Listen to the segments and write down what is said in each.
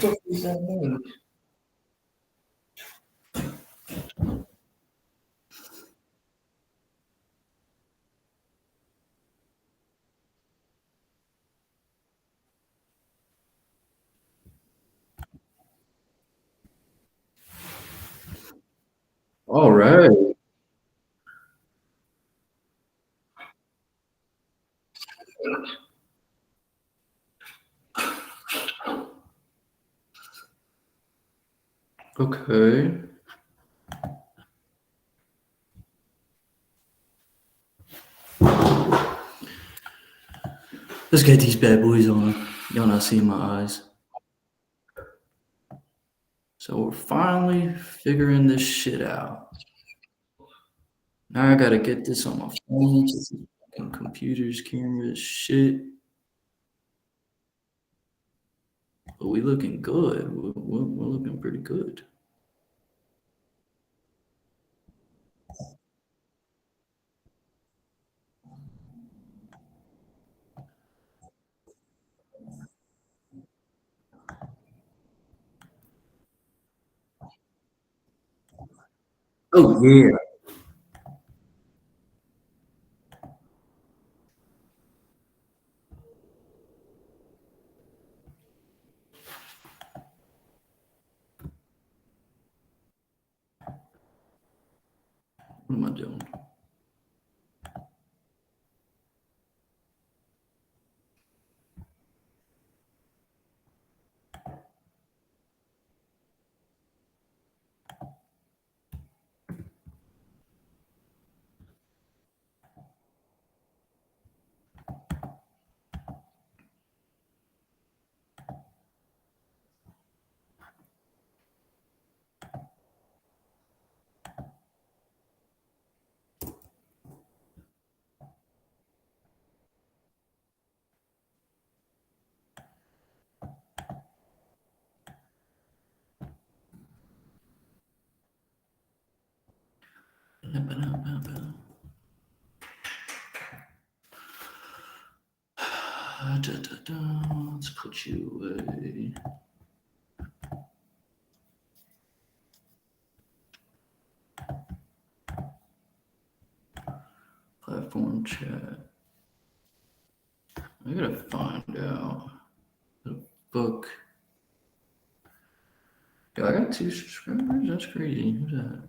What does that mean? All right. Okay. Let's get these bad boys on. Y'all not seeing my eyes. So we're finally figuring this shit out. Now I gotta get this on my phone, fucking computers, cameras, shit. But we looking good. We're looking pretty good. Oh yeah. What am I doing? Let's put you away. Platform chat. I gotta find out the book. Yo, I got 2 subscribers. That's crazy. Who's that?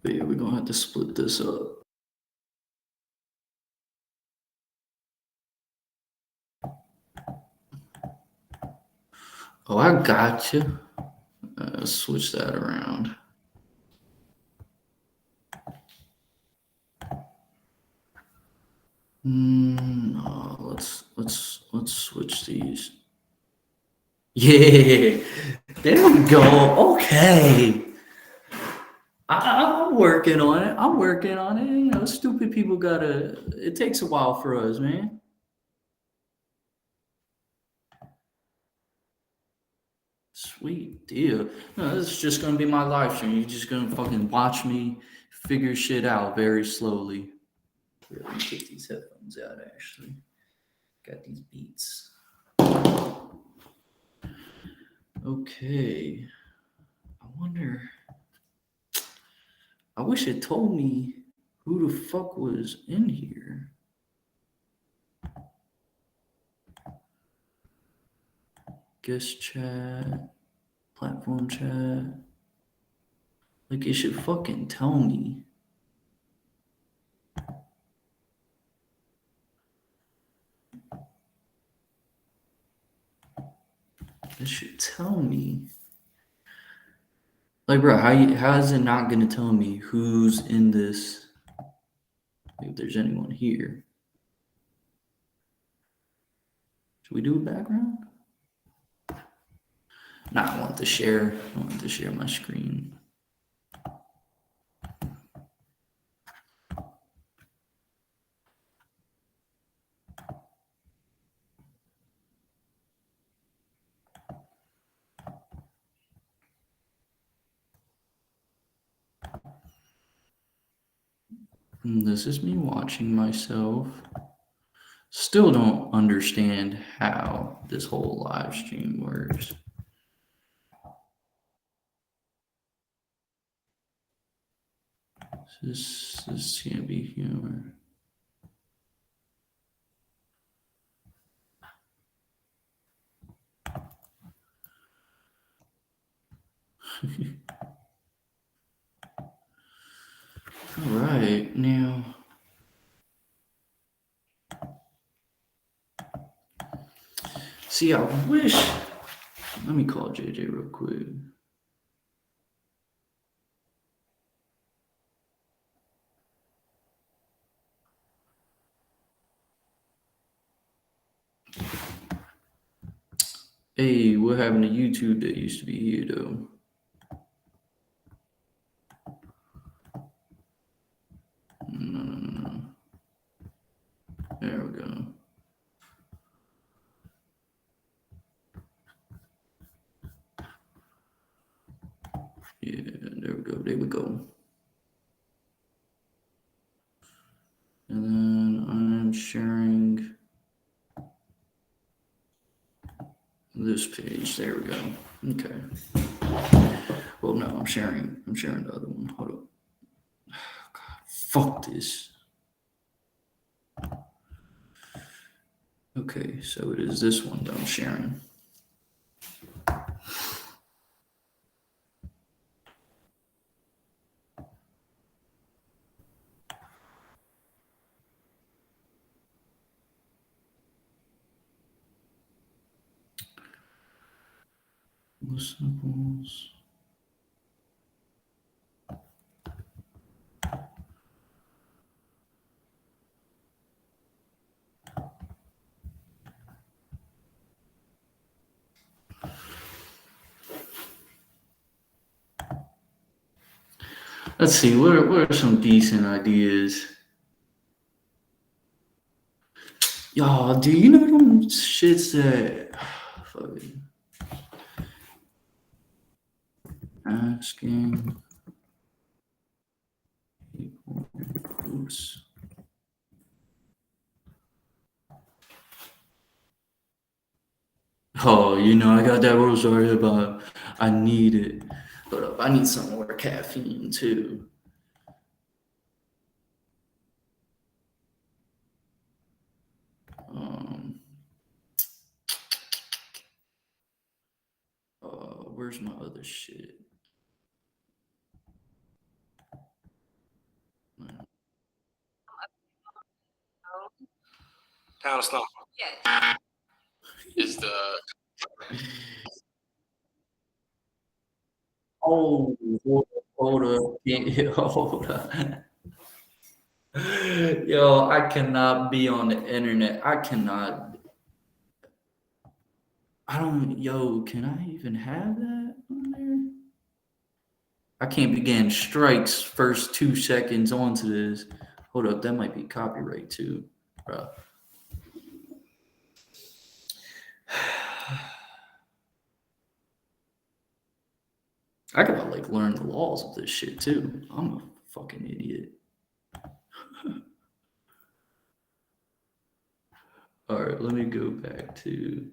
But yeah, we're gonna have to split this up. Oh, I got you. Switch that around. No, let's switch these. Yeah, there we go. Okay, I'm working on it. I'm working on it. You know, stupid people gotta. It takes a while for us, man. Sweet deal. No, this is just gonna be my live stream. You're just gonna fucking watch me figure shit out very slowly. Here, let me take these headphones out. Actually, got these beats. Okay. I wonder. I wish it told me who the fuck was in here. Guest chat, platform chat. Like it should fucking tell me. It should tell me. Like, bro, how is it not gonna tell me who's in this? If there's anyone here, should we do a background? Nah, I want to share. I want to share my screen. This is me watching myself. Still don't understand how this whole live stream works. This can't be humor. All right, now. See, I wish. Let me call JJ real quick. Hey, what happened to YouTube that used to be here though? No. There we go. Yeah, there we go. There we go. And then I'm sharing this page. There we go. Okay. Well, no, I'm sharing the other one. Hold up. God, fuck this. Okay, so it is this one that I'm sharing. Listenables. Let's see, what are some decent ideas? Y'all, do you know them shits that fucking asking people groups? Oh, I got that rose sorry about. I need it. Hold up, I need some more caffeine too. Um, where's my other shit? Town of Snow. Yes. Is the Oh, hold up, hold up. Yo, I cannot be on the internet. I cannot. I don't. Yo, can I even have that on there? I can't begin strikes first 2 seconds onto this. Hold up, that might be copyright too, bro. I gotta like learn the laws of this shit too. I'm a fucking idiot. All right, let me go back to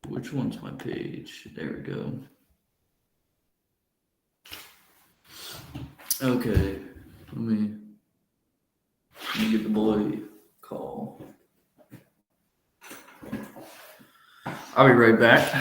which one's my page? There we go. Okay, let me give the boy a call. I'll be right back.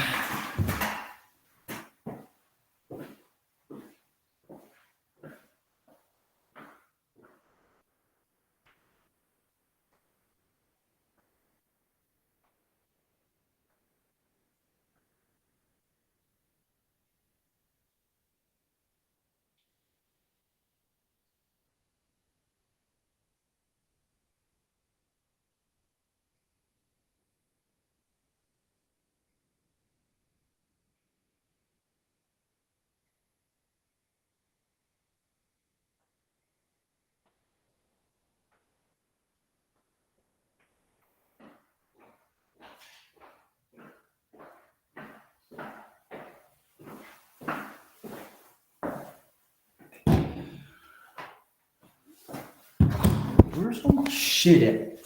Where's all my shit at?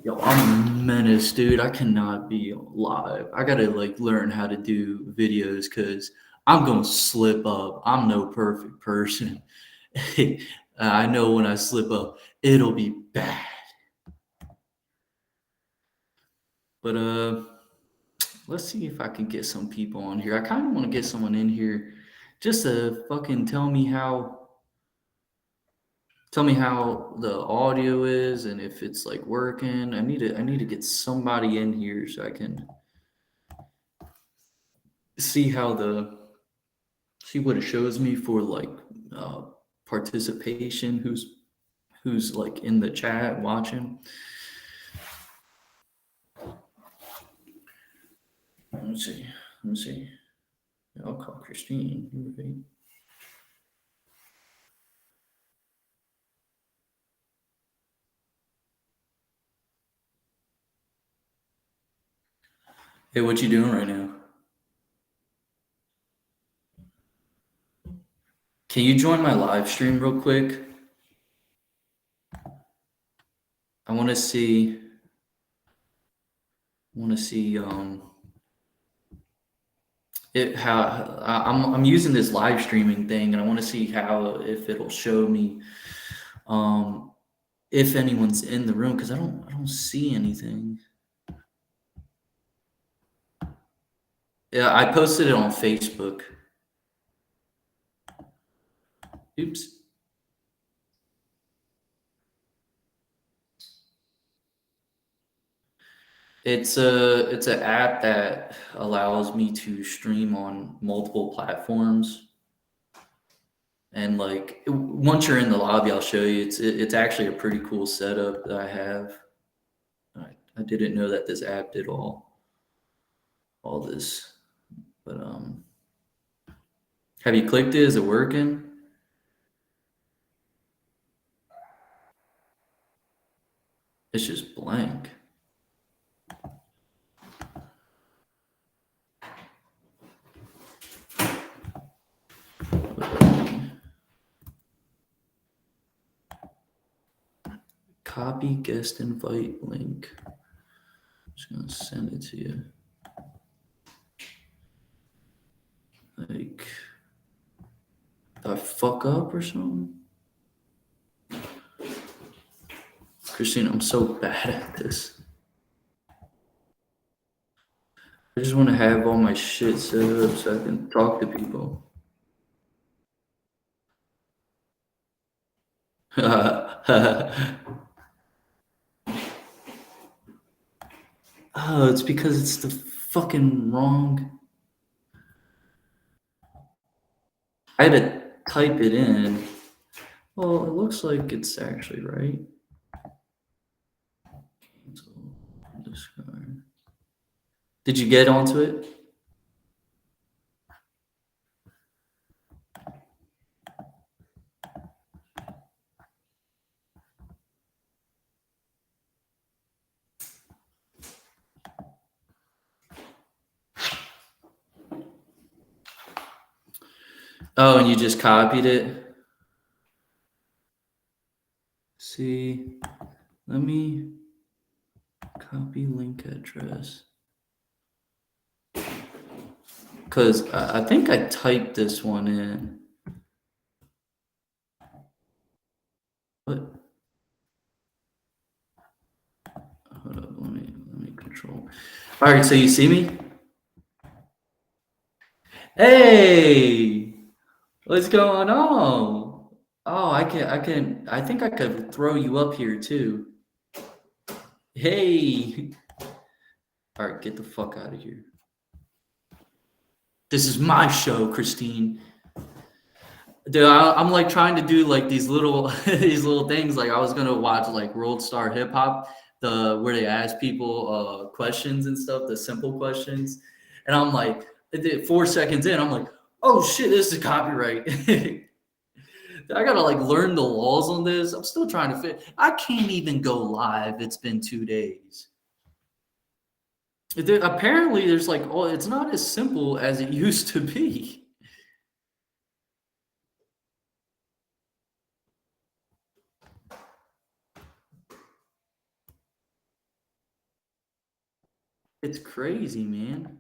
Yo, I'm a menace, dude. I cannot be live. I gotta like learn how to do videos because I'm gonna slip up. I'm no perfect person. I know when I slip up, it'll be bad. But let's see if I can get some people on here. I kind of want to get someone in here just to fucking tell me how the audio is and if it's like working. I need to get somebody in here so I can see see what it shows me for like uh participation, who's like in the chat watching. Let me see. Let me see. I'll call Christine. Wait. Hey, what you doing right now? Can you join my live stream real quick? I want to see. I want to see it how I'm using this live streaming thing, and I want to see how if it'll show me um if anyone's in the room because I don't see anything. Yeah, I posted it on Facebook. Oops. It's an app that allows me to stream on multiple platforms. And like once you're in the lobby, I'll show you. It's actually a pretty cool setup that I have. I didn't know that this app did all this, but have you clicked it? Is it working? It's just blank. Copy guest invite link. I'm just gonna send it to you. Like, did I fuck up or something? Christine, I'm so bad at this. I just want to have all my shit set up so I can talk to people. Oh, it's because it's the fucking wrong. I had to type it in. Well, it looks like it's actually right. Cancel discard. Did you get onto it? Oh, and you just copied it? See, let me copy link address. Because I think I typed this one in. What? Hold up, let me control. All right, so you see me? Hey, what's going on? Oh, I think I could throw you up here too. Hey. All right, get the fuck out of here. This is my show, Christine. Dude, I'm like trying to do like these little these little things. Like I was gonna watch like World Star Hip Hop, where they ask people questions and stuff, the simple questions, and I'm like 4 seconds in, I'm like, oh shit, this is copyright. I gotta like learn the laws on this. I'm still trying to fit. I can't even go live. It's been 2 days. Apparently, there's like, oh, it's not as simple as it used to be. It's crazy, man.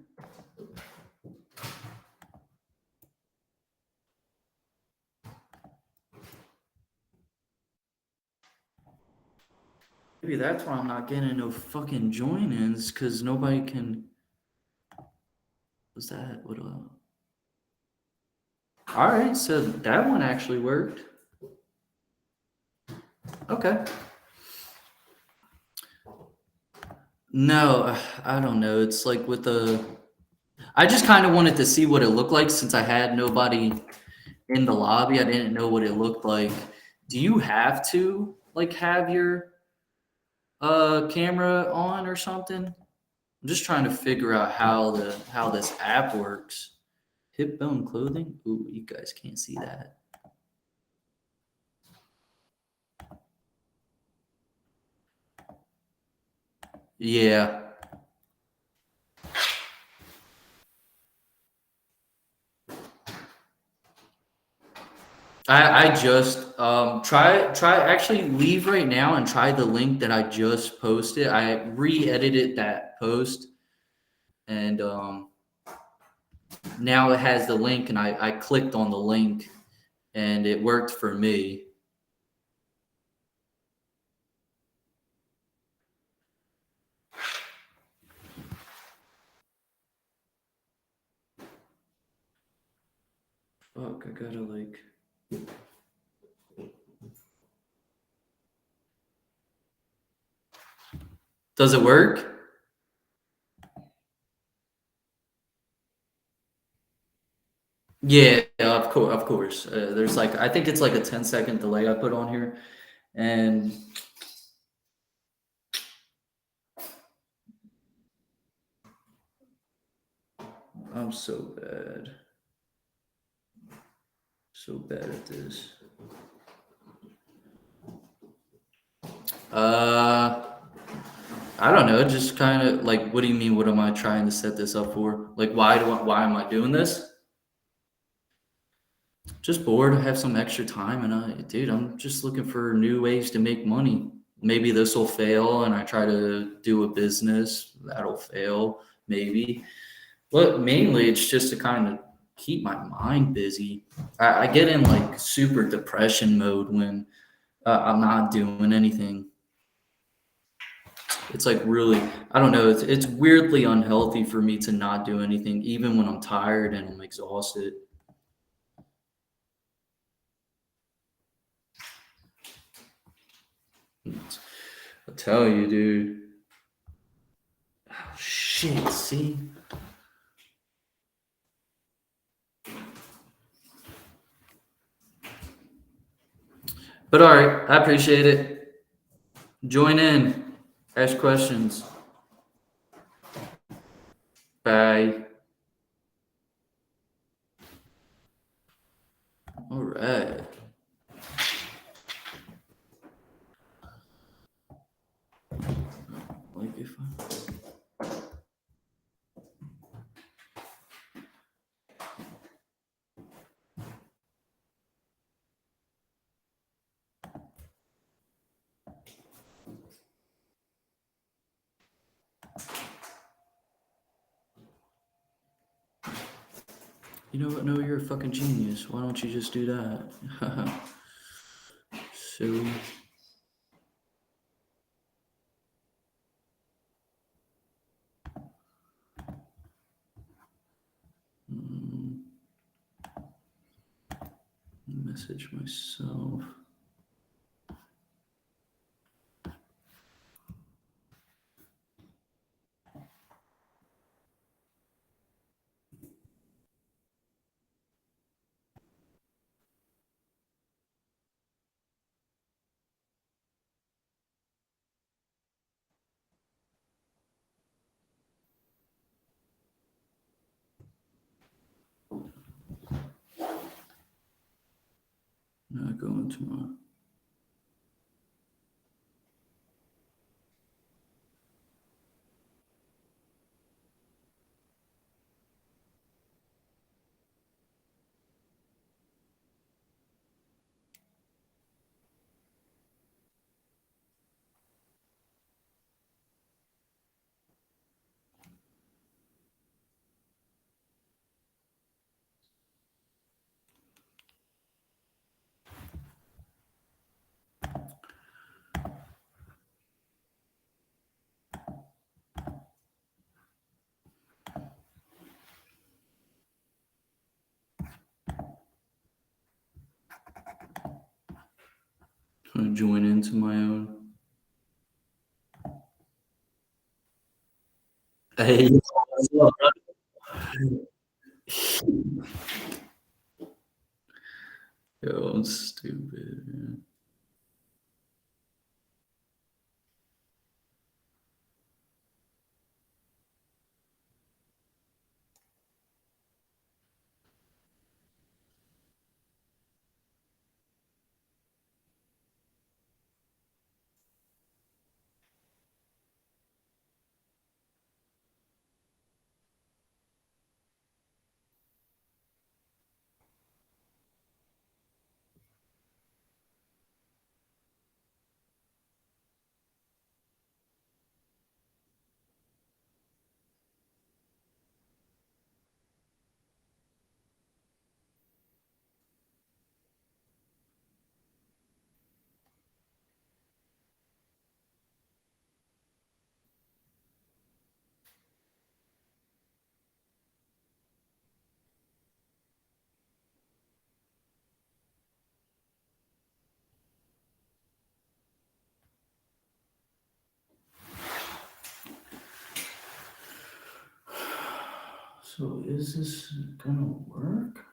Maybe that's why I'm not getting no fucking join-ins, because nobody can. What's that? What? All right, so that one actually worked. Okay. No, I don't know. It's like with the. I just kind of wanted to see what it looked like since I had nobody in the lobby. I didn't know what it looked like. Do you have to like have your camera on or something? I'm just trying to figure out how this app works. Hip bone clothing? Ooh, you guys can't see that. Yeah. I just try actually leave right now and try the link that I just posted. I re-edited that post and now it has the link and I clicked on the link and it worked for me. Fuck, I gotta like. Does it work? Yeah, of course, of course. There's like I think it's like a 10-second delay I put on here, and I'm so bad at this. Uh, I don't know. Just kind of like, what do you mean? What am I trying to set this up for? Like, why am I doing this? Just bored. I have some extra time, and dude, I'm just looking for new ways to make money. Maybe this will fail, and I try to do a business that'll fail. Maybe, but mainly it's just to kind of keep my mind busy. I get in like super depression mode when I'm not doing anything. It's like really, I don't know. It's weirdly unhealthy for me to not do anything, even when I'm tired and I'm exhausted. I'll tell you, dude. Oh, shit, see? But all right, I appreciate it. Join in, ask questions. Bye. All right. Like if you know what? No, you're a fucking genius. Why don't you just do that? Silly. Mm, message myself. Not going tomorrow. gonna join into my own. Hey, what's up? Yo, I'm stupid, man. So is this gonna work?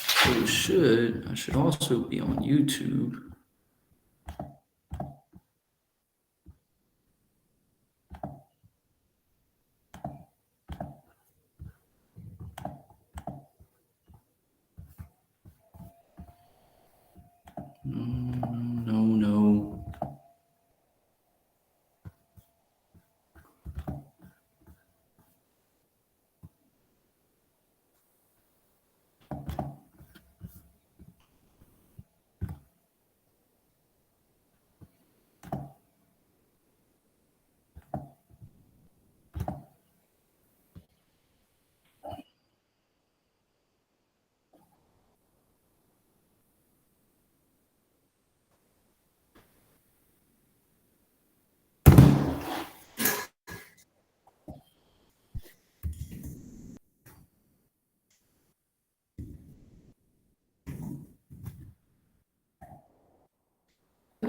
So it should. I should also be on YouTube. No, no.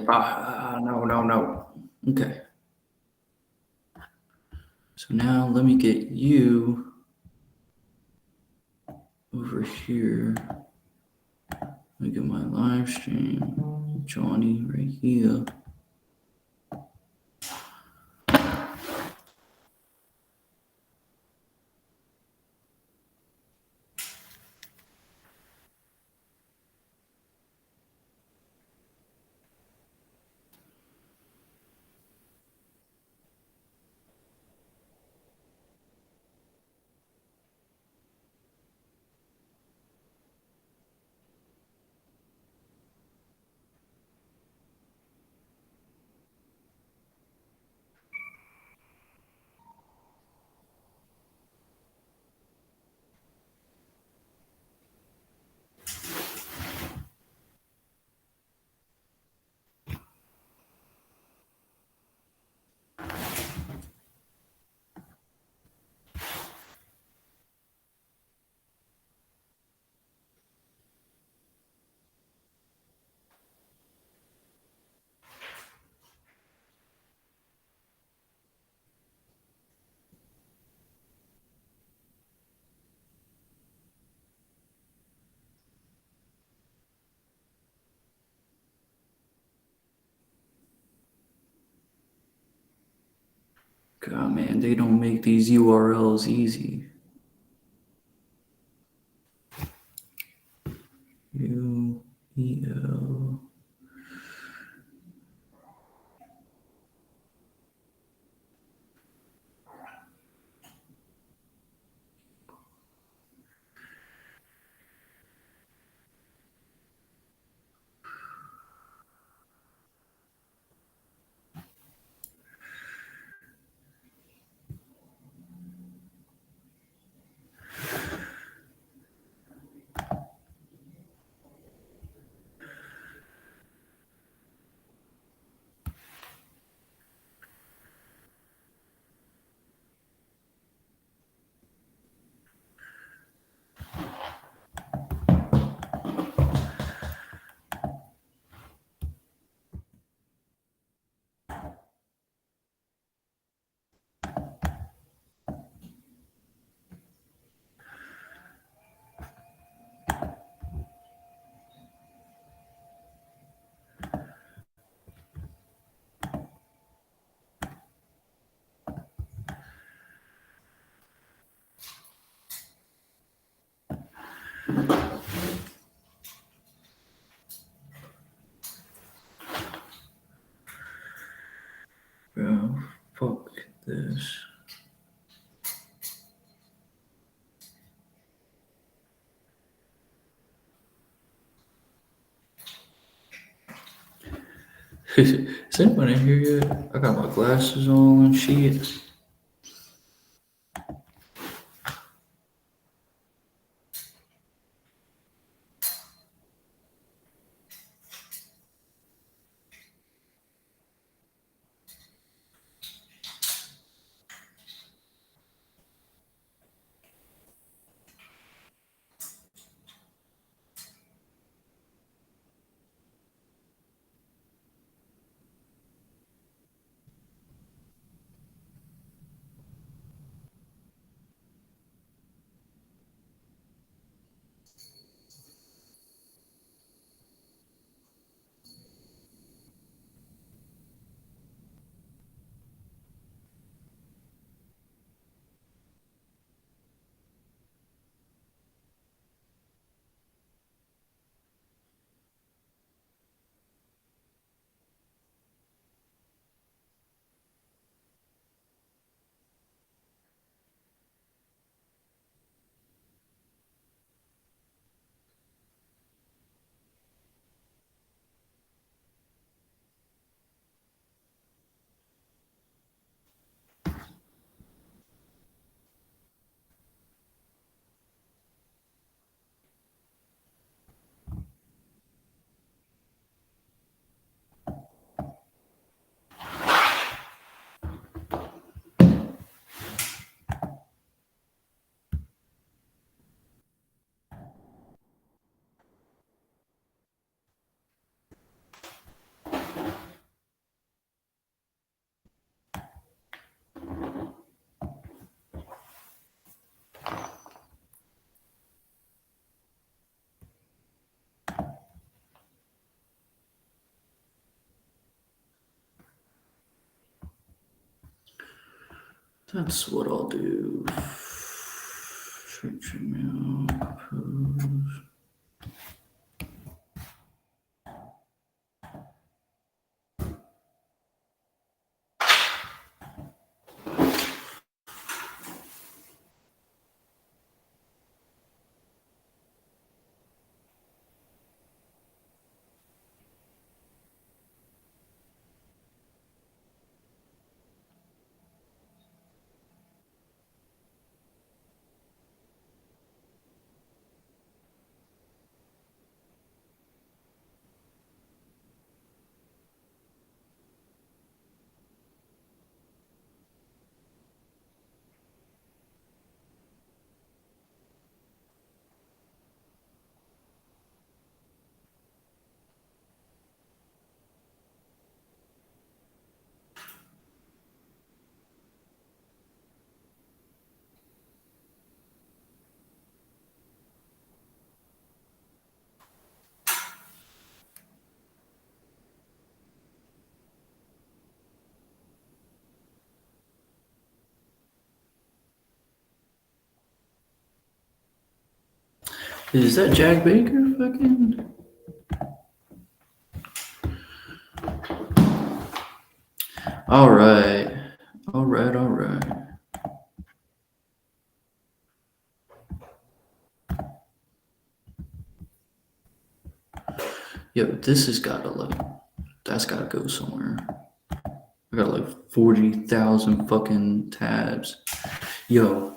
No, no, no. Okay. So now let me get you over here. Let me get my live stream. Johnny right here. God, man, they don't make these URLs easy. UEL. this. Is anybody in here yet? I got my glasses on and shit. That's what I'll do. Treat me out. Pose. Is that Jack Baker? Fucking. All right. All right. All right. Yo, this has gotta like. That's gotta go somewhere. I got like 40,000 fucking tabs. Yo.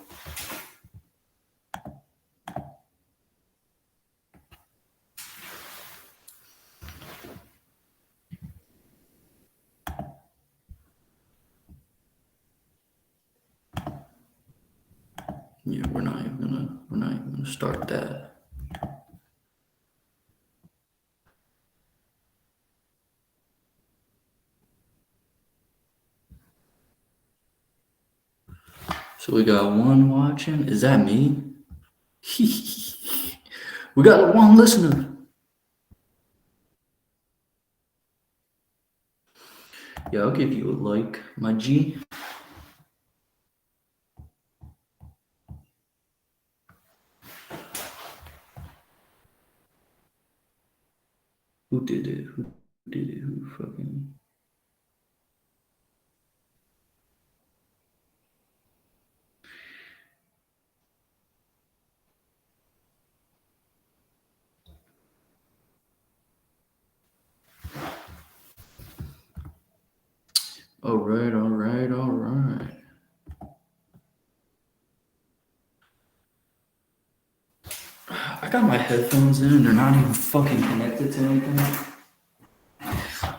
Yeah, we're not even gonna start that. So we got one watching. Is that me? We got one listener. Yeah, I'll give you a like, my G. Who did it? Who did it? Who fucking? All right, all right, all right. I got my headphones in. They're not even fucking connected to anything.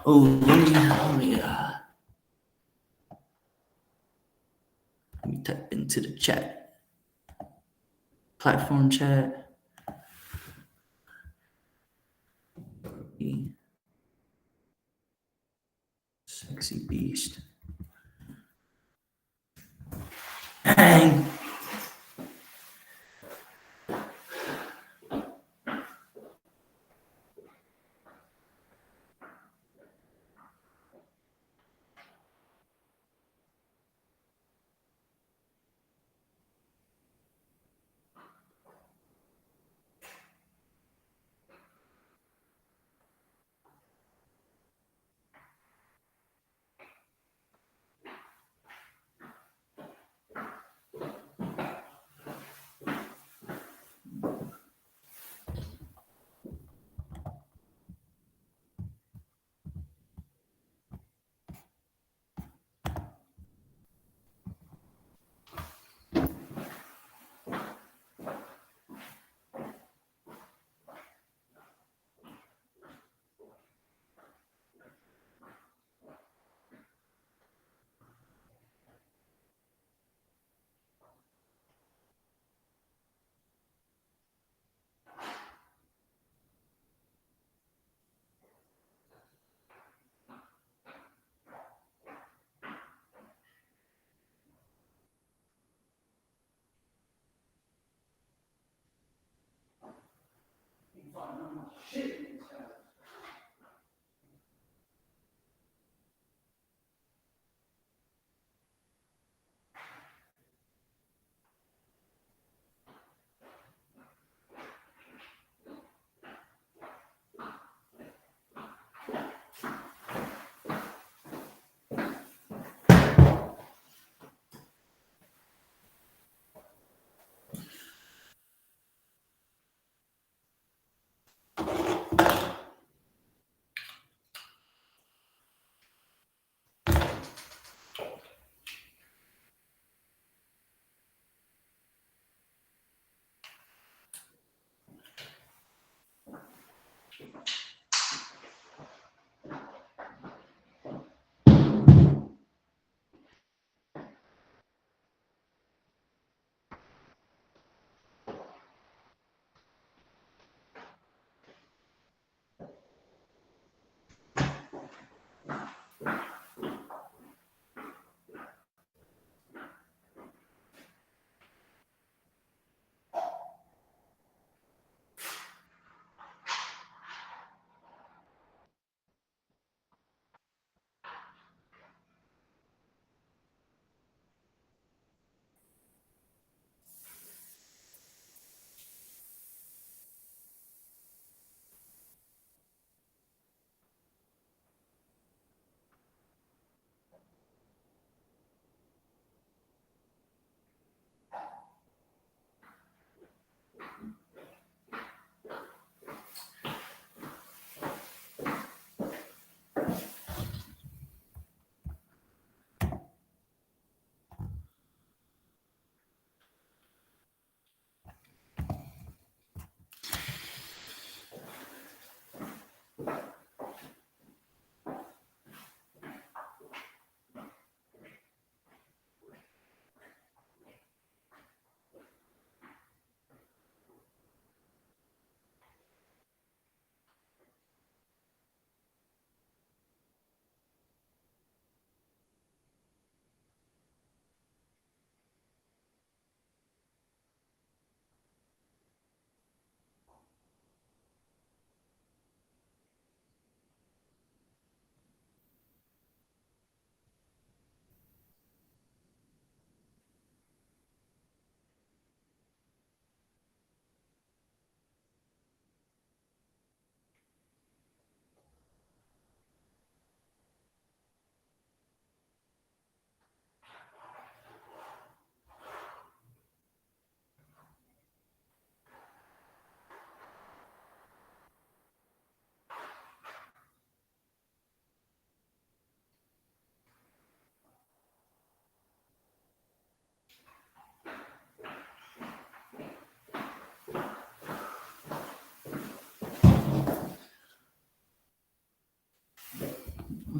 Oh, let me type into the chat. Platform chat. Sexy beast. Bang!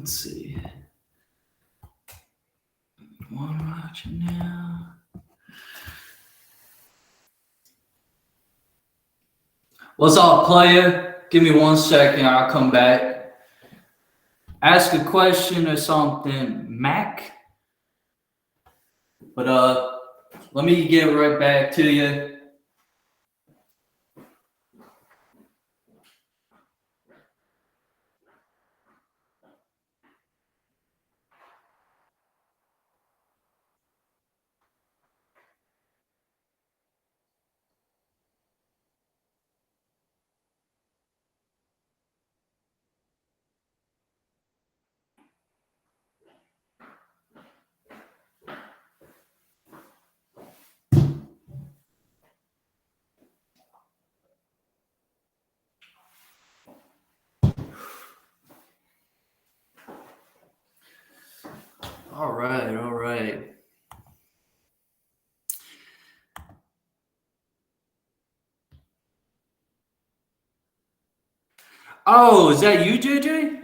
Let's see. What am I watching now? What's up, player? Give me 1 second. I'll come back. Ask a question or something, Mac. But let me get right back to you. All right, all right. Oh, is that you, JJ?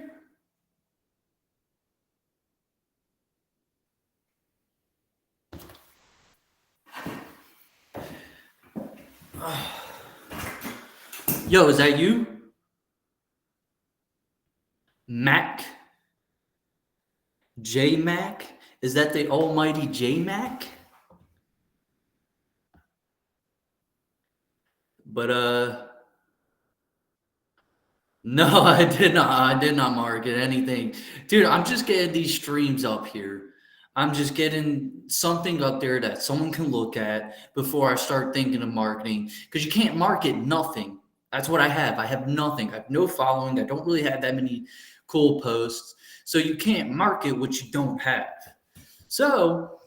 Yo, is that you? Mac? J Mac? Is that the almighty J Mac? But no, I did not. I did not market anything. Dude, I'm just getting these streams up here. I'm just getting something up there that someone can look at before I start thinking of marketing. Because you can't market nothing. That's what I have. I have nothing. I have no following. I don't really have that many cool posts. So you can't market what you don't have. So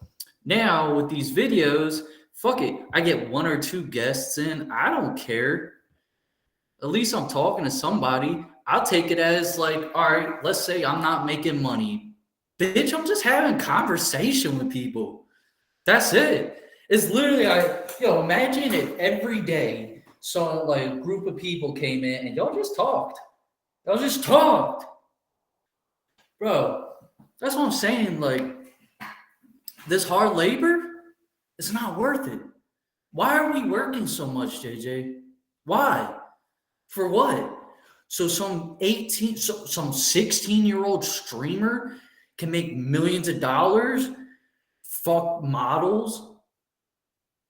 now with these videos, fuck it. I get 1 or 2 guests in. I don't care. At least I'm talking to somebody. I'll take it as like, all right, let's say I'm not making money. Bitch, I'm just having conversation with people. That's it. It's literally like, imagine if every day so like a group of people came in and y'all just talked. Y'all just talked. Bro, that's what I'm saying. Like, this hard labor, it's not worth it. Why are we working so much, JJ? Why? For what? So some 16-year-old streamer can make millions of dollars, fuck models,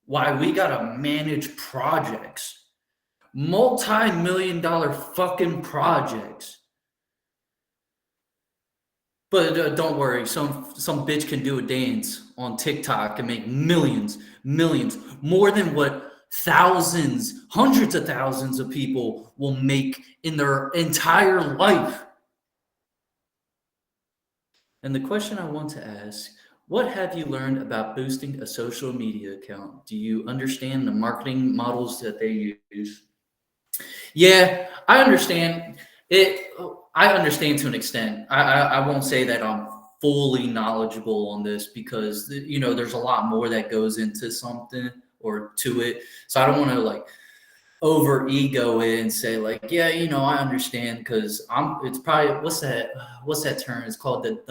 why we gotta manage projects, multi-million-dollar fucking projects. But don't worry, some bitch can do a dance on TikTok and make millions, more than what thousands, hundreds of thousands of people will make in their entire life. And the question I want to ask, what have you learned about boosting a social media account? Do you understand the marketing models that they use? Yeah, I understand it. I understand to an extent. I won't say that I'm fully knowledgeable on this because there's a lot more that goes into something or to it. So I don't want to like over ego it and say like, yeah, I understand because it's probably what's that term? It's called the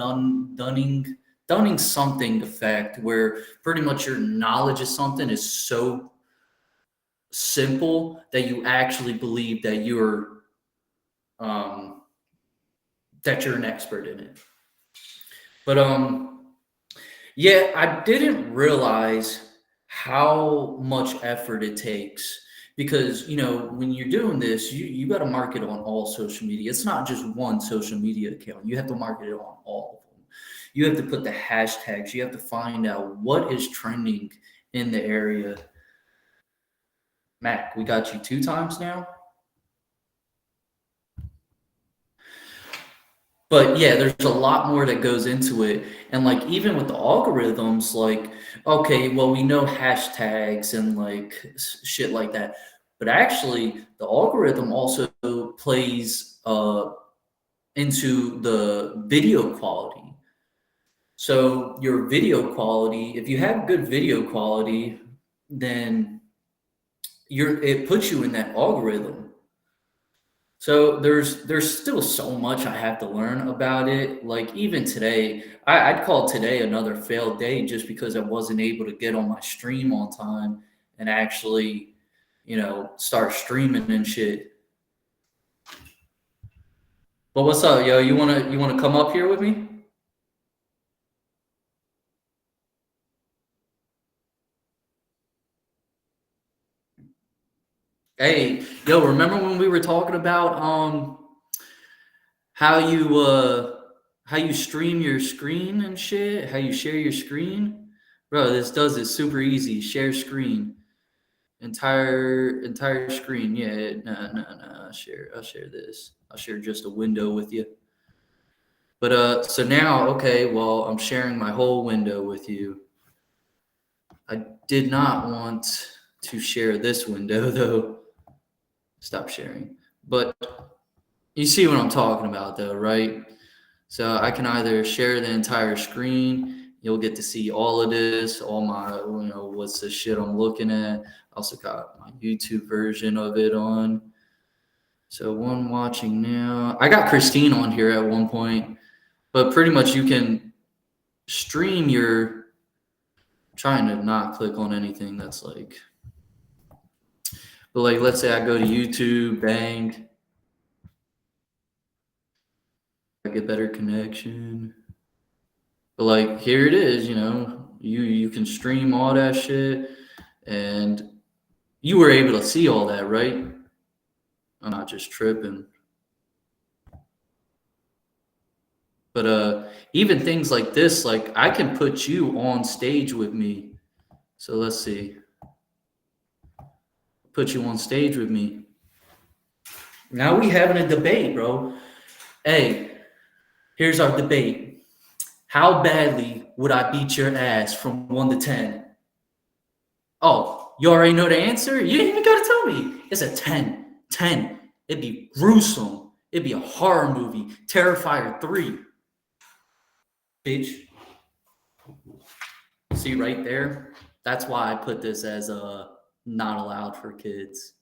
Dunning something effect, where pretty much your knowledge of something is so simple that you actually believe that you're an expert in it. But yeah, I didn't realize how much effort it takes because when you're doing this, you got to market on all social media. It's not just one social media account. You have to market it on all of them. You have to put the hashtags. You have to find out what is trending in the area. Mac, we got you 2 times now. But yeah, there's a lot more that goes into it. And like even with the algorithms, like, okay, well, we know hashtags and like shit like that. But actually the algorithm also plays into the video quality. So your video quality, if you have good video quality, then it puts you in that algorithm. So there's still so much I have to learn about it. Like even today, I'd call today another failed day just because I wasn't able to get on my stream on time and actually, start streaming and shit. But what's up, yo? You wanna come up here with me? Hey, yo, remember when we were talking about how you uh how you stream your screen and shit, how you share your screen? Bro, this does it super easy. Share screen. Entire screen. Yeah, no. I'll share this. I'll share just a window with you. But so now, okay, well, I'm sharing my whole window with you. I did not want to share this window though. Stop sharing. But you see what I'm talking about though, right? So I can either share the entire screen. You'll get to see all of this, all my, what's the shit I'm looking at. Also got my YouTube version of it on. So one watching now. I got Christine on here at one point, but pretty much you can stream your. Trying to not click on anything that's like, but like let's say I go to YouTube, bang, I get better connection. But like here it is, you can stream all that shit, and you were able to see all that, right? I'm not just tripping. But even things like this, like I can put you on stage with me. So let's see. Put you on stage with me. Now we having a debate, bro. Hey, here's our debate. How badly would I beat your ass from 1 to 10? Oh, you already know the answer? You didn't even gotta tell me. It's a 10. 10. It'd be gruesome. It'd be a horror movie. Terrifier 3. Bitch. See right there? That's why I put this as a not allowed for kids.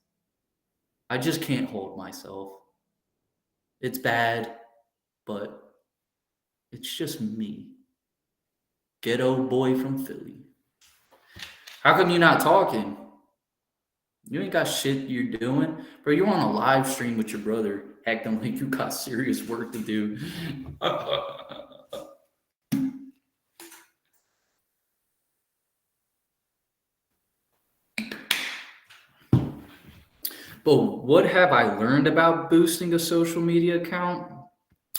I just can't hold myself. It's bad, but it's just me. Ghetto boy from Philly. How come you not talking? You ain't got shit you're doing. Bro, you're on a live stream with your brother, acting like you got serious work to do. But what have I learned about boosting a social media account?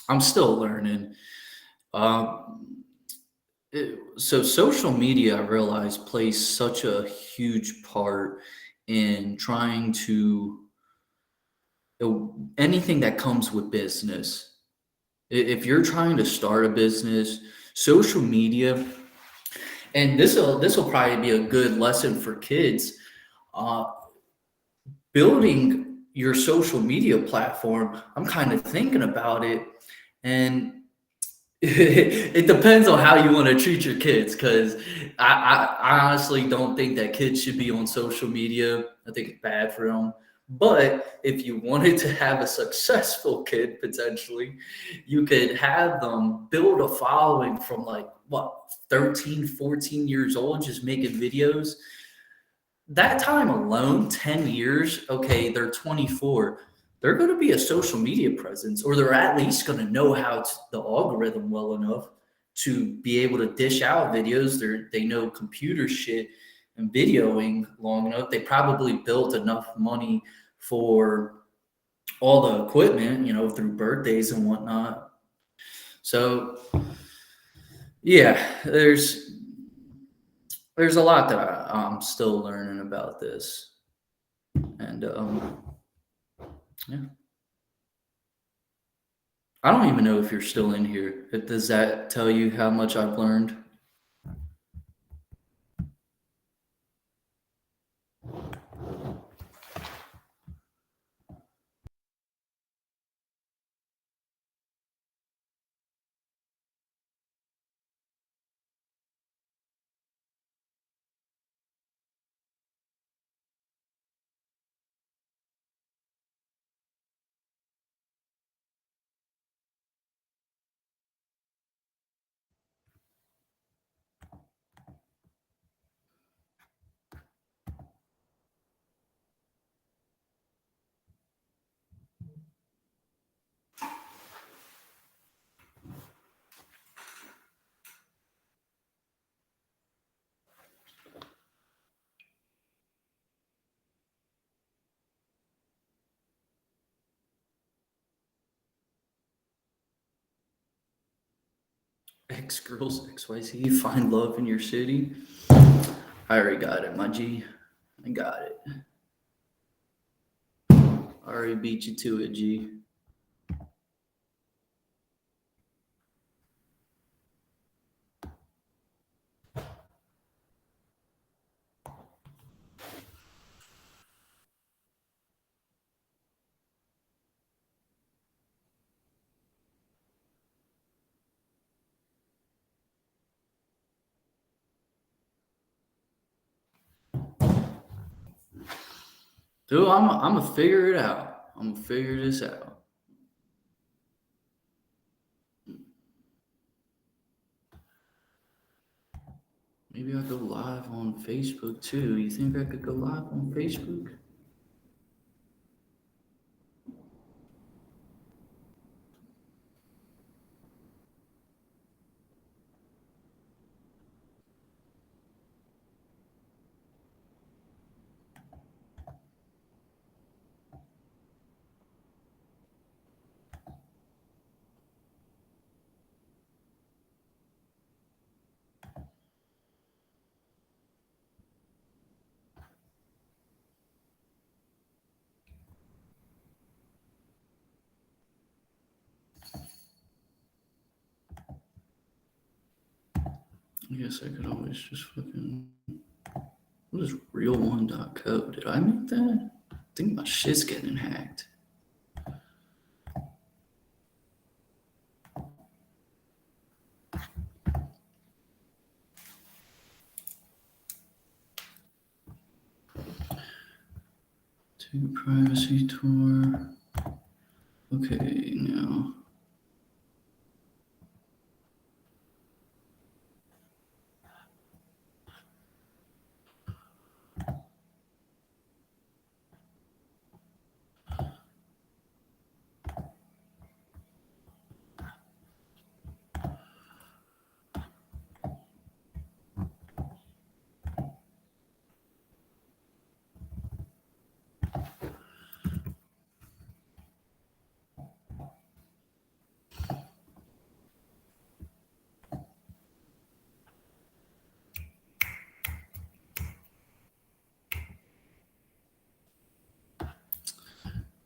I'm still learning. Um, so social media, I realize, plays such a huge part in trying to anything that comes with business. If you're trying to start a business, social media, and this will probably be a good lesson for kids. Uh, Building your social media platform, I'm kind of thinking about it, and it depends on how you want to treat your kids. Because I honestly don't think that kids should be on social media. I think it's bad for them. But if you wanted to have a successful kid, potentially, you could have them build a following from like what 13, 14 years old, just making videos. That time alone, 10 years, okay, they're 24. They're going to be a social media presence, or they're at least going to know the algorithm well enough to be able to dish out videos. They know computer shit and videoing long enough. They probably built enough money for all the equipment, through birthdays and whatnot. So, yeah, there's a lot that I'm still learning about this. And yeah, I don't even know if you're still in here. Does that tell you how much I've learned? X girls XYZ find love in your city. I already got it, my G. I got it. I already beat you to it, G. Dude, I'm gonna figure it out. I'm gonna figure this out. Maybe I'll go live on Facebook too. You think I could go live on Facebook? I guess I could always just fucking. What is real1.co? Did I make that? I think my shit's getting hacked. To privacy tour. Okay, now.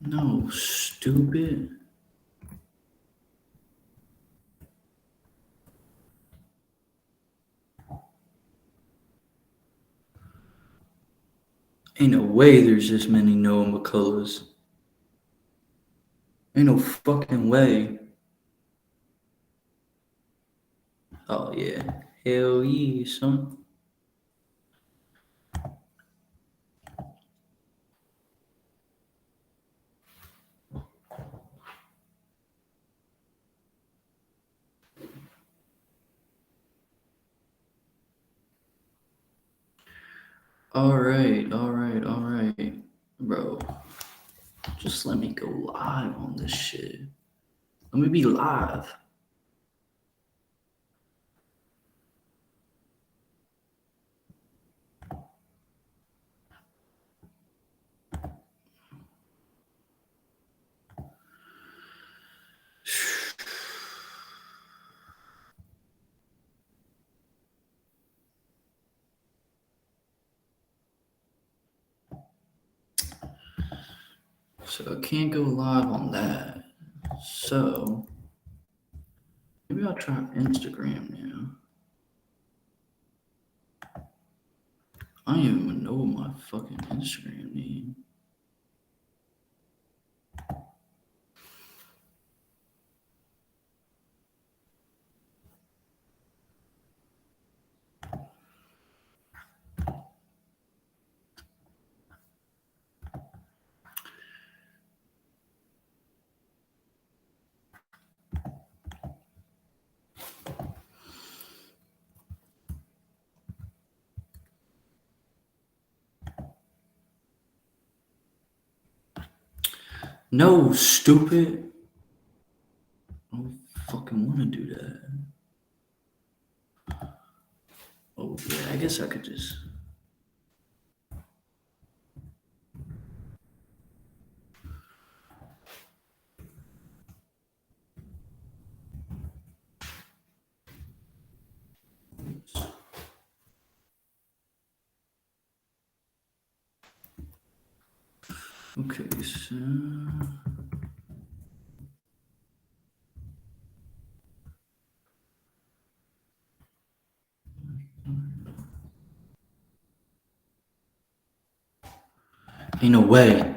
No, stupid. Ain't no way there's this many Noah McCulloughs. Ain't no fucking way. Oh yeah. Hell yeah, son. Alright. Bro, just let me go live on this shit. Let me be live. So I can't go live on that. So maybe I'll try Instagram now. I don't even know my fucking Instagram name. No, stupid. I don't fucking want to do that. Oh yeah, I guess I could just. Okay, so ain't no way.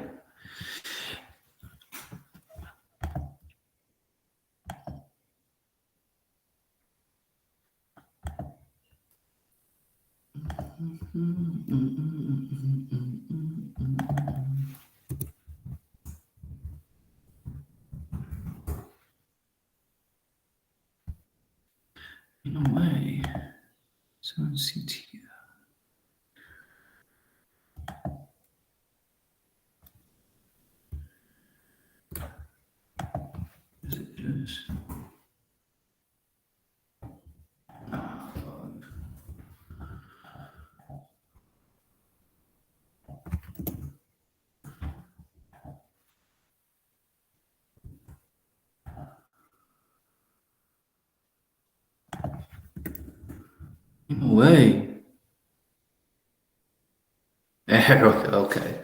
Ain't no way. So CT. Is it just? Ah, fuck. Ain't no way. Okay.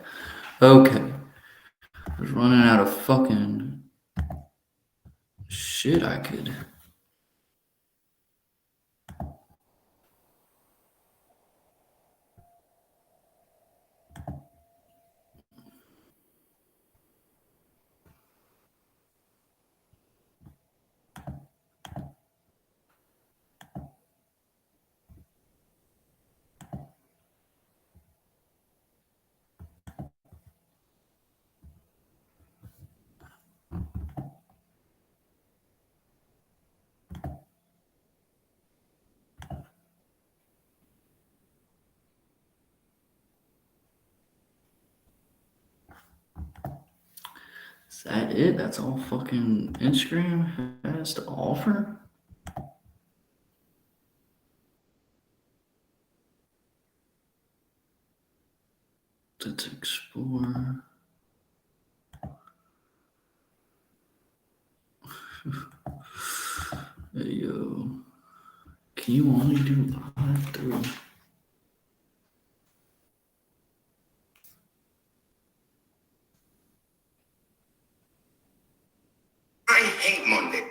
Okay. I was running out of fucking shit I could. Is that it? That's all fucking Instagram has to offer? Let's explore. Hey, yo. Can you only do live through? I hate Monday.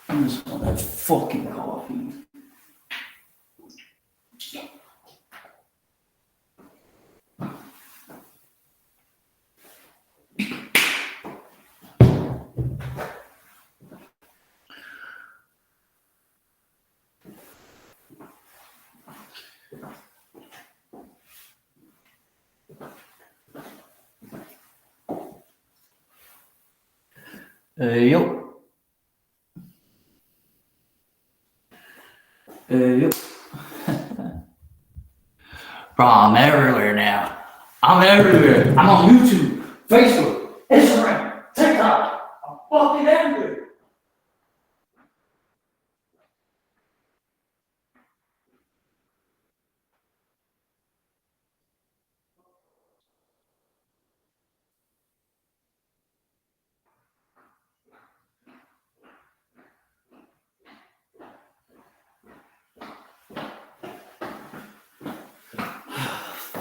I just want that fucking coffee. Hey, yo. Hey, yo. Bro, I'm everywhere now. I'm everywhere. I'm on YouTube, Facebook, Instagram, TikTok. I'm fucking everywhere.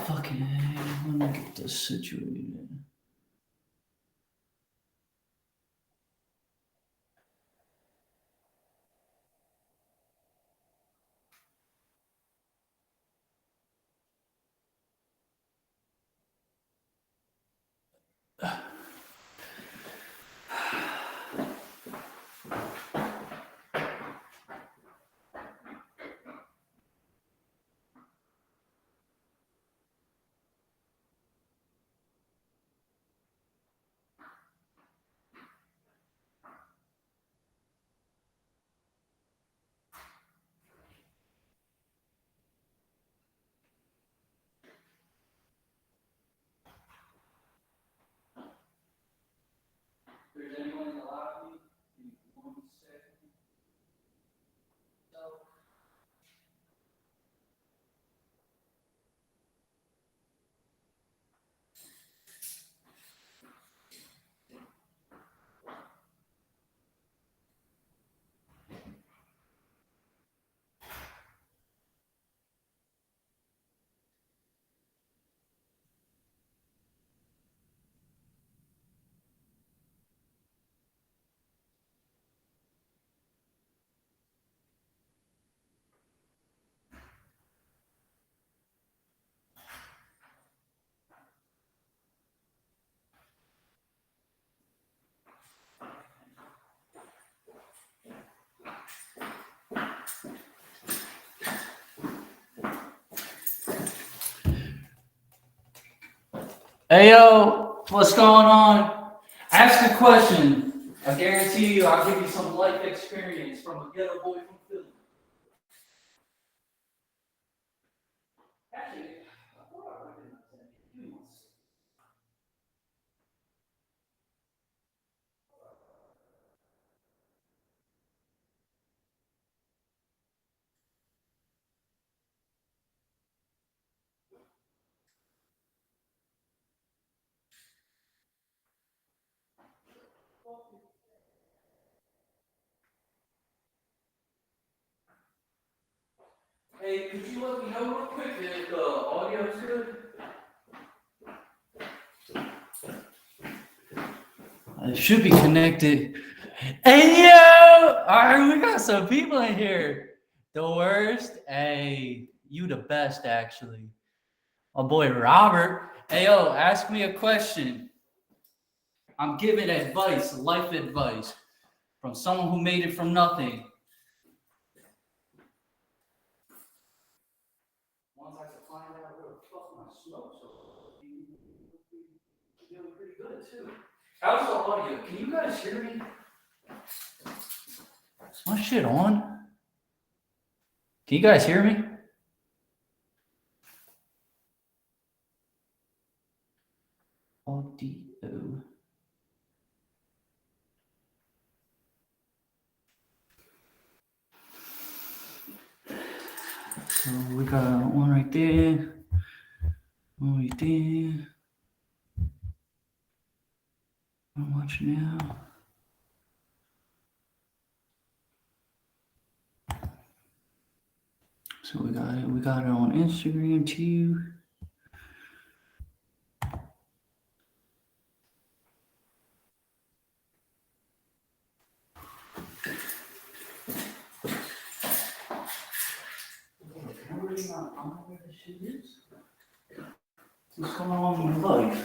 Fucking A, let me get this situated. Hey yo, what's going on? Ask a question. I guarantee you I'll give you some life experience from a ghetto boy from Philly. Actually, I thought I recognized that. Give me one second. Hey, could you let me know real quick if the audio's good? It should be connected. Hey yo! Alright, we got some people in here. The worst? Hey, you the best actually. My boy Robert. Hey yo, ask me a question. I'm giving advice, life advice, from someone who made it from nothing. Once I can find out where the fuck my smoke's doing pretty good too. How's the audio? Can you guys hear me? Is my shit on? Can you guys hear me? Audio. So we got one right there. One right there. I'm watching now. So we got it. We got it on Instagram too. I don't know where this shit is. What's going on in my life?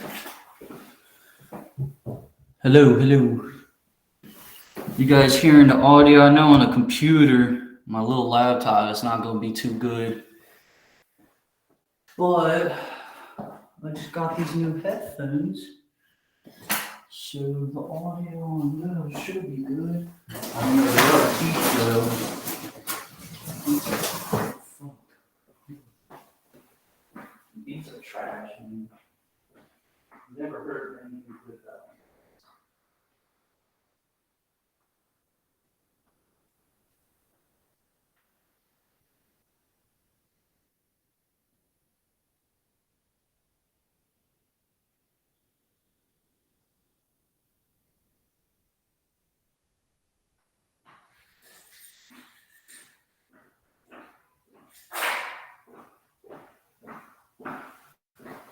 Hello, hello. You guys hearing the audio? I know on a computer, my little laptop, it's not gonna be too good. But I just got these new headphones. So the audio on those should be good. I don't know, they are cheap though. These are trash. Man. Never heard of anything with that.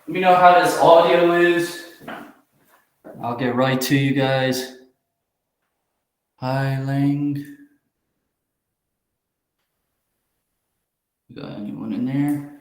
Let me know how this audio is. I'll get right to you guys. Hi, Lang. You got anyone in there?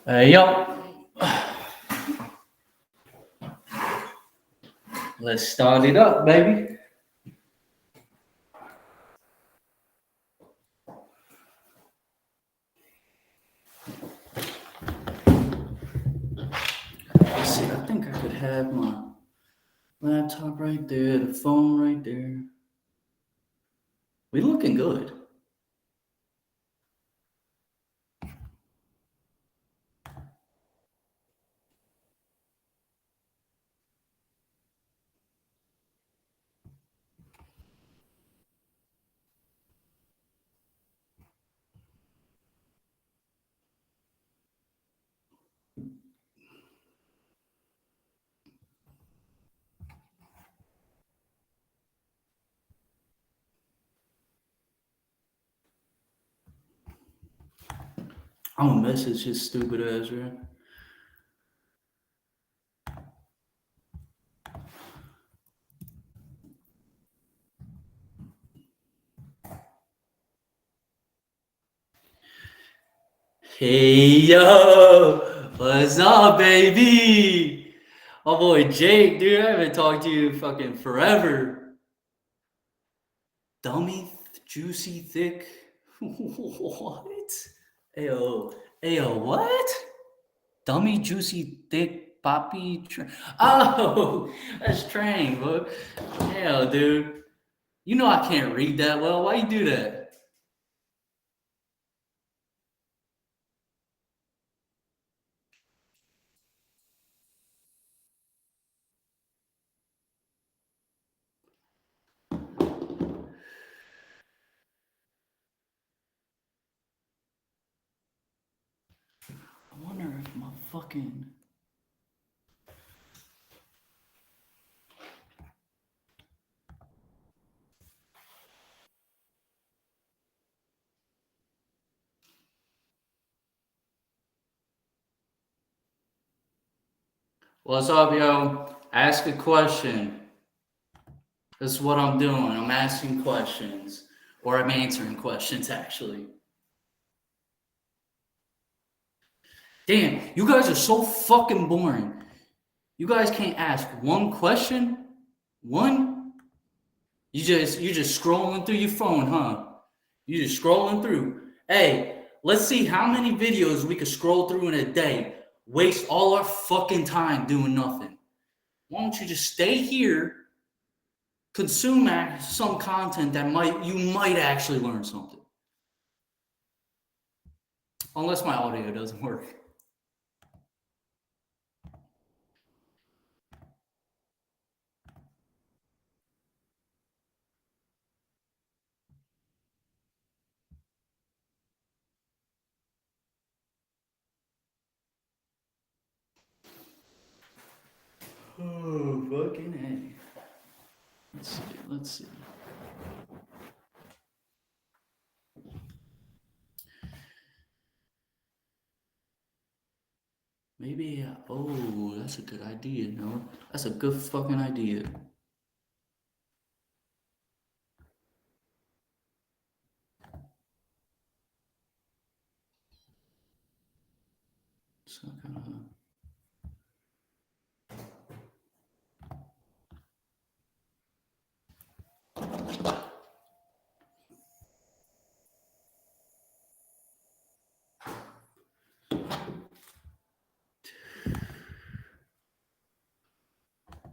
Hey, yo. Let's start it up, baby. Let's see, I think I could have my laptop right there, the phone right there. We looking good. I'm gonna message his stupid ass, right? Hey, yo. What's up, baby? My boy Jake, dude. I haven't talked to you fucking forever. Dummy, juicy, thick. What? Ayo, ayo, what? Dummy, juicy, thick, poppy. Oh, that's train, bro. Hell, dude. You know I can't read that well. Why you do that? I wonder if my fucking. What's up, yo? Ask a question. That's what I'm doing. I'm asking questions. Or I'm answering questions, actually. Damn, you guys are so fucking boring. You guys can't ask one question? One? You just scrolling through your phone, huh? You just scrolling through. Hey, let's see how many videos we could scroll through in a day. Waste all our fucking time doing nothing. Why don't you just stay here, consume some content that you might actually learn something. Unless my audio doesn't work. Oh, fucking A. Let's see. Maybe, oh, that's a good idea, no? That's a good fucking idea. It's not gonna.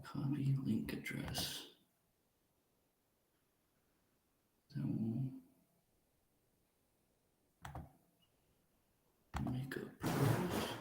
Copy link address. That won't make a post.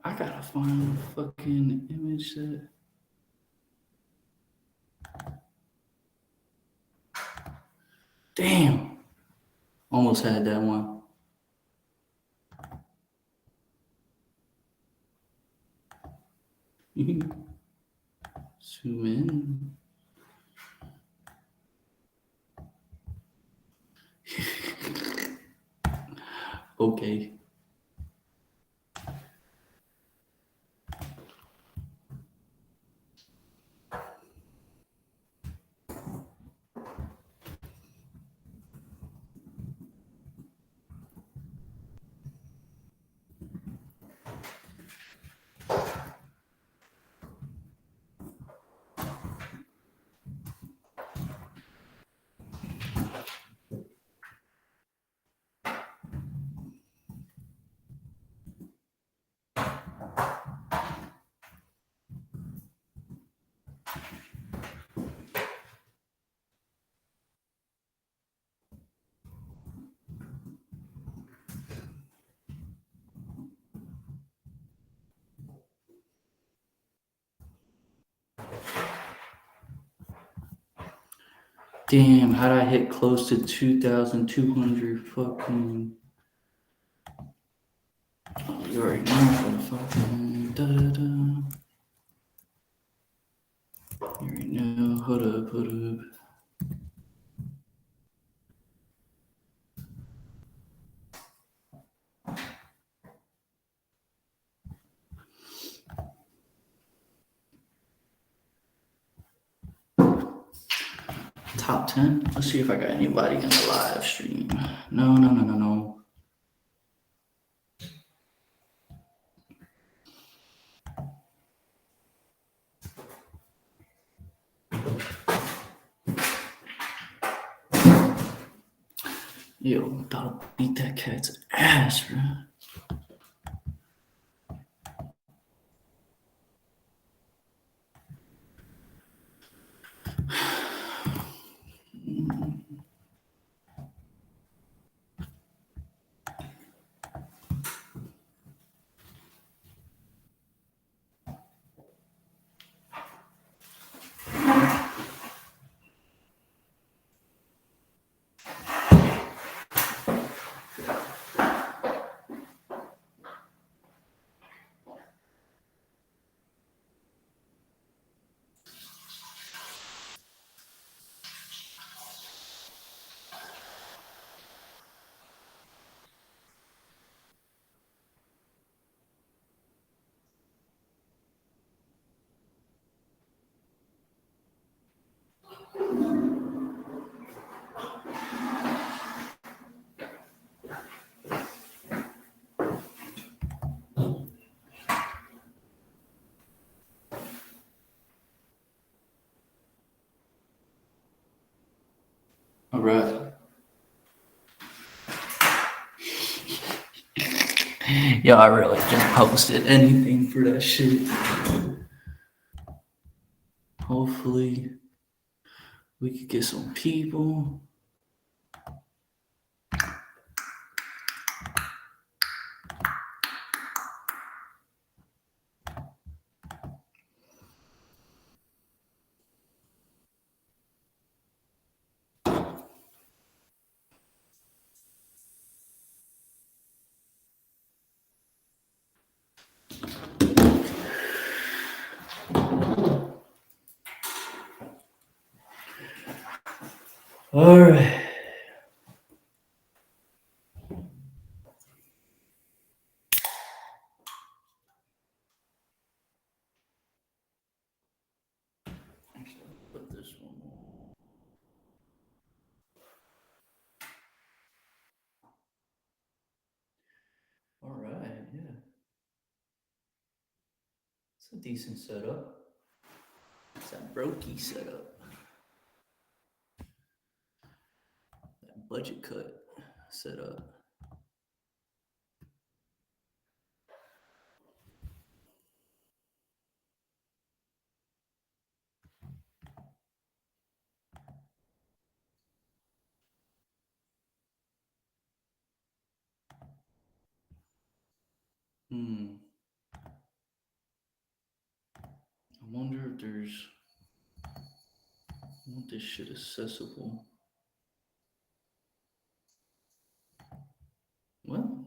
I gotta find a fucking image that. Damn. Almost had that one. Zoom in. Okay. Damn, how'd I hit close to 2,200 fucking. Oh, you already know, fucking. Da, da, da. You already know. Hold up, hold up. Top 10? Let's see if I got anybody in the live stream. No, no, no, no, no. Yo, gotta beat that cat's ass, bro. All right. Yo, I really just posted anything for that shit. Hopefully, we could get some people. All right. Put this one on. All right, yeah. It's a decent setup. It's that brokey setup. That budget cut setup. Hmm. there's. I want this shit accessible. Well,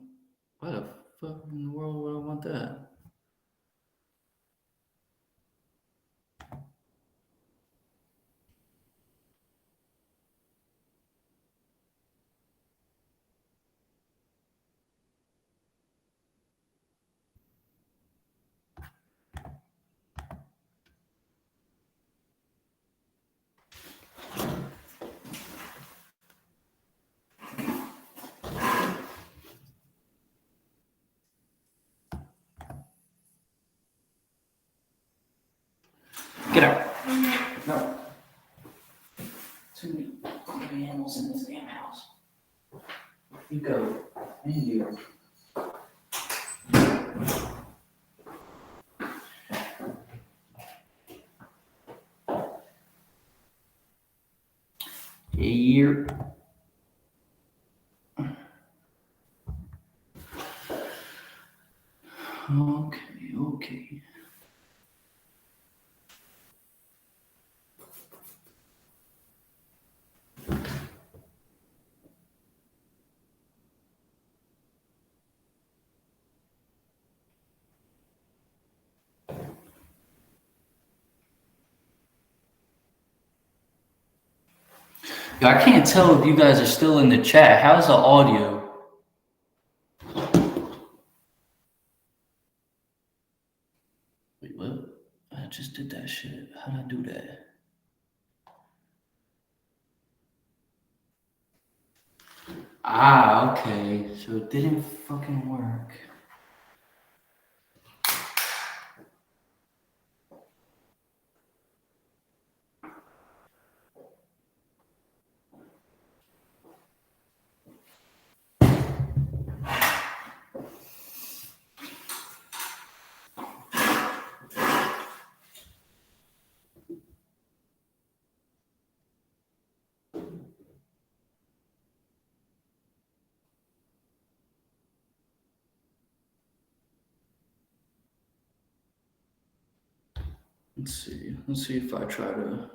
why the fuck in the world would I want that? Get out. No. Too many animals in this damn house. You go. And you. Here. Okay. I can't tell if you guys are still in the chat. How's the audio? Wait, what? I just did that shit. How'd I do that? Okay. So it didn't fucking work. Let's see. Let's see if I try to.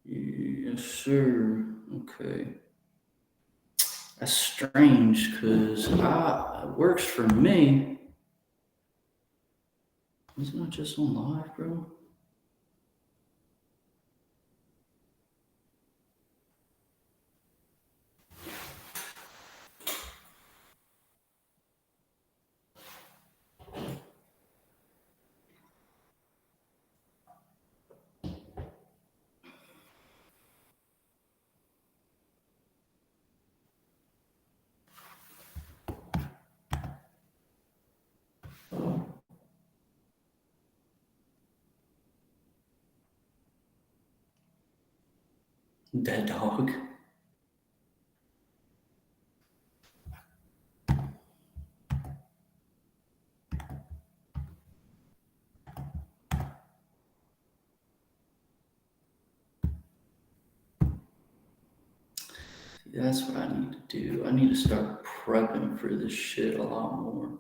Yes, sir. Okay. That's strange because it works for me. Isn't it just on live, bro? Dead dog. That's what I need to do. I need to start prepping for this shit a lot more.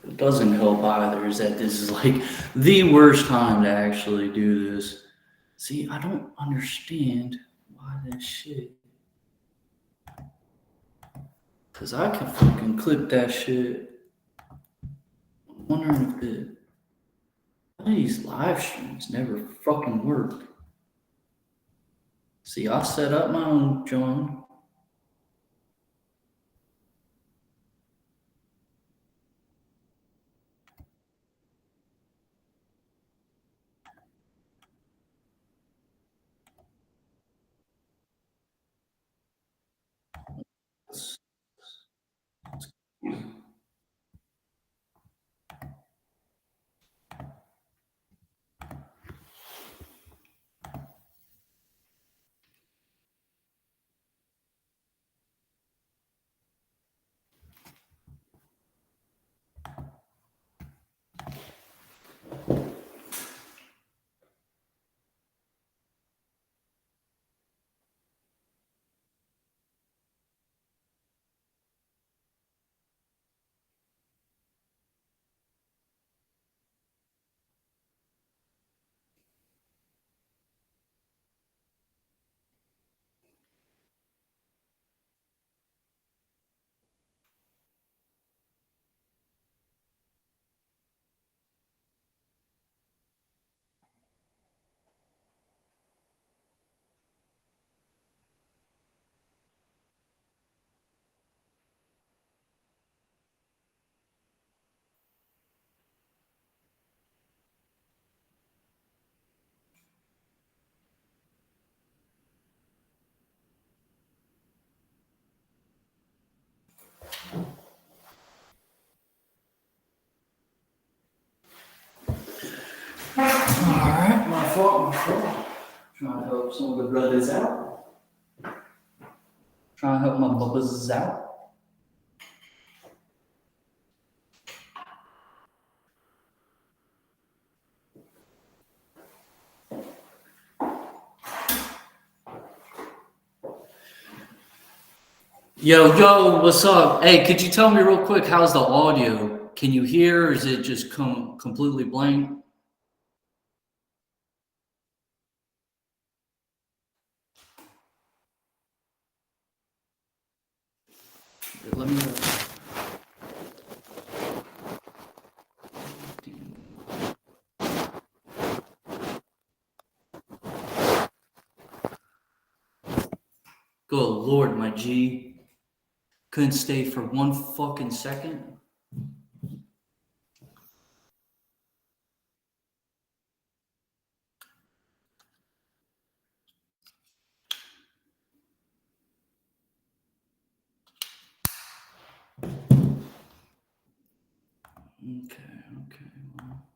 What doesn't help either is that this is like the worst time to actually do this. See, I don't understand why that shit. Because I can fucking clip that shit. I'm wondering if why these live streams never fucking work. See, I set up my own, John. Alright, my fault, my fault. Trying to help some of the brothers out. Trying to help my bubbas out. Yo, what's up? Hey, could you tell me real quick, how's the audio? Can you hear, or is it just completely blank? Let me. Good Lord, my G. Couldn't stay for one fucking second. Okay. Well.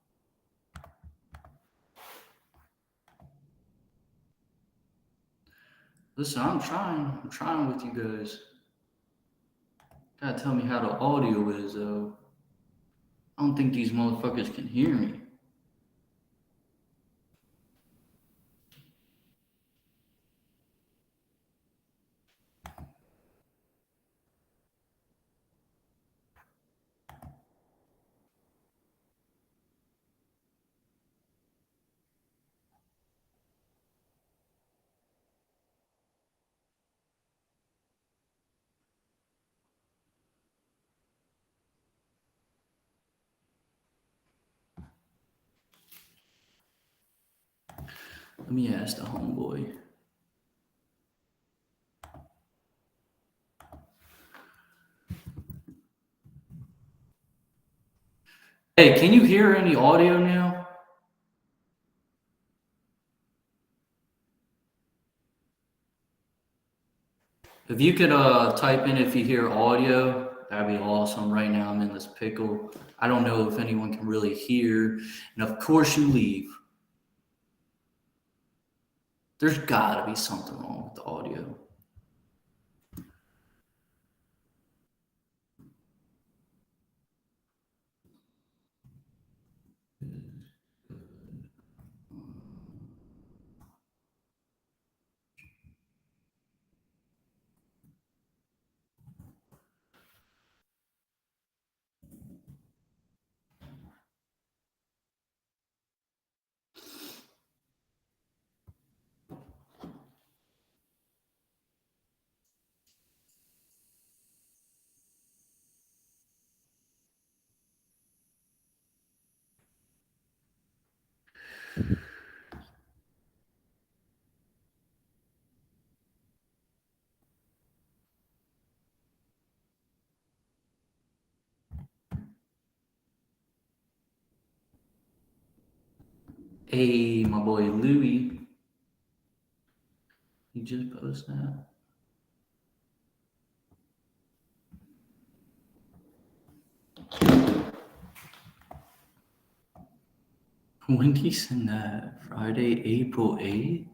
Listen, I'm trying with you guys. Gotta tell me how the audio is, though. I don't think these motherfuckers can hear me. Let me ask the homeboy. Hey, can you hear any audio now? If you could type in if you hear audio, that'd be awesome. Right now I'm in this pickle. I don't know if anyone can really hear. And of course you leave. There's gotta be something wrong with the audio. Hey, my boy Louie. He just posted that. When did he send that? Friday, April 8th?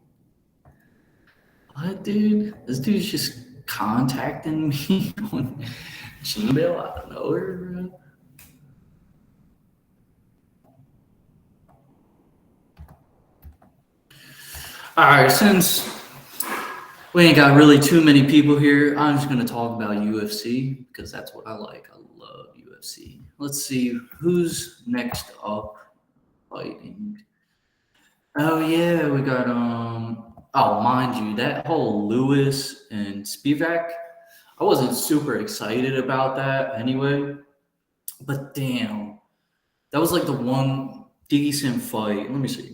What, dude? This dude's just contacting me on Gmail out of nowhere, bro. All right, since we ain't got really too many people here, I'm just gonna talk about UFC because that's what I like. I love UFC. Let's see who's next up fighting. Oh yeah, we got oh, mind you, that whole Lewis and Spivak, I wasn't super excited about that anyway. But damn, that was like the one decent fight. Let me see.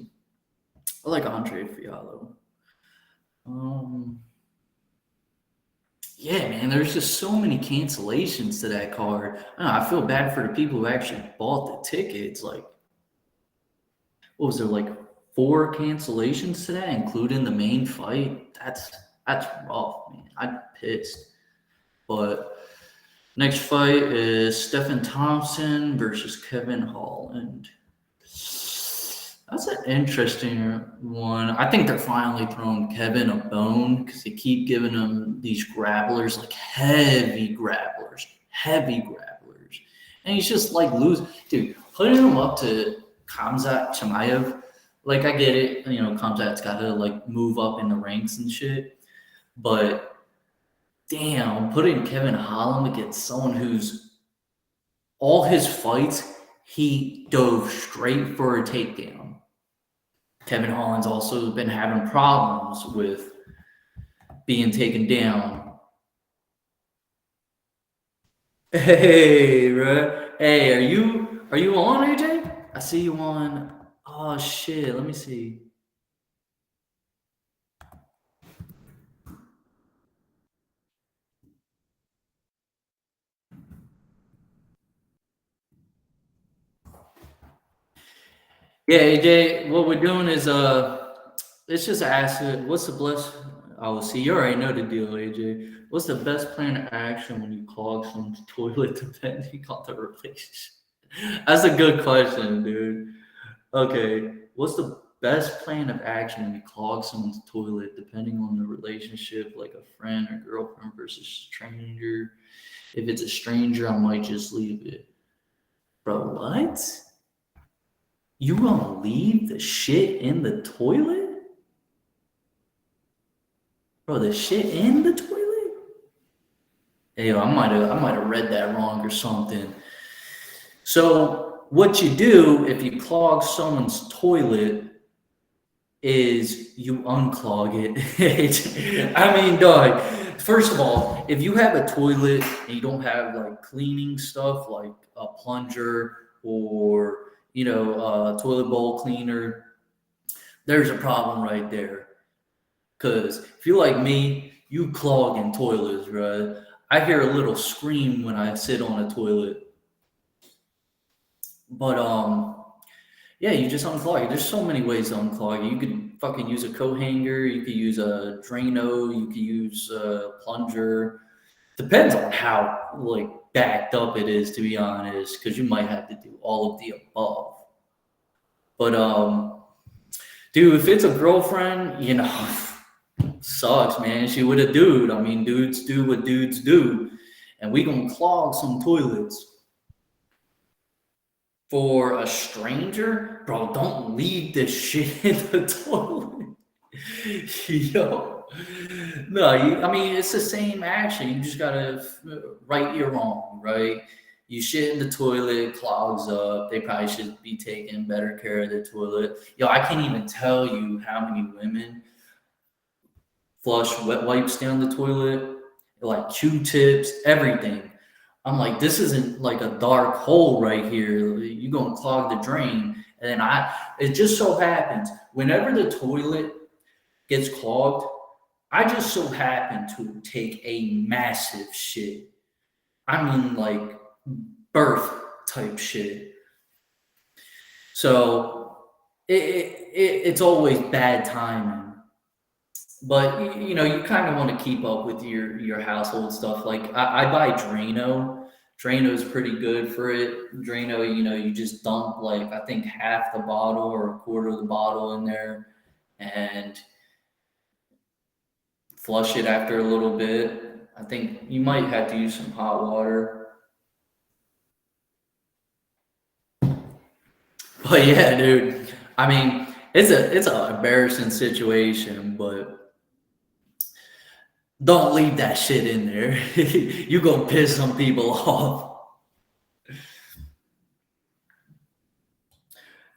I like Andre Fiallo. Um, yeah, man, there's just so many cancellations to that card. I feel bad for the people who actually bought the tickets. Like, what was there, like four cancellations to that, including the main fight? That's rough, man. I'm pissed. But next fight is Stephen Thompson versus Kevin Holland. That's an interesting one. I think they're finally throwing Kevin a bone because they keep giving him these grapplers, like heavy grapplers. And he's just like losing. Dude, putting him up to Khamzat Chimaev, like I get it. You know, Khamzat's got to like move up in the ranks and shit. But damn, putting Kevin Holland against someone who's all his fights, he dove straight for a takedown. Kevin Holland's also been having problems with being taken down. Hey, bro. Hey, are you on, AJ? I see you on. Oh shit. Let me see. Yeah, AJ. What we're doing is let's just ask it. What's the best? Oh, see, you already know the deal, AJ. What's the best plan of action when you clog someone's toilet depending on the relationship? That's a good question, dude. Okay, what's the best plan of action when you clog someone's toilet, depending on the relationship, like a friend or girlfriend versus stranger? If it's a stranger, I might just leave it. Bro, what? You gonna leave the shit in the toilet? Bro, the shit in the toilet? Hey, yo, I might have read that wrong or something. So what you do if you clog someone's toilet is you unclog it. I mean, dog, first of all, if you have a toilet and you don't have like cleaning stuff like a plunger or, a toilet bowl cleaner, there's a problem right there. Because if you're like me, you clogging toilets, right? I hear a little scream when I sit on a toilet. But yeah, you just unclog it. There's so many ways to unclog it. You could fucking use a coat hanger. You could use a Drano. You could use a plunger. Depends on how like backed up it is, to be honest, because you might have to do all of the above. But dude, if it's a girlfriend, sucks, man. She with a dude. I mean, dudes do what dudes do, and we gonna clog some toilets. For a stranger, bro, don't leave this shit in the toilet. Yo, no, I mean, it's the same action. You just gotta right your wrong, right? You shit in the toilet, it clogs up. They probably should be taking better care of the toilet. Yo, I can't even tell you how many women flush wet wipes down the toilet, like Q-tips, everything. I'm like, this isn't like a dark hole right here. You gonna clog the drain. And then it just so happens, whenever the toilet gets clogged, I just so happen to take a massive shit. I mean, like birth type shit. So it's always bad timing. But you kind of want to keep up with your household stuff. Like I buy Drano. Drano's pretty good for it. Drano, you just dump like I think half the bottle or a quarter of the bottle in there and flush it after a little bit. I think you might have to use some hot water. But yeah, dude. I mean, it's a embarrassing situation, but don't leave that shit in there. You gonna piss some people off.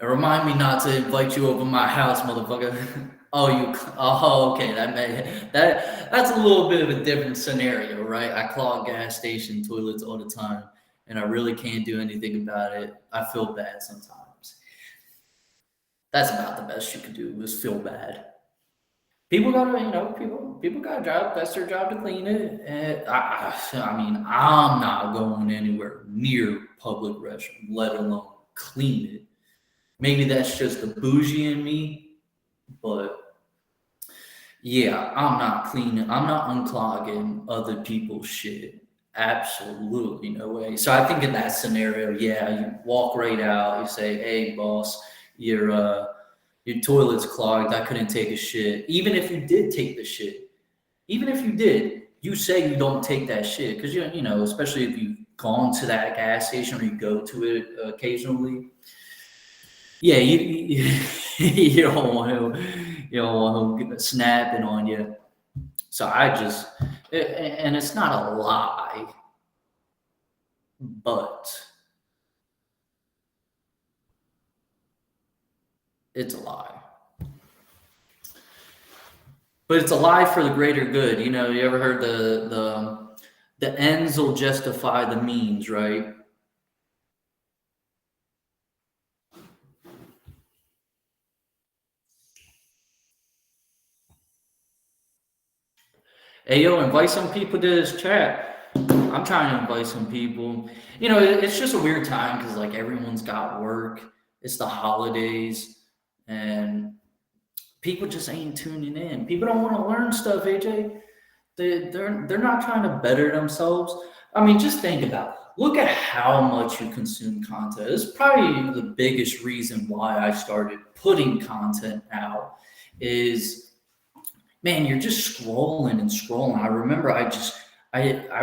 And remind me not to invite you over my house, motherfucker. Oh, okay. That's a little bit of a different scenario, right? I clog gas station toilets all the time, and I really can't do anything about it. I feel bad sometimes. That's about the best you can do is feel bad. People gotta, people got a job. That's their job to clean it. And I mean, I'm not going anywhere near public restroom, let alone clean it. Maybe that's just the bougie in me, but yeah, I'm not cleaning. I'm not unclogging other people's shit. Absolutely no way. So I think in that scenario, yeah, you walk right out. You say, "Hey, boss, your uh, your toilet's clogged. I couldn't take a shit." Even if you did take the shit, even if you did, you say you don't take that shit because especially if you've gone to that gas station or you go to it occasionally. Yeah, you don't want to snapping on you. So and it's not a lie, but it's a lie. But it's a lie for the greater good. You ever heard the ends will justify the means, right? Hey, yo, invite some people to this chat. I'm trying to invite some people. It's just a weird time because like everyone's got work. It's the holidays, and people just ain't tuning in. People don't want to learn stuff, AJ. They're not trying to better themselves. I mean, just think about it. Look at how much you consume content. It's probably the biggest reason why I started putting content out is man, you're just scrolling and scrolling. I remember I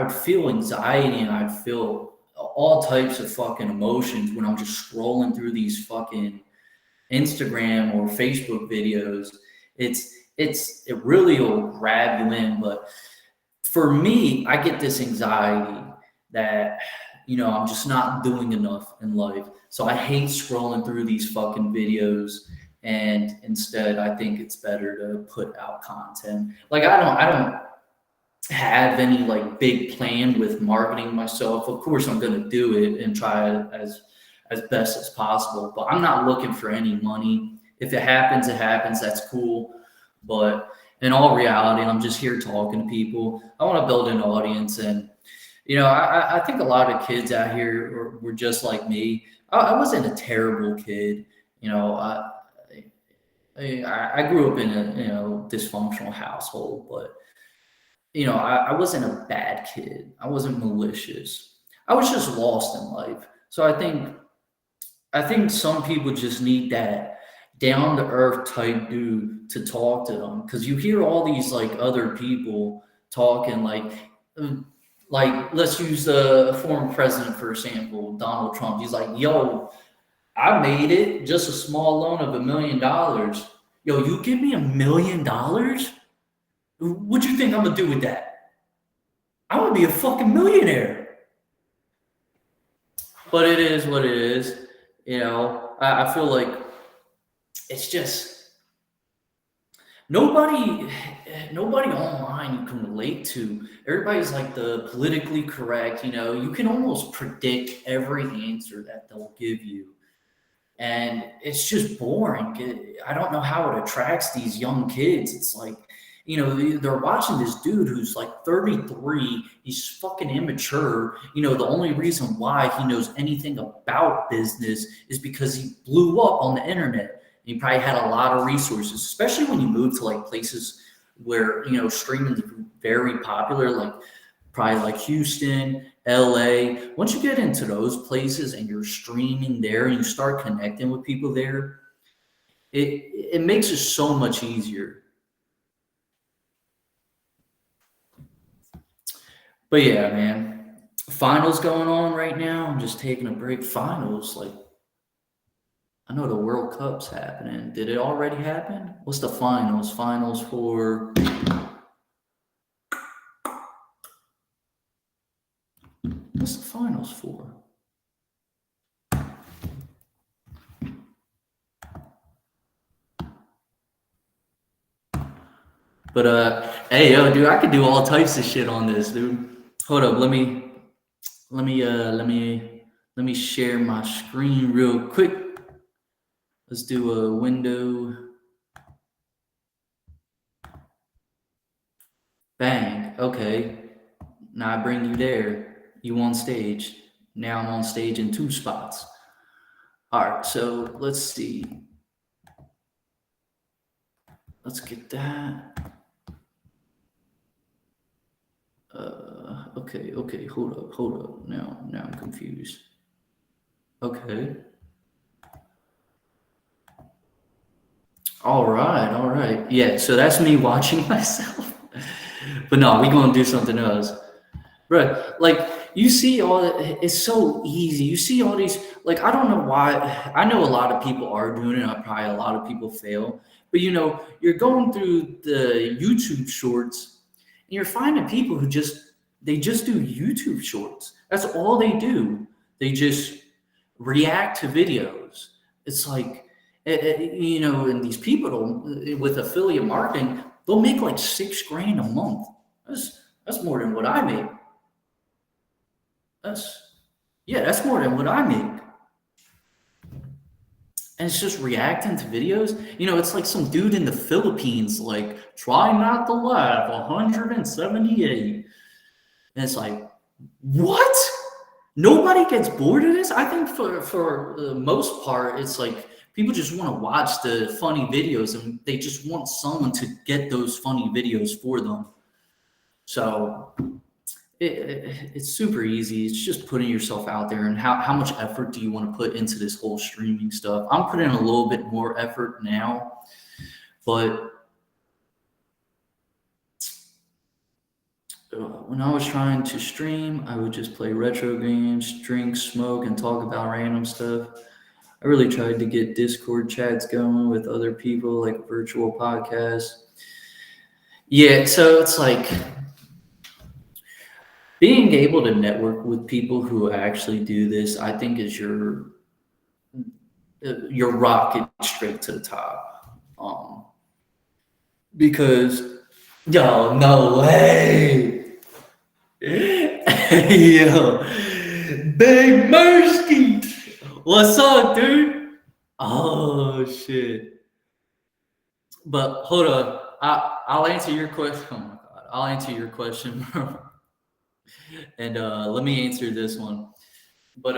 would feel anxiety and I'd feel all types of fucking emotions when I'm just scrolling through these fucking Instagram or Facebook videos. It really will grab you in. But for me, I get this anxiety that I'm just not doing enough in life. So I hate scrolling through these fucking videos. And instead, I think it's better to put out content. Like I don't have any like big plan with marketing myself. Of course, I'm going to do it and try it as best as possible. But I'm not looking for any money. If it happens, it happens. That's cool. But in all reality, I'm just here talking to people. I want to build an audience, and I think a lot of kids out here were just like me. I wasn't a terrible kid. I grew up in a dysfunctional household, but I wasn't a bad kid. I wasn't malicious. I was just lost in life. So I think some people just need that down to earth type dude to talk to them because you hear all these like other people talking like let's use the former president for example, Donald Trump. He's like, yo, I made it just a small loan of $1 million. Yo, you give me $1 million? What you think I'm gonna do with that? I'm gonna be a fucking millionaire. But it is what it is. I feel like it's just nobody nobody online you can relate to. Everybody's like the politically correct. You can almost predict every answer that they'll give you. And it's just boring. I don't know how it attracts these young kids. It's like, they're watching this dude who's like 33. He's fucking immature. The only reason why he knows anything about business is because he blew up on the internet. You probably had a lot of resources, especially when you move to like places where, streaming is very popular, like probably like Houston, LA. Once you get into those places and you're streaming there and you start connecting with people there, it makes it so much easier. But yeah, man, finals going on right now. I'm just taking a break. Finals, like I know the World Cup's happening. Did it already happen? What's the finals? Finals for what's the finals for? But hey yo, dude, I could do all types of shit on this, dude. Hold up, let me share my screen real quick. Let's do a window. Bang. Okay. Now I bring you there. You on stage. Now I'm on stage in 2 spots. All right, so let's see. Let's get that. Okay, hold up. Now I'm confused. Okay. All right. Yeah, so that's me watching myself. But no, we gonna do something else. Right. Like you see all that, it's so easy. You see all these, like, I don't know why. I know a lot of people are doing it. Probably a lot of people fail. But you're going through the YouTube shorts and you're finding people who they just do YouTube shorts. That's all they do. They just react to videos. It's like, and these people with affiliate marketing, they'll make like $6,000 a month. That's more than what I make. That's more than what I make. And it's just reacting to videos. It's like some dude in the Philippines, like, try not to laugh, 178. And it's like, what? Nobody gets bored of this? I think for the most part, it's like people just want to watch the funny videos and they just want someone to get those funny videos for them. So it's super easy. It's just putting yourself out there, and how much effort do you want to put into this whole streaming stuff? I'm putting a little bit more effort now, but when I was trying to stream, I would just play retro games, drink, smoke, and talk about random stuff. I really tried to get Discord chats going with other people, like virtual podcasts. Yeah, so it's like being able to network with people who actually do this, I think, is your rocket straight to the top. Because no way, yo, Big Mersky, what's up, dude? Oh shit! But hold on, I'll answer your question. Oh my god, I'll answer your question, bro. And let me answer this one. But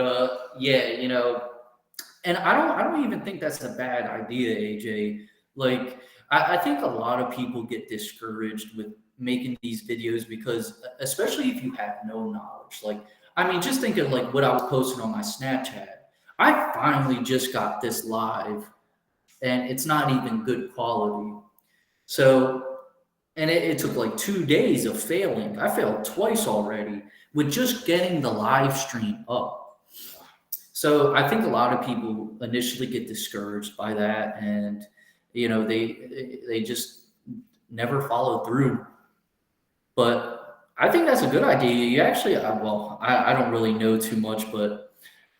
yeah, and I don't even think that's a bad idea, AJ. Like I think a lot of people get discouraged with making these videos because, especially if you have no knowledge. Like, I mean, just think of like what I was posting on my Snapchat. I finally just got this live, and it's not even good quality. So, and it took like 2 days of failing. I failed twice already with just getting the live stream up. So I think a lot of people initially get discouraged by that, and they just never follow through. But I think that's a good idea. You actually, I don't really know too much, but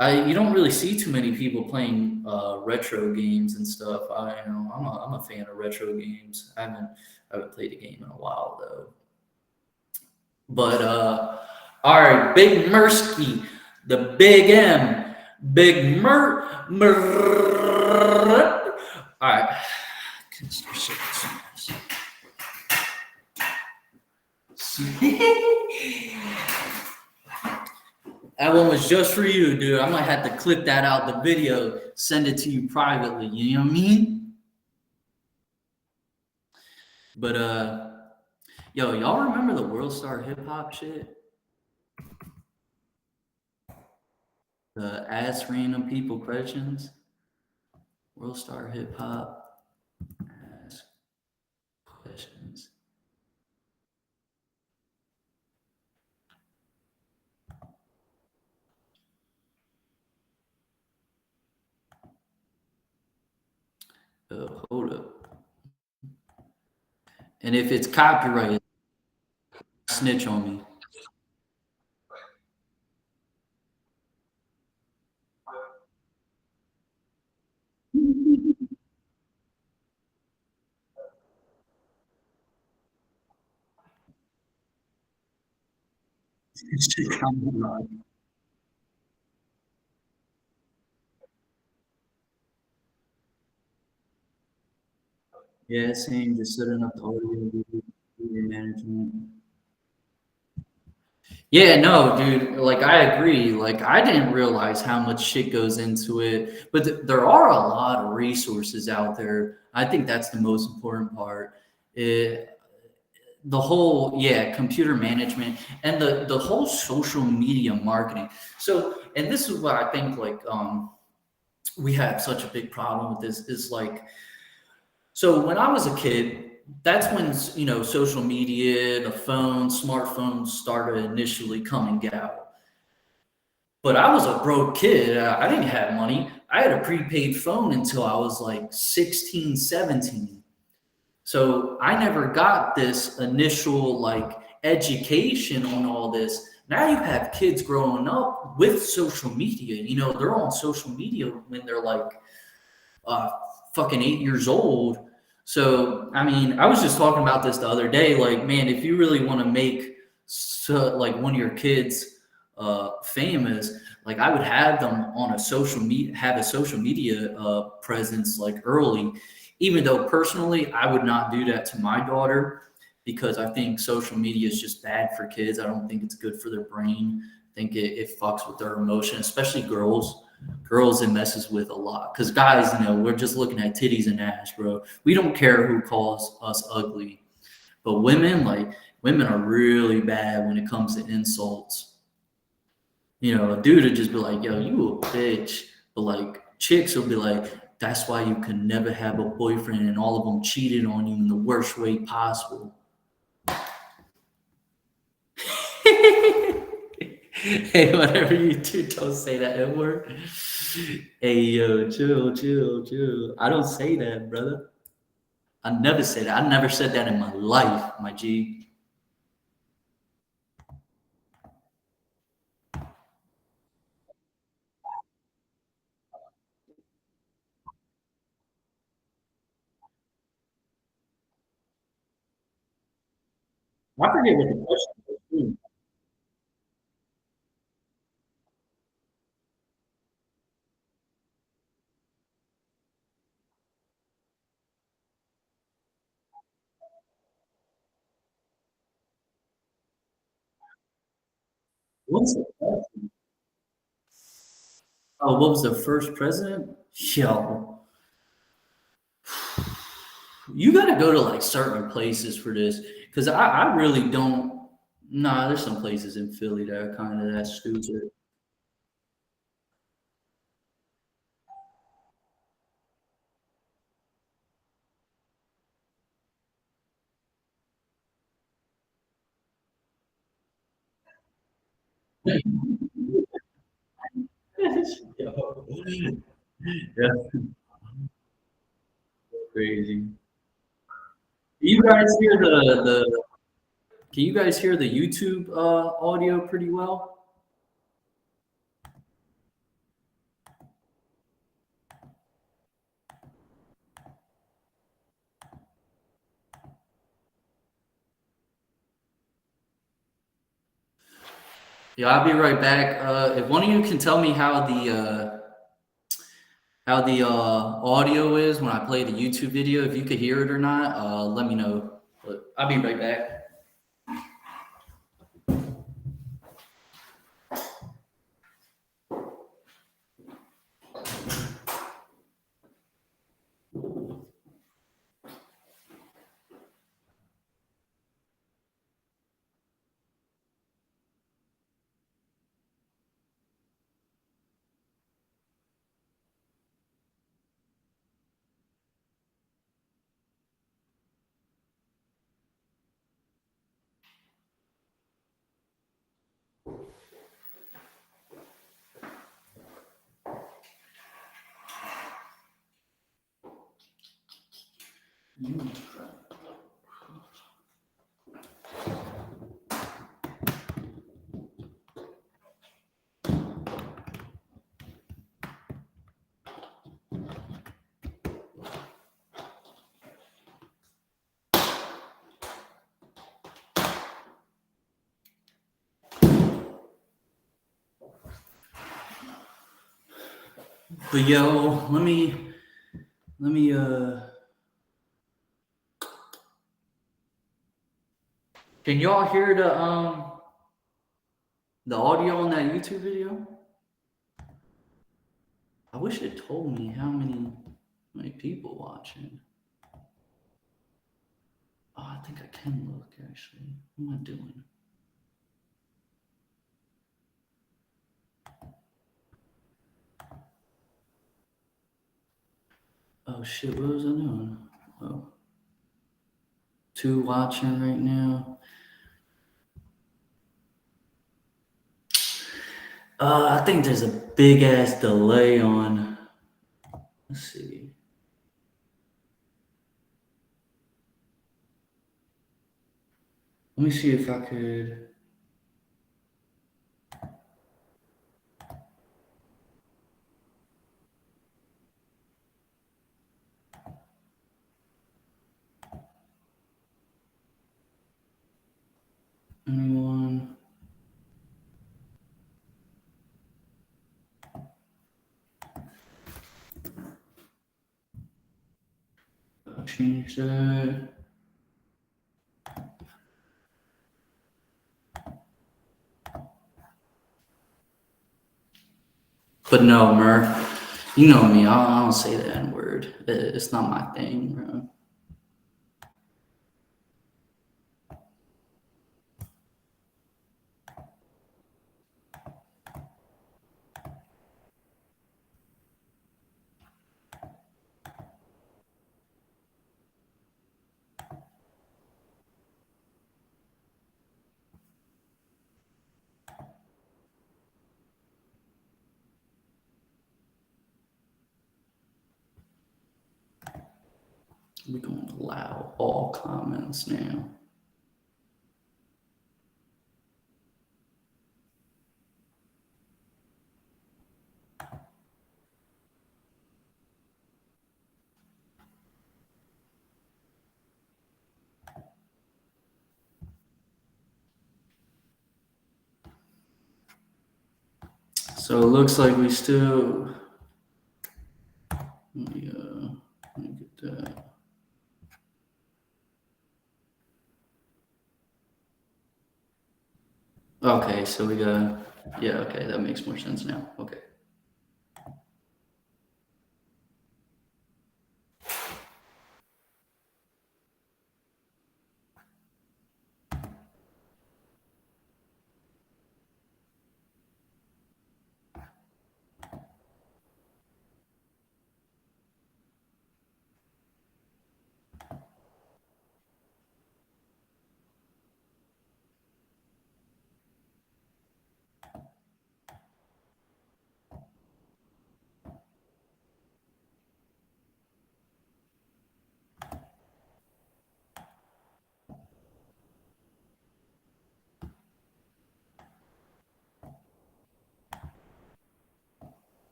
you don't really see too many people playing retro games and stuff. I'm a fan of retro games. I haven't played a game in a while though. But all right, Big Mersky, the Big M, Big All right. That one was just for you, dude. I might have to clip that out the video, send it to you privately. You know what I mean? But yo, y'all remember the World Star Hip Hop shit? The Ask Random People Questions? World Star Hip Hop Ask Questions. Hold up. And if it's copyrighted, snitch on me. Shit, copyright. Yeah, same. Just setting up the audio video management. Yeah, no, dude. Like, I agree. Like, I didn't realize how much shit goes into it, but there are a lot of resources out there. I think that's the most important part. It, the whole, yeah, computer management and the whole social media marketing. So, and this is what I think. Like, we have such a big problem with this. Is like, so when I was a kid, that's when social media, the phone, smartphones started initially coming out. But I was a broke kid. I didn't have money. I had a prepaid phone until I was like 16, 17. So I never got this initial like education on all this. Now you have kids growing up with social media. They're on social media when they're like uh, fucking 8 years old. So, I mean, I was just talking about this the other day. Like, man, if you really want to make like one of your kids famous, like I would have them on a have a social media presence like early. Even though personally, I would not do that to my daughter because I think social media is just bad for kids. I don't think it's good for their brain. I think it fucks with their emotion, especially girls it messes with a lot because guys, we're just looking at titties and ass, bro. We don't care who calls us ugly, but women are really bad when it comes to insults. A dude would just be like, yo, you a bitch, but like chicks will be like, that's why you can never have a boyfriend, and all of them cheated on you in the worst way possible. Hey, whatever you do, don't say that N word. Hey, yo, chill, chill, chill. I don't say that, brother. I never say that. I never said that in my life, my G. I forget what the question was. What's the question? Oh, what was the first president? Yo, you got to go to like certain places for this because I really don't. Nah, there's some places in Philly that are kind of that stupid. Yo, yeah, crazy. You guys hear the Can you guys hear the YouTube audio pretty well? Yeah, I'll be right back. If one of you can tell me how the audio is when I play the YouTube video, if you could hear it or not, let me know. But I'll be right back. But yo, let me can y'all hear the audio on that YouTube video? I wish it told me how many people watching. Oh, I think I can look actually. What am I doing? Oh shit, what was I doing? Oh. 2 watching right now. I think there's a big ass delay on. Let's see. Let me see if I could. Anyone? I'll change that. But no, Murph, you know me. I don't say the N word. It's not my thing, bro. We're going to allow all comments now. So it looks like we still. Let me get that. Okay, so we got. Yeah, okay, that makes more sense now. Okay.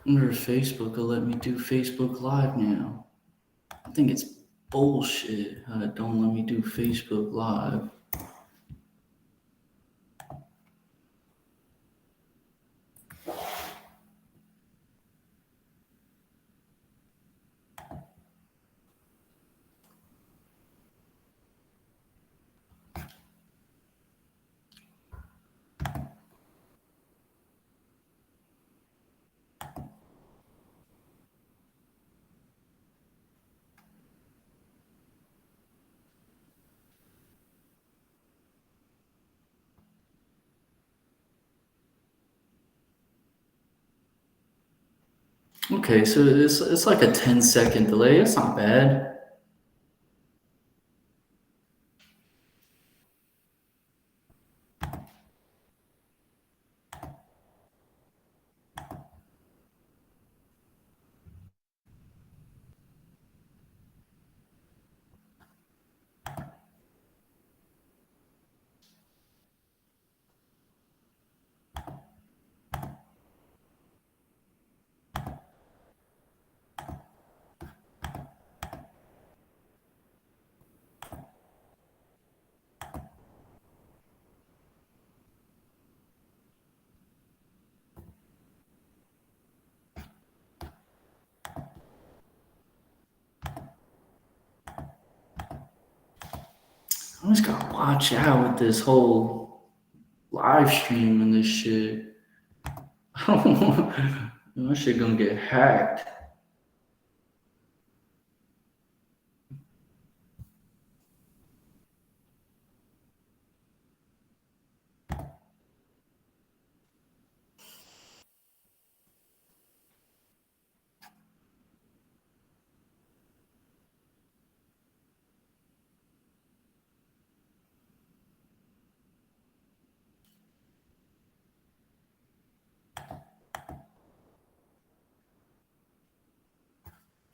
I wonder if Facebook will let me do Facebook Live now. I think it's bullshit how it don't let me do Facebook Live. Okay, so it's like a 10-second delay. It's not bad. I just gotta watch out with this whole live stream and this shit. I don't want that shit gonna get hacked.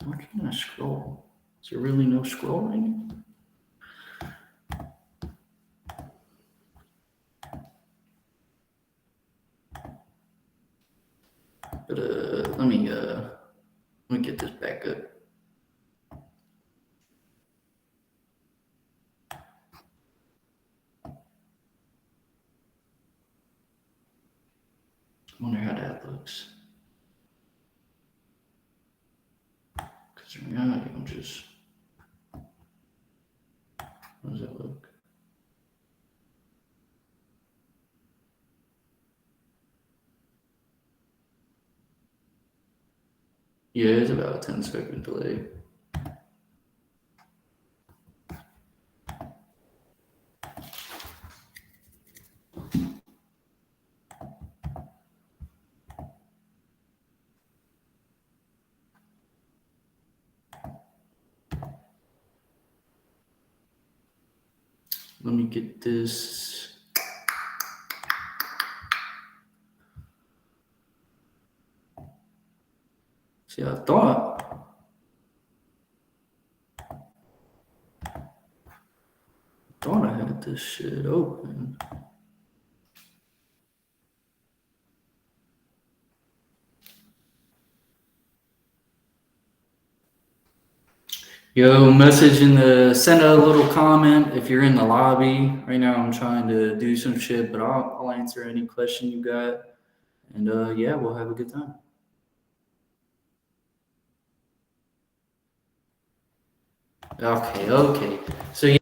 Why can't I scroll? Is there really no scrolling? But let me get this back up. I wonder how that looks. Because right now you can just. How does that look? Yeah, it's about a 10-second delay. Let me get this. See, I thought I had this shit open. Yo, send a little comment if you're in the lobby. Right now I'm trying to do some shit, but I'll answer any question you got. And yeah, we'll have a good time. Okay. So yeah.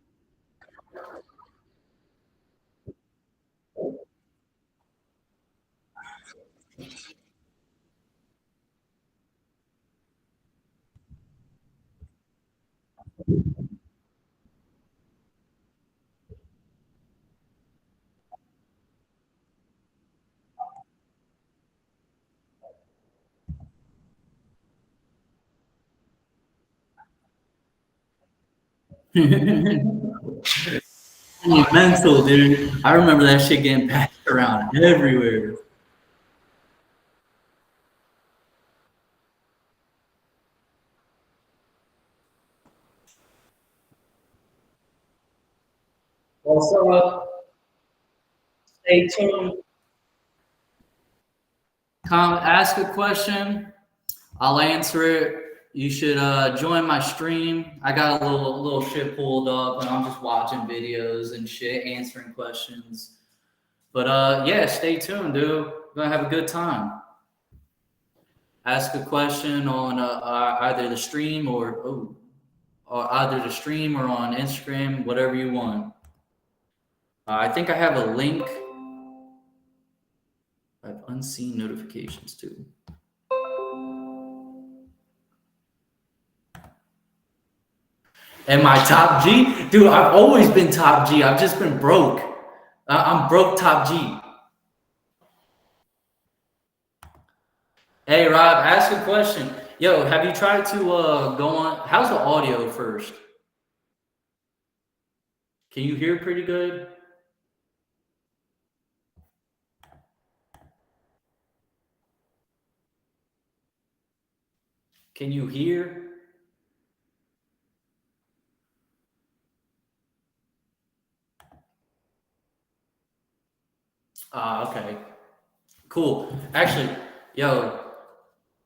You mental, dude. I remember that shit getting passed around everywhere. Also, stay tuned. Ask a question. I'll answer it. You should join my stream. I got a little shit pulled up, and I'm just watching videos and shit, answering questions. But yeah, stay tuned, dude. We're gonna have a good time. Ask a question on either the stream or either the stream or on Instagram, whatever you want. I think I have a link. I have unseen notifications too. Am I top G? Dude, I've always been top G. I've just been broke. I'm broke top G. Hey, Rob, ask a question. Yo, have you tried to go on? How's the audio first? Can you hear pretty good? Can you hear? Okay. Cool. Actually, yo,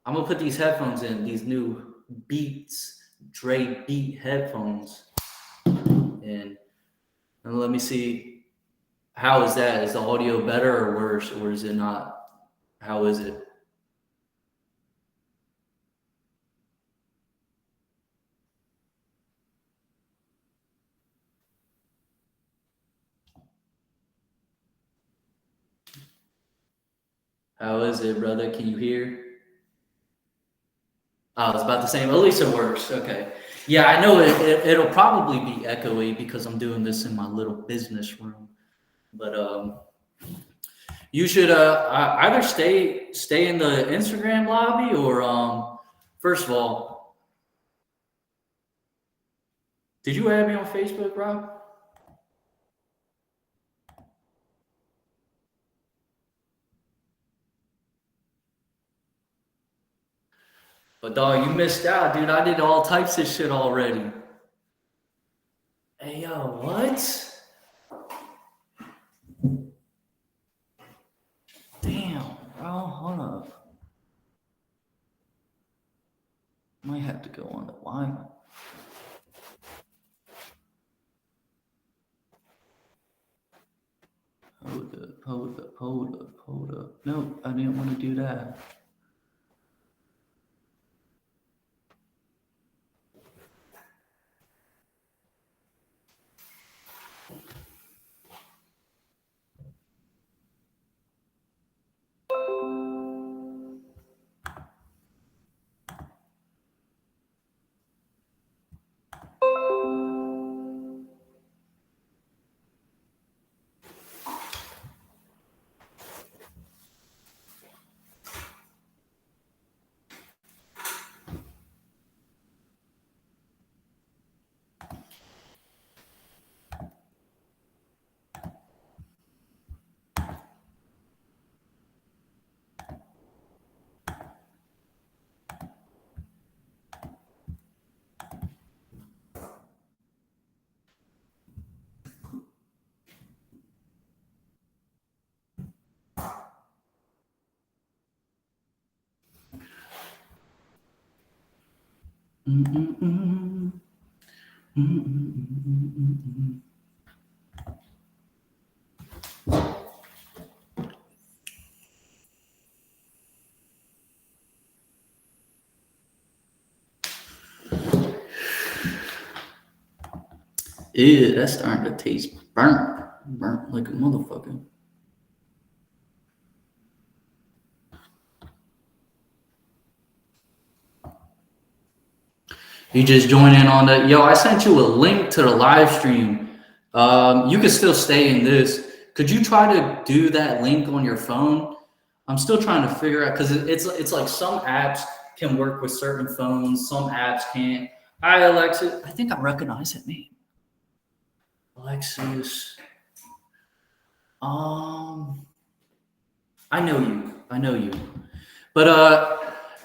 I'm gonna put these headphones in, these new Beats Dre Beat headphones. And let me see, how is that? Is the audio better or worse, or is it not? How is it? How is it, brother? Can you hear? Oh, I was about to say, at least it works. Okay. Yeah, I know it'll probably be echoey because I'm doing this in my little business room. But you should either stay in the Instagram lobby or first of all, did you add me on Facebook, Rob? But dog, you missed out, dude. I did all types of shit already. Hey yo, what? Damn, bro, hold up. Might have to go on the Wi-Fi. Hold up. No, I didn't want to do that. Mm-mm-mm. Mm-mm-mm-mm-mm. Ew, that's starting to taste burnt like a motherfucker. You just join in on that. Yo, I sent you a link to the live stream. You can still stay in this. Could you try to do that link on your phone? I'm still trying to figure out because it's like some apps can work with certain phones, some apps can't. Hi, Alexis. I think I recognize that name. Alexis. I know you. I know you. But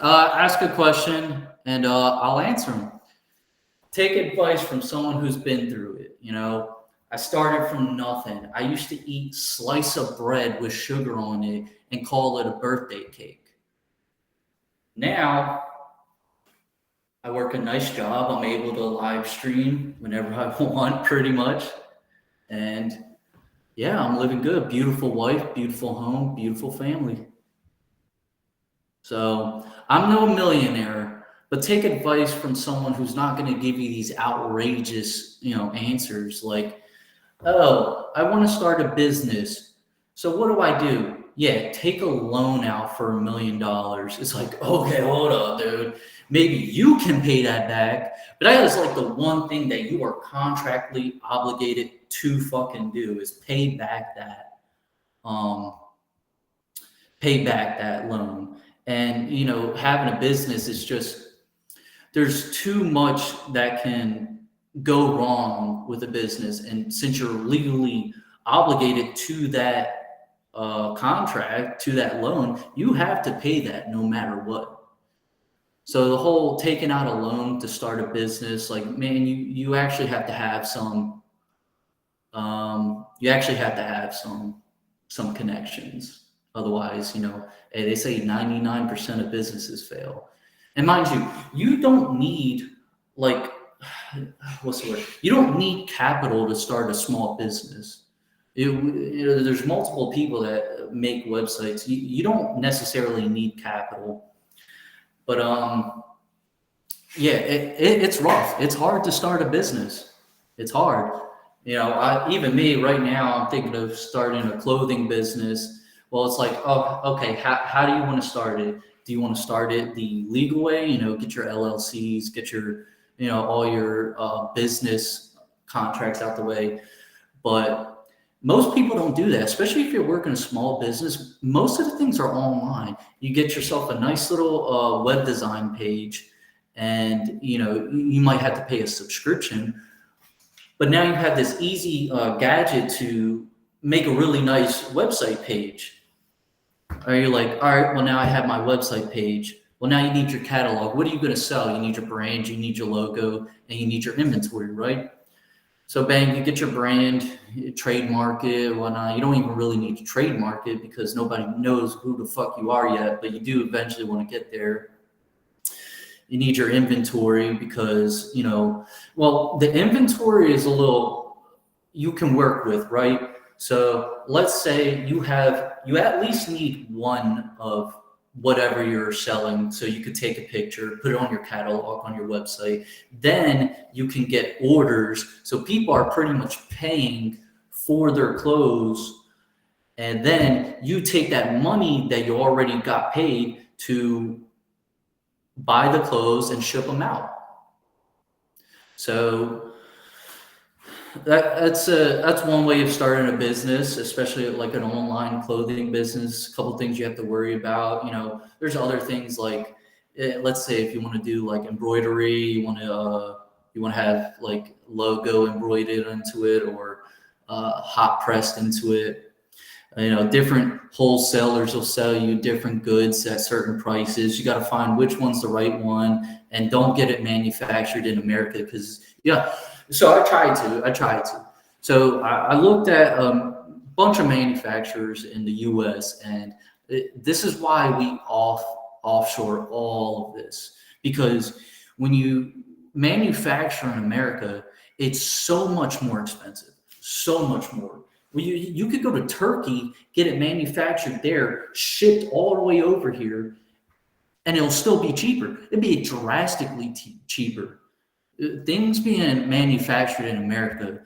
ask a question and I'll answer them. Take advice from someone who's been through it. You know, I started from nothing. I used to eat slice of bread with sugar on it and call it a birthday cake. Now I work a nice job. I'm able to live stream whenever I want, pretty much. And yeah, I'm living good. Beautiful wife, beautiful home, beautiful family. So I'm no millionaire, but take advice from someone who's not going to give you these outrageous, answers like, "Oh, I want to start a business. So what do I do?" Yeah, take a loan out for $1 million. It's like, okay, hold up, dude. Maybe you can pay that back, but that is like the one thing that you are contractually obligated to fucking do is um, pay back that loan. And having a business is just there's too much that can go wrong with a business, and since you're legally obligated to that contract, to that loan, you have to pay that no matter what. So the whole taking out a loan to start a business, like, man, you actually have to have some you actually have to have some connections. Otherwise, hey, they say 99% of businesses fail. And mind you, you don't need like what's the word? You don't need capital to start a small business. There's multiple people that make websites. You don't necessarily need capital, but yeah, it's rough. It's hard to start a business. It's hard. Even me right now, I'm thinking of starting a clothing business, Well, it's like, oh, okay, how do you want to start it? Do you want to start it the legal way? Get your LLCs, get your, all your business contracts out the way. But most people don't do that, especially if you're working a small business. Most of the things are online. You get yourself a nice little web design page, and you might have to pay a subscription. But now you have this easy gadget to make a really nice website page. Or you're like, all right, well, now I have my website page. Well, now you need your catalog. What are you going to sell? You need your brand, you need your logo, and you need your inventory, right? So bang, you get your brand, you trademark it, whatnot. You don't even really need to trademark it because nobody knows who the fuck you are yet, but you do eventually want to get there. You need your inventory because, well, the inventory is a little, you can work with, right? So let's say you at least need one of whatever you're selling, so you could take a picture, put it on your catalog on your website. Then you can get orders. So people are pretty much paying for their clothes. And then you take that money that you already got paid to buy the clothes and ship them out. So that's one way of starting a business, especially like an online clothing business. A couple things you have to worry about. There's other things like, let's say if you want to do like embroidery, you want to have like logo embroidered into it, or hot pressed into it. Different wholesalers will sell you different goods at certain prices. You got to find which one's the right one, and don't get it manufactured in America because So I tried to. So I looked at a bunch of manufacturers in the U.S. and this is why we offshore all of this, because when you manufacture in America, it's so much more expensive, so much more. Well, you could go to Turkey, get it manufactured there, shipped all the way over here, and it'll still be cheaper. It'd be drastically cheaper. Things being manufactured in America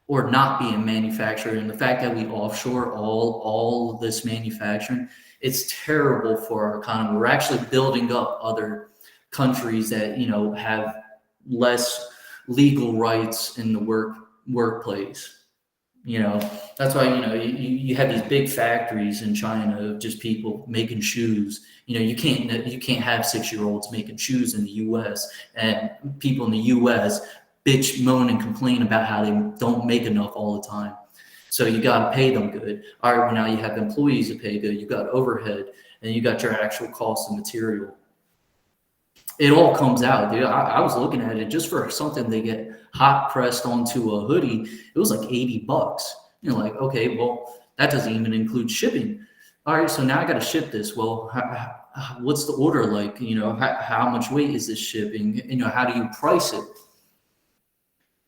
or not being manufactured, and the fact that we offshore all of this manufacturing, it's terrible for our economy. We're actually building up other countries that have less legal rights in the workplace. That's why you have these big factories in China of just people making shoes. You can't have 6-year-olds making shoes in the U.S. and people in the U.S. bitch, moan, and complain about how they don't make enough all the time. So you got to pay them good. All right, well, now you have employees to pay good. You got overhead, and you got your actual cost of material. It all comes out, dude. I was looking at it just for something they get hot pressed onto a hoodie. It was like $80. You're like, okay, well, that doesn't even include shipping. All right, so now I got to ship this. Well, what's the order like? How much weight is this shipping? How do you price it?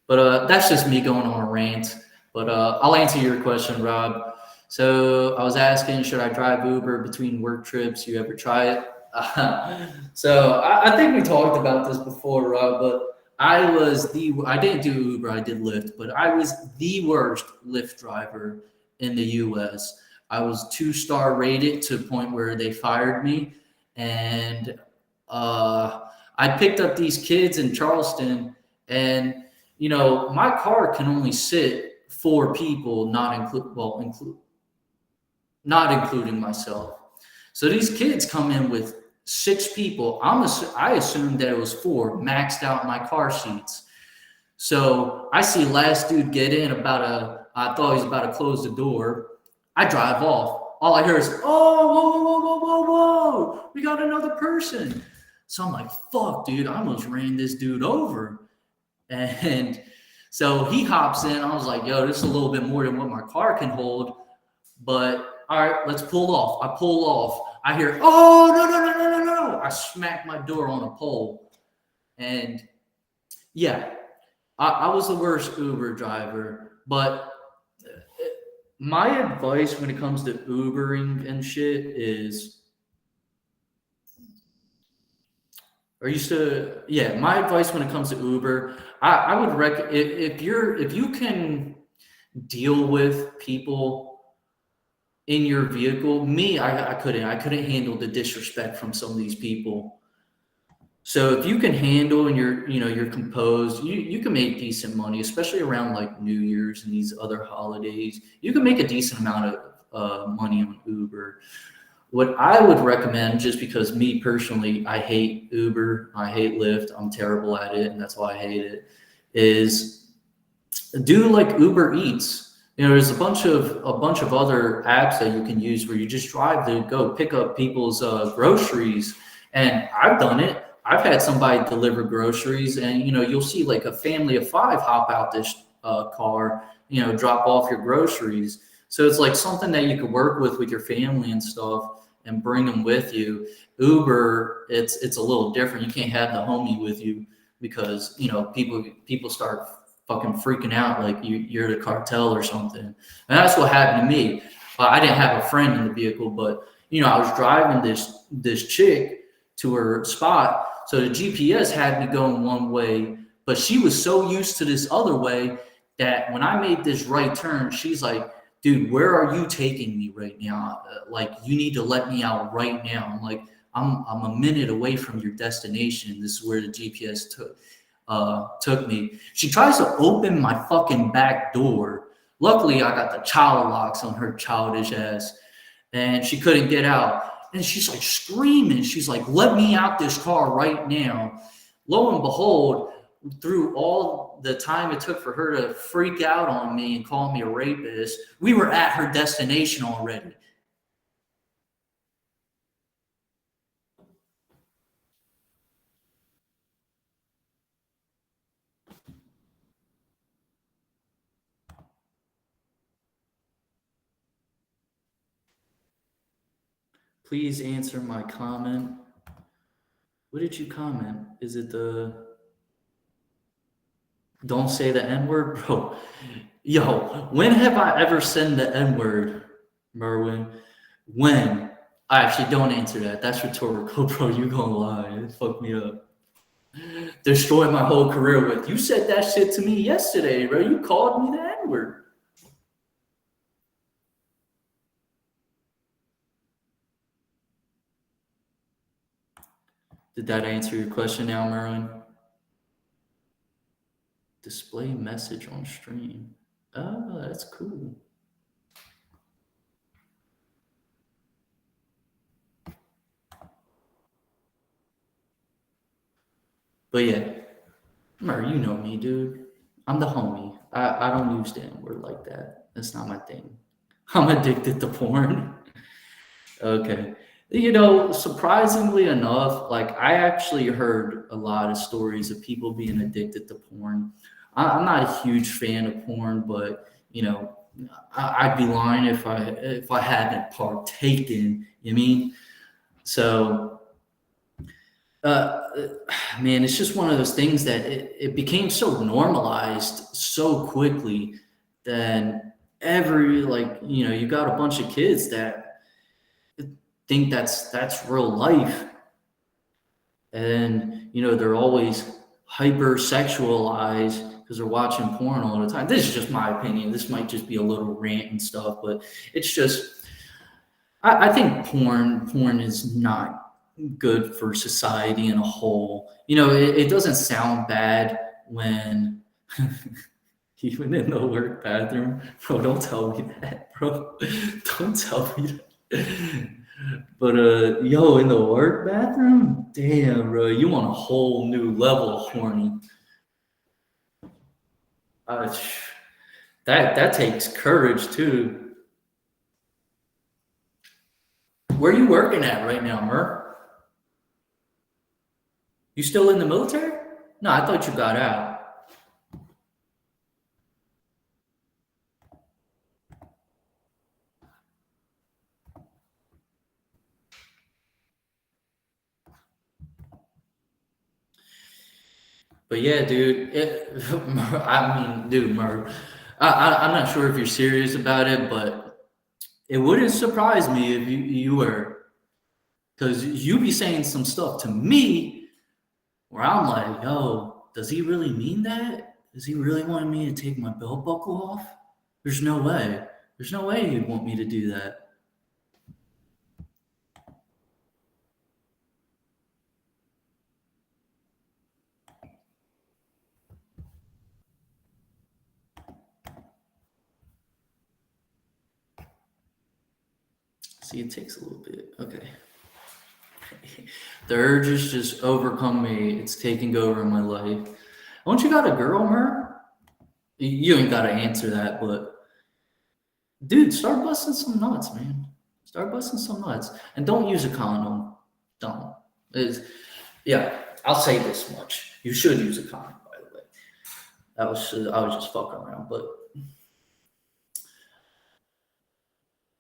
But that's just me going on a rant. But I'll answer your question, Rob. So I was asking, should I drive Uber between work trips? You ever try it? So I think we talked about this before, Rob, but I didn't do Uber, I did Lyft, but I was the worst Lyft driver in the US. I was 2-star rated to the point where they fired me. And I picked up these kids in Charleston, and my car can only sit 4 people, not including myself. So these kids come in with 6 people. I assumed that it was 4, maxed out my car seats. So I see last dude get in I thought he was about to close the door. I drive off. All I hear is, oh, whoa, we got another person. So I'm like, fuck, dude, I almost ran this dude over. And so he hops in. I was like, yo, this is a little bit more than what my car can hold. But all right, let's pull off. I pull off. I hear, oh, no. I smack my door on a pole. And yeah, I was the worst Uber driver. But my advice when it comes to Ubering and shit is, my advice when it comes to Uber, I would recommend if you can deal with people in your vehicle. Me, I couldn't handle the disrespect from some of these people. So if you can handle and you're composed, you can make decent money, especially around like New Year's and these other holidays. You can make a decent amount of money on Uber. What I would recommend, just because me personally, I hate Uber, I hate Lyft, I'm terrible at it, and that's why I hate it, is do like Uber Eats. There's a bunch of other apps that you can use where you just drive to go pick up people's groceries. And I've done it. I've had somebody deliver groceries, and you'll see like a family of five hop out this car, drop off your groceries. So it's like something that you could work with your family and stuff, and bring them with you. Uber, it's a little different. You can't have the homie with you because people start fucking freaking out like you're the cartel or something. And that's what happened to me. I didn't have a friend in the vehicle, but I was driving this chick to her spot. So the GPS had me going one way, but she was so used to this other way that when I made this right turn, she's like, dude, where are you taking me right now? Like, you need to let me out right now. I'm like, I'm a minute away from your destination. This is where the GPS took me. She tries to open my fucking back door. Luckily, I got the child locks on her childish ass, and she couldn't get out. And she's like screaming. She's like, let me out this car right now. Lo and behold, through all the time it took for her to freak out on me and call me a rapist, we were at her destination already. Please answer my comment. What did you comment? Is it the don't say the N-word? Bro, yo, when have I ever said the N-word, Merwin? When? Actually, don't answer that. That's rhetorical, bro. You gonna lie. It fucked me up. Destroyed my whole career with. You said that shit to me yesterday, bro. You called me the N-word. Did that answer your question now, Merwin? Display message on stream. Oh, that's cool. But yeah, Mer, you know me, dude. I'm the homie. I don't use the N-word like that. That's not my thing. I'm addicted to porn. Okay. Surprisingly enough, like I actually heard a lot of stories of people being addicted to porn. I'm not a huge fan of porn, but I'd be lying if I hadn't partaken. You mean? So, uh, man, it's just one of those things that it became so normalized so quickly. Then you got a bunch of kids that think that's real life, and they're always hyper sexualized because they're watching porn all the time. This is just my opinion. This might just be a little rant and stuff, but it's just I think porn is not good for society in a whole. It doesn't sound bad when even in the work bathroom. Bro, don't tell me that, bro. Don't tell me that. But yo, in the work bathroom, damn, bro, you want a whole new level of horny. Uh, that takes courage too. Where are you working at right now, Mer? You still in the military? No, I thought you got out. But yeah, dude, dude, Merv, I'm not sure if you're serious about it, but it wouldn't surprise me if you were, because you be saying some stuff to me where I'm like, yo, does he really mean that? Does he really want me to take my belt buckle off? There's no way. There's no way he'd want me to do that. See, it takes a little bit. Okay. The urges just overcome me. It's taking over my life. Don't you got a girl, Mer? You ain't got to answer that, but dude, start busting some nuts, man. Start busting some nuts, and don't use a condom. Don't. It's, yeah, I'll say this much: you should use a condom. By the way, I was just fucking around, but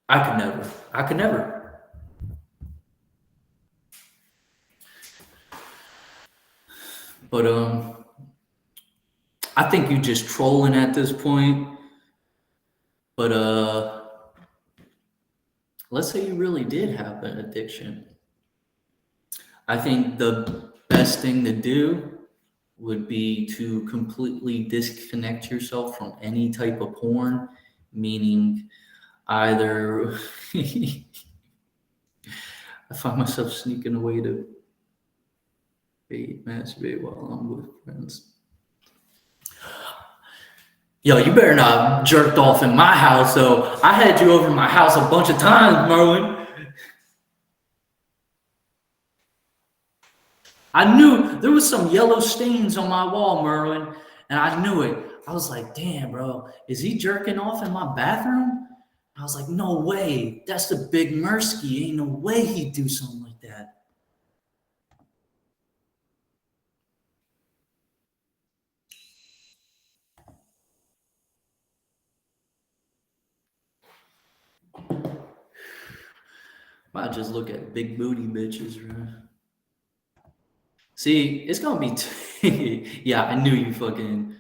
I could never. I could never. But I think you just trolling at this point. But let's say you really did have an addiction. I think the best thing to do would be to completely disconnect yourself from any type of porn, meaning either I find myself sneaking away to masturbate while I'm with friends. Yo, you better not jerked off in my house, though. I had you over to my house a bunch of times, Merwin. I knew there was some yellow stains on my wall, Merwin, and I knew it. I was like, damn, bro, is he jerking off in my bathroom? I was like, no way. That's the big Mersky. Ain't no way he'd do something like that. Might just look at big booty bitches, right? See, it's gonna be. Yeah, I knew you fucking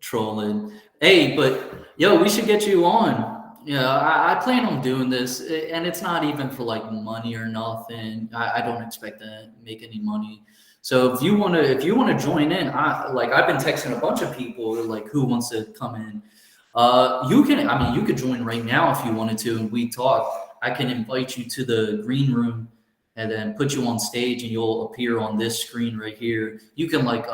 trolling. Hey, but yo, we should get you on. Yeah, I plan on doing this, and it's not even for like money or nothing. I don't expect to make any money. So if you wanna join in, I've been texting a bunch of people like who wants to come in. You can, I mean, you could join right now if you wanted to, and we talk. I can invite you to the green room, and then put you on stage, and you'll appear on this screen right here. You can like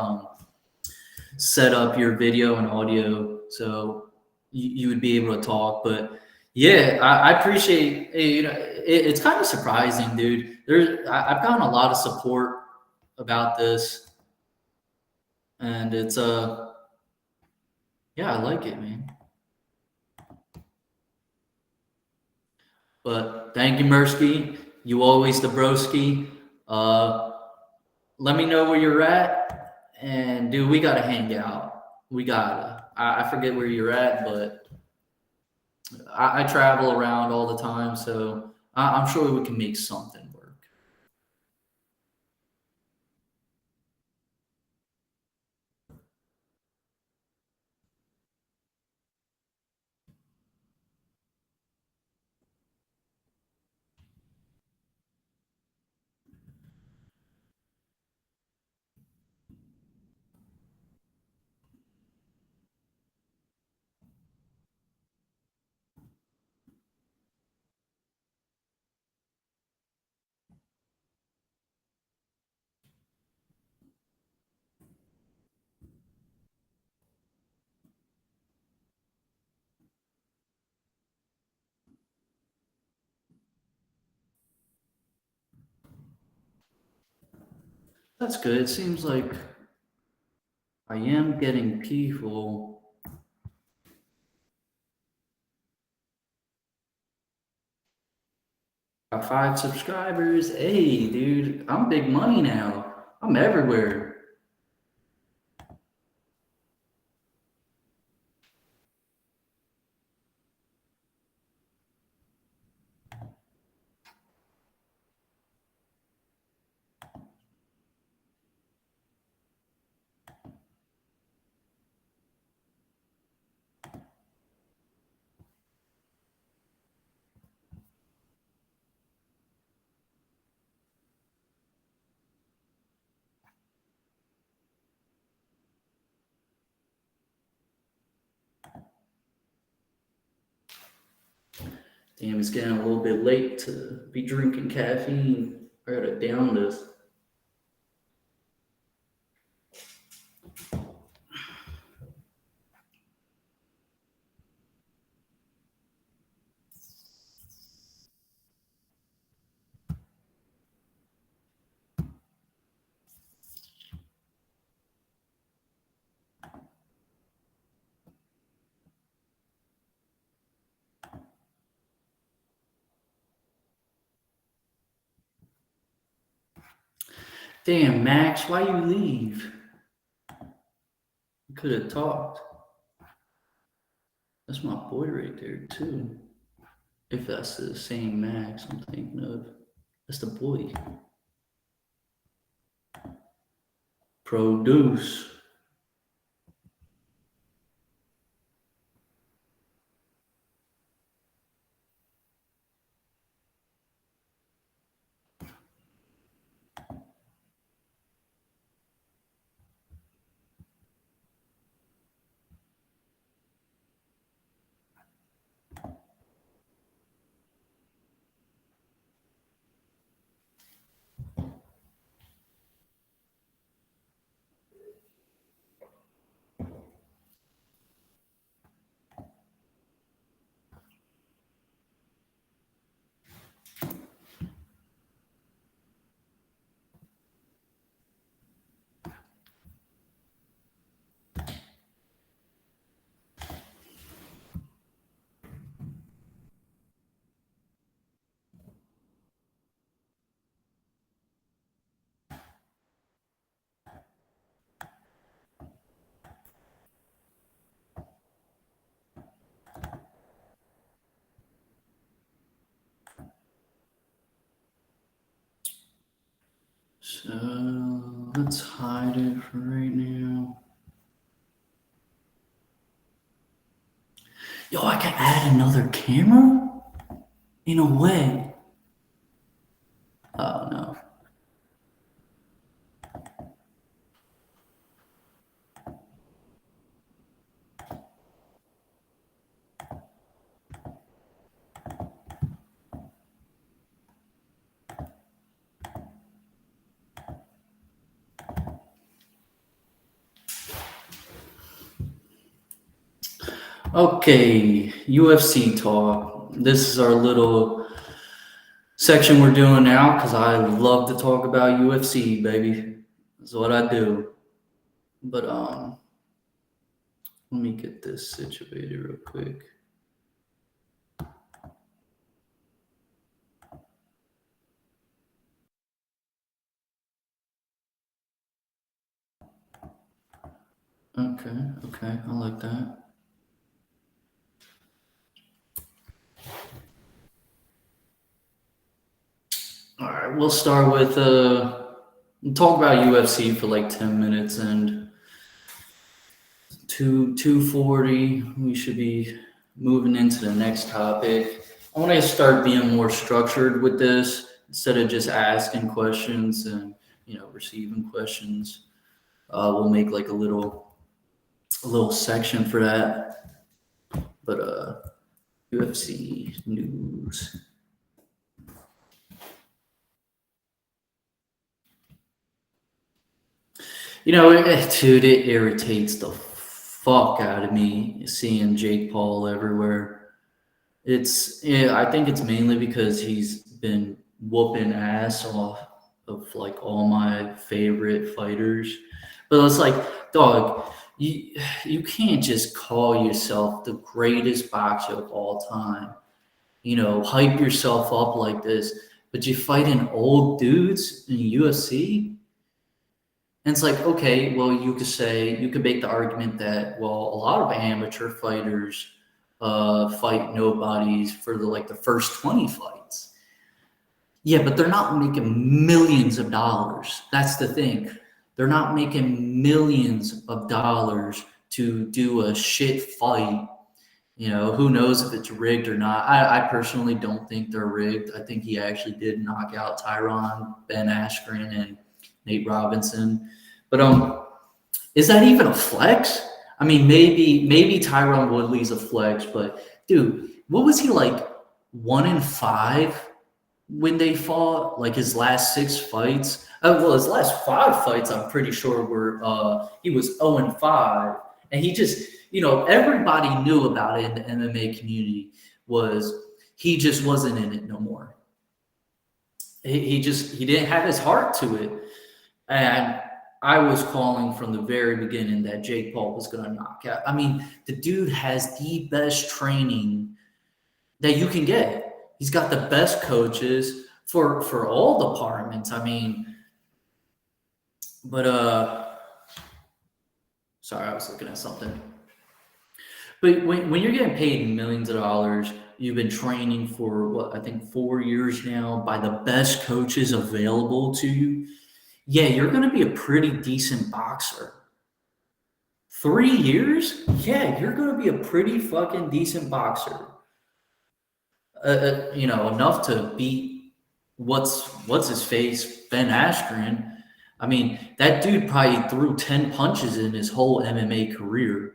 set up your video and audio so you would be able to talk. But yeah, I appreciate it's kind of surprising, dude. I've gotten a lot of support about this, and it's yeah, I like it, man. But thank you, Mersky. You always the broski. uh Let me know where you're at, and dude, we gotta hang out. We gotta. I forget where you're at, but I travel around all the time, so I'm sure we can make something work. That's good. It seems like I am getting people. Got 5 subscribers. Hey, dude, I'm big money now. I'm everywhere. Damn, it's getting a little bit late to be drinking caffeine. I gotta down this. Damn, Max, why you leave? You could have talked. That's my boy right there, too. If that's the same Max I'm thinking of. That's the boy. Produce. So let's hide it for right now. Yo, I can add another camera? In a way. Oh no. Okay, UFC talk. This is our little section we're doing now because I love to talk about UFC, baby. That's what I do. But let me get this situated real quick. Okay, I like that. All right, we'll start with talk about UFC for like 10 minutes and 240. We should be moving into the next topic. I want to start being more structured with this instead of just asking questions and receiving questions. We'll make like a little section for that. But UFC news. Dude, it irritates the fuck out of me seeing Jake Paul everywhere. I think it's mainly because he's been whooping ass off of like all my favorite fighters. But it's like, dog, you can't just call yourself the greatest boxer of all time. Hype yourself up like this, but you fighting old dudes in UFC. And it's like, okay, well, you could make the argument that, well, a lot of amateur fighters fight nobodies for the first 20 fights. Yeah, but they're not making millions of dollars. That's the thing. They're not making millions of dollars to do a shit fight. Who knows if it's rigged or not. I personally don't think they're rigged. I think he actually did knock out Tyron, Ben Askren, and Nate Robinson. But is that even a flex? I mean, maybe Tyron Woodley's a flex, but dude, what was he like 1-5 when they fought? Like his last 6 fights? Well, his last 5 fights, I'm pretty sure were he was 0-5, and he just everybody knew about it in the MMA community was he just wasn't in it no more. He didn't have his heart to it, and I was calling from the very beginning that Jake Paul was going to knock out. I mean, the dude has the best training that you can get. He's got the best coaches for all departments. I mean, But sorry, I was looking at something. But when you're getting paid millions of dollars, you've been training for what I think 4 years now by the best coaches available to you. Yeah, you're going to be a pretty decent boxer. 3 years? Yeah, you're going to be a pretty fucking decent boxer. Enough to beat what's his face, Ben Askren. I mean, that dude probably threw 10 punches in his whole MMA career.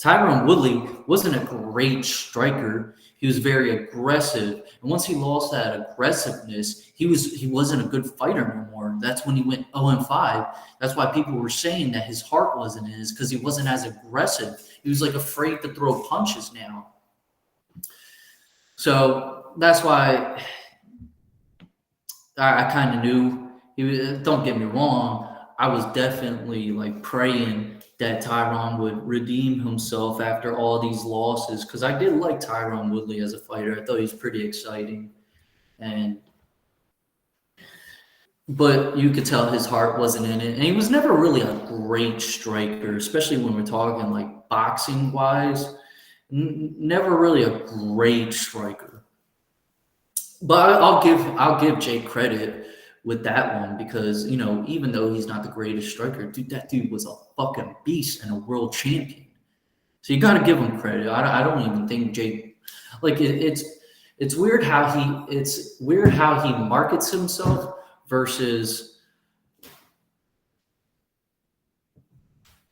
Tyron Woodley wasn't a great striker. He was very aggressive, and once he lost that aggressiveness, he wasn't a good fighter no more. That's when he went 0-5. That's why people were saying that his heart wasn't in his, because he wasn't as aggressive. He was like afraid to throw punches now. So that's why I kind of knew he was. Don't get me wrong. I was definitely like praying that Tyron would redeem himself after all these losses, because I did like Tyron Woodley as a fighter. I thought he was pretty exciting, but you could tell his heart wasn't in it, and he was never really a great striker, especially when we're talking like boxing wise. Never really a great striker. But I'll give Jake credit with that one, because even though he's not the greatest striker, dude, that dude was a fucking beast and a world champion. So you got to give him credit. I don't even think Jake, like it's weird how he markets himself versus.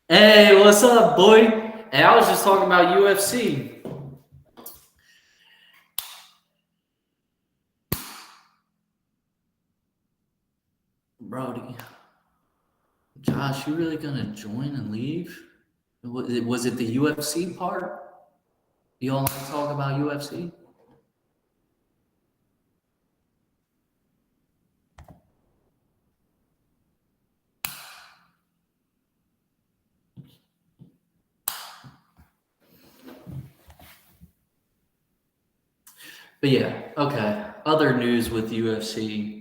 Hey, what's up, boy? Hey, I was just talking about UFC. Brody, Josh, you really gonna join and leave? Was it the UFC part? You all want to talk about UFC? But yeah, okay. Other news with UFC.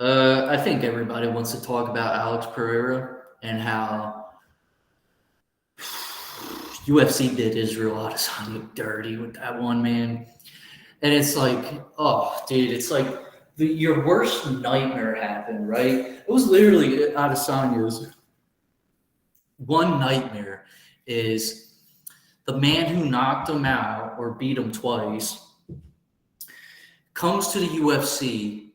I think everybody wants to talk about Alex Pereira and how UFC did Israel Adesanya dirty with that one, man. And it's like, oh, dude, it's like your worst nightmare happened, right? It was literally Adesanya's one nightmare is the man who knocked him out or beat him twice comes to the UFC,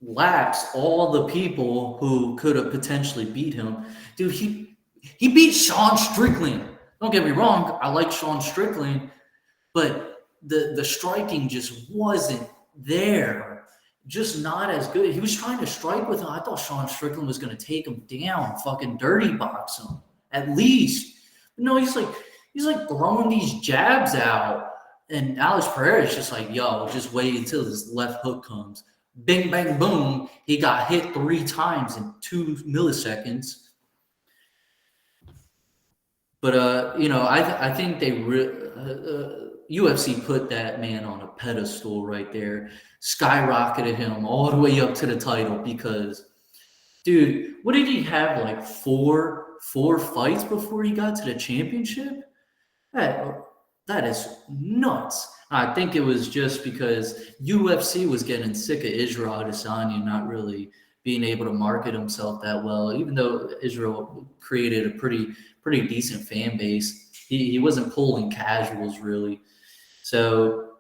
laps all the people who could have potentially beat him. Dude, he beat Sean Strickland. Don't get me wrong, I like Sean Strickland, but the striking just wasn't there. Just not as good. He was trying to strike with him. I thought Sean Strickland was going to take him down, fucking dirty box him at least. But no, he's like throwing these jabs out, and Alex Pereira is just like, yo, just wait until this left hook comes. Bing, bang, boom. He got hit 3 times in 2 milliseconds. But I think they UFC put that man on a pedestal right there, skyrocketed him all the way up to the title because, dude, what did he have, like four fights before he got to the championship? That is nuts. I think it was just because UFC was getting sick of Israel Adesanya not really being able to market himself that well, even though Israel created a pretty decent fan base. He wasn't pulling casuals really. So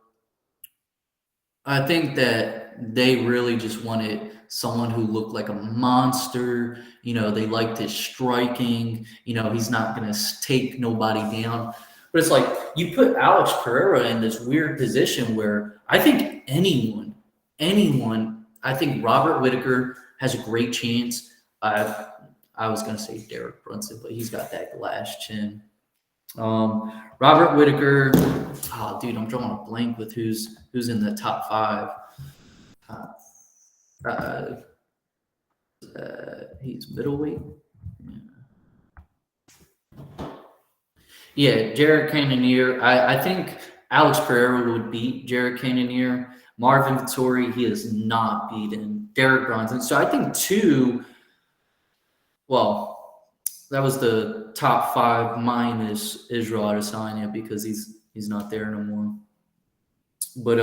I think that they really just wanted someone who looked like a monster. They liked his striking. He's not going to take nobody down. But it's like you put Alex Pereira in this weird position where I think anyone, I think Robert Whittaker has a great chance. I was going to say Derek Brunson, but he's got that glass chin. Robert Whittaker. Oh, dude, I'm drawing a blank with who's in the top 5. He's middleweight. Yeah, Jared Cannonier. I think Alex Pereira would beat Jared Cannonier. Marvin Vittori, he has not beaten Derek Brunson. So I think well, that was the top 5 minus Israel Adesanya because he's not there no more. But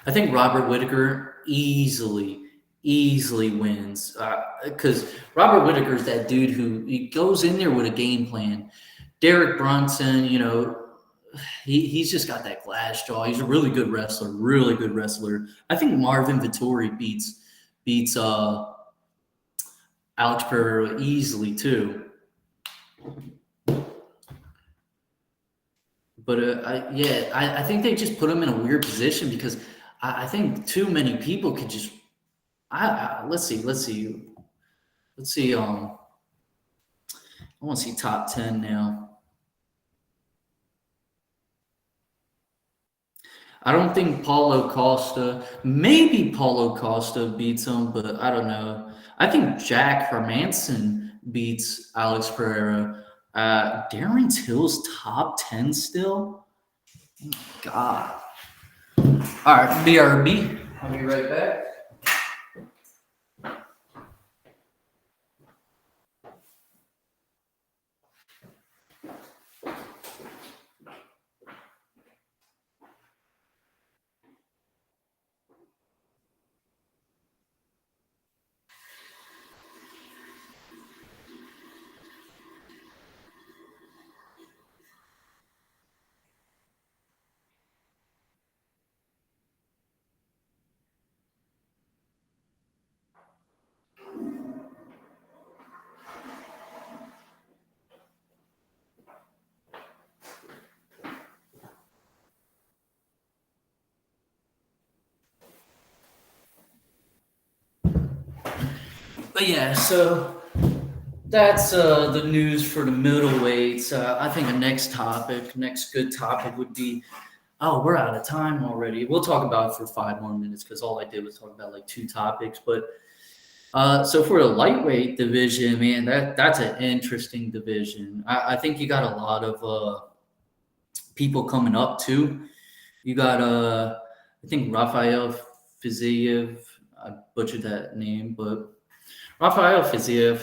I think Robert Whitaker easily wins because Robert Whitaker is that dude who he goes in there with a game plan. Derek Brunson, he's just got that glass jaw. He's a really good wrestler, really good wrestler. I think Marvin Vittori beats Alex Pereira easily too. But I think they just put him in a weird position because I think too many people could just. Let's see. I want to see top 10 now. I don't think Paulo Costa. Maybe Paulo Costa beats him, but I don't know. I think Jack Hermanson beats Alex Pereira. Darren Till's top 10 still? Oh my God. All right, BRB. I'll be right back. But yeah, so that's the news for the middleweights. I think the next good topic would be. Oh, we're out of time already. We'll talk about it for 5 more minutes because all I did was talk about like 2 topics. But so for the lightweight division, man, that's an interesting division. I think you got a lot of people coming up too. You got I think Rafael Fiziev. I butchered that name, but Rafael Fiziev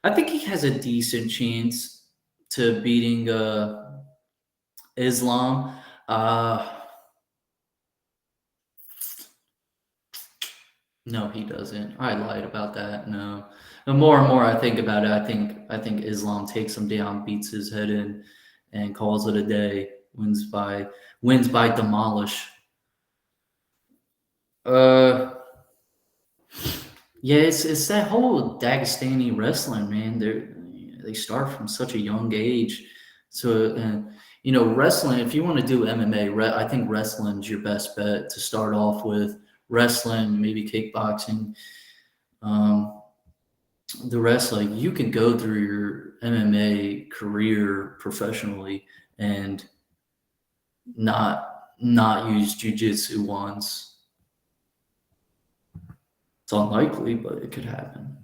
I think he has a decent chance to beating Islam. No, he doesn't. I lied about that. No. The more and more I think about it, I think Islam takes him down, beats his head in, and calls it a day. Wins by demolish. Uh Yeah, it's that whole Dagestani wrestling, man. They start from such a young age, so wrestling. If you want to do MMA, I think wrestling's your best bet to start off with. Wrestling, maybe kickboxing. Um, the rest, like you can go through your MMA career professionally and not use jujitsu once. It's unlikely, but it could happen.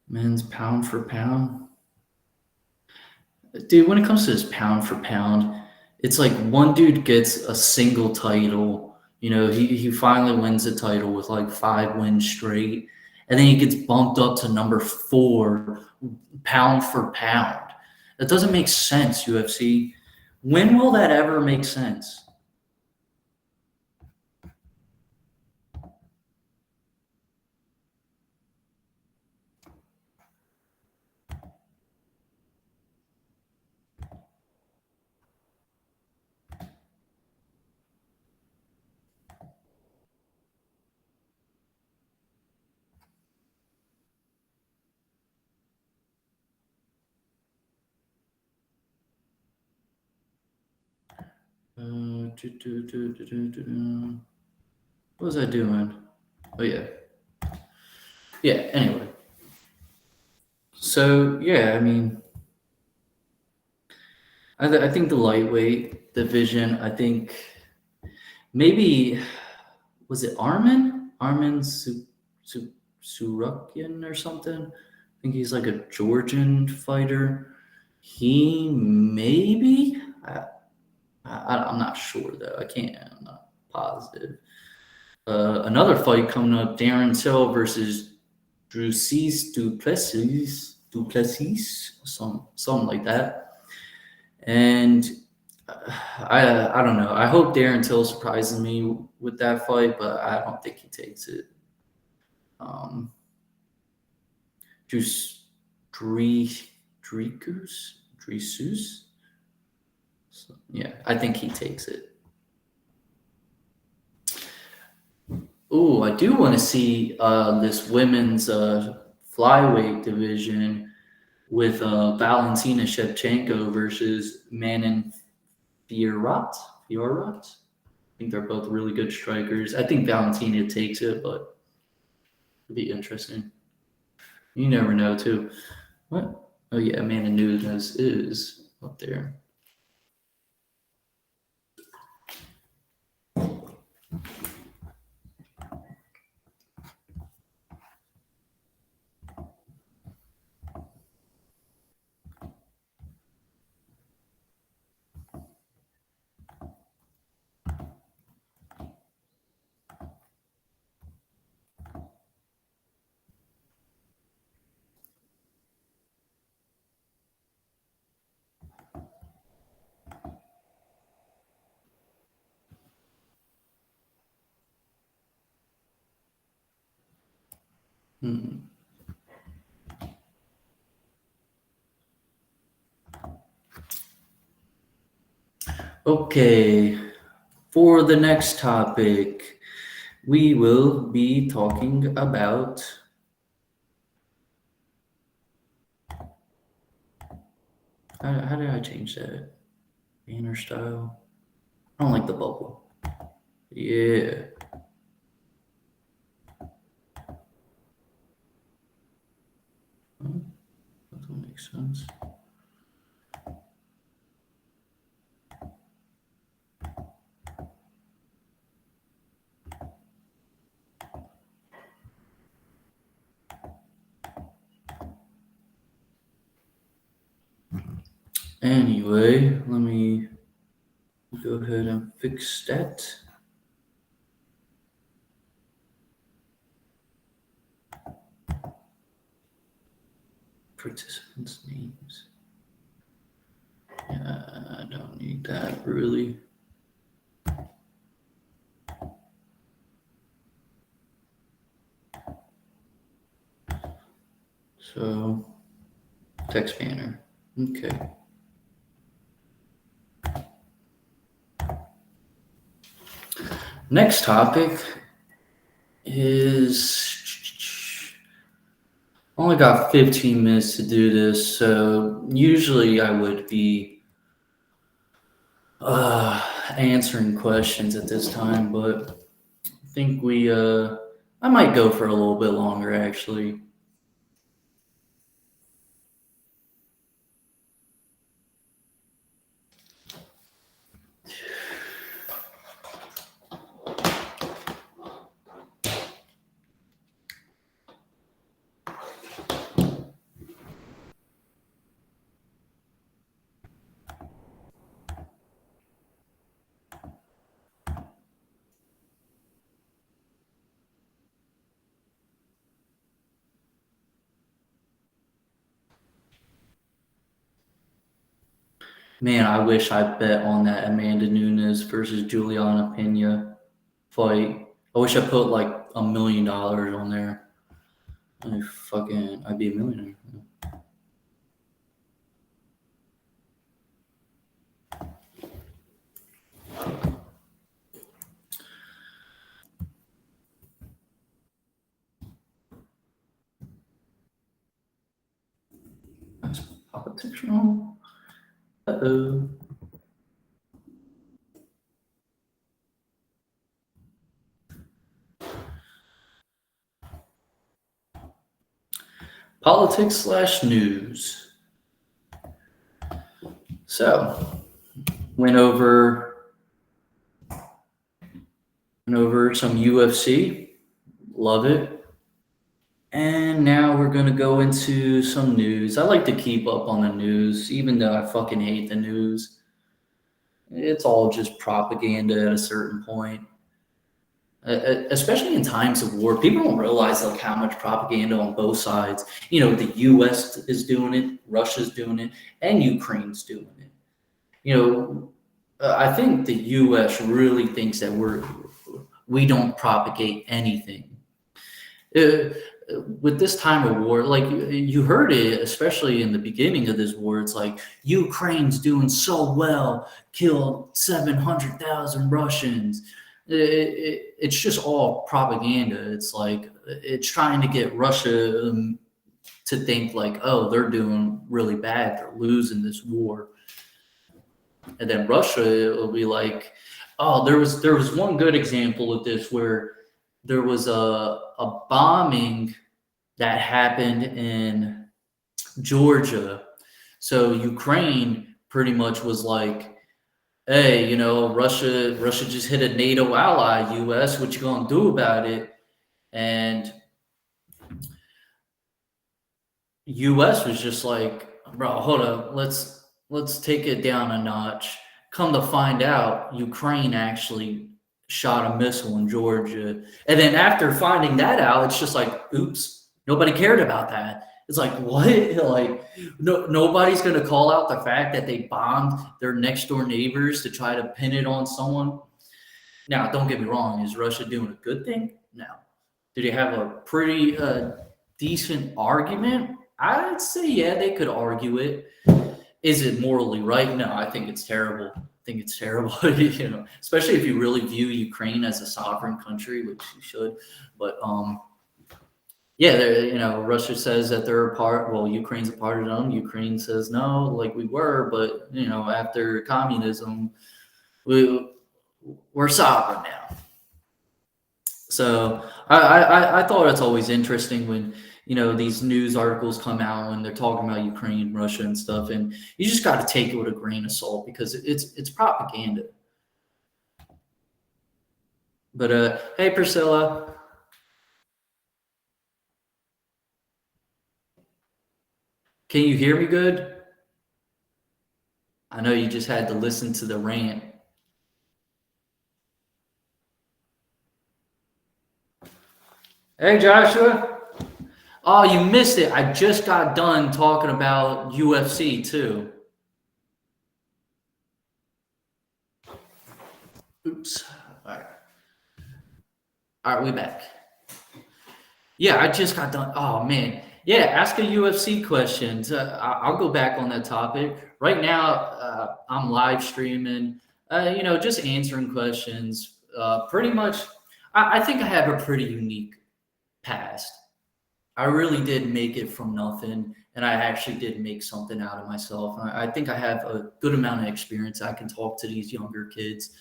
Men's pound for pound. Dude, when it comes to this pound for pound, it's like one dude gets a single title. He finally wins a title with like 5 wins straight. And then he gets bumped up to number 4, pound for pound. That doesn't make sense, UFC. When will that ever make sense? What was I doing? Oh, yeah. Yeah, anyway. So, yeah, I mean, I think the lightweight division, I think maybe, was it Armin? Armin Surakian or something? I think he's like a Georgian fighter. He maybe. I'm not sure though. I'm not positive. Another fight coming up: Darren Till versus Drusis Duplessis, something like that. And I don't know. I hope Darren Till surprises me with that fight, but I don't think he takes it. Just Dreesus. So, yeah, I think he takes it. Oh, I do want to see this women's flyweight division with Valentina Shevchenko versus Manon Fiorot. Fiorot? I think they're both really good strikers. I think Valentina takes it, but it'd be interesting. You never know, too. What? Oh, yeah, Amanda Nunes is up there. Okay, for the next topic, we will be talking about how did I change that? Banner style. I don't like the bubble. Yeah. That doesn't make sense. Anyway, let me go ahead and fix that. Participants' names. Yeah, I don't need that really. So, text banner. Okay. Next topic is only got 15 minutes to do this, so usually I would be answering questions at this time, but I think I might go for a little bit longer actually. Man, I wish I bet on that Amanda Nunes versus Juliana Pena fight. I wish I put like $1 million on there. I'd be a millionaire. That's politics wrong. Uh-oh. Politics/news. So, went over some UFC. Love it. And now we're gonna go into some news. I like to keep up on the news, even though I fucking hate the news. It's all just propaganda at a certain point. Especially in times of war, people don't realize like how much propaganda on both sides. The U.S. is doing it, Russia's doing it, and Ukraine's doing it. I think the U.S. really thinks that we don't propagate anything. Uh, with this time of war, like you heard it, especially in the beginning of this war, it's like Ukraine's doing so well, killed 700,000 Russians. It's just all propaganda. It's like it's trying to get Russia to think like, oh, they're doing really bad, they're losing this war, and then Russia will be like, oh, there was one good example of this where there was a bombing that happened in Georgia. So Ukraine pretty much was like, hey, Russia just hit a NATO ally, US, what you gonna do about it? And US was just like, bro, hold up, let's take it down a notch. Come to find out, Ukraine actually shot a missile in Georgia. And then after finding that out, it's just like, oops, nobody cared about that. It's like, what? Like, no, nobody's gonna call out the fact that they bombed their next door neighbors to try to pin it on someone. Now, don't get me wrong, is Russia doing a good thing? No. Did he have a pretty decent argument? I'd say, yeah, they could argue it. Is it morally right? No, I think it's terrible. I think it's terrible, especially if you really view Ukraine as a sovereign country, which you should. But yeah, Russia says that they're a part. Well, Ukraine's a part of them. Ukraine says no, like we were, but after communism, we're sovereign now. So I thought it's always interesting when these news articles come out and they're talking about Ukraine, Russia, and stuff, and you just got to take it with a grain of salt because it's propaganda. But hey, Priscilla, can you hear me good? I know you just had to listen to the rant. Hey, Joshua. Oh, you missed it. I just got done talking about UFC too. Oops. All right, we back. Yeah, I just got done. Oh man, yeah. Ask a UFC questions. I'll go back on that topic. Right now, I'm live streaming. Just answering questions. Pretty much, I think I have a pretty unique past. I really did make it from nothing, and I actually did make something out of myself. I think I have a good amount of experience. I can talk to these younger kids.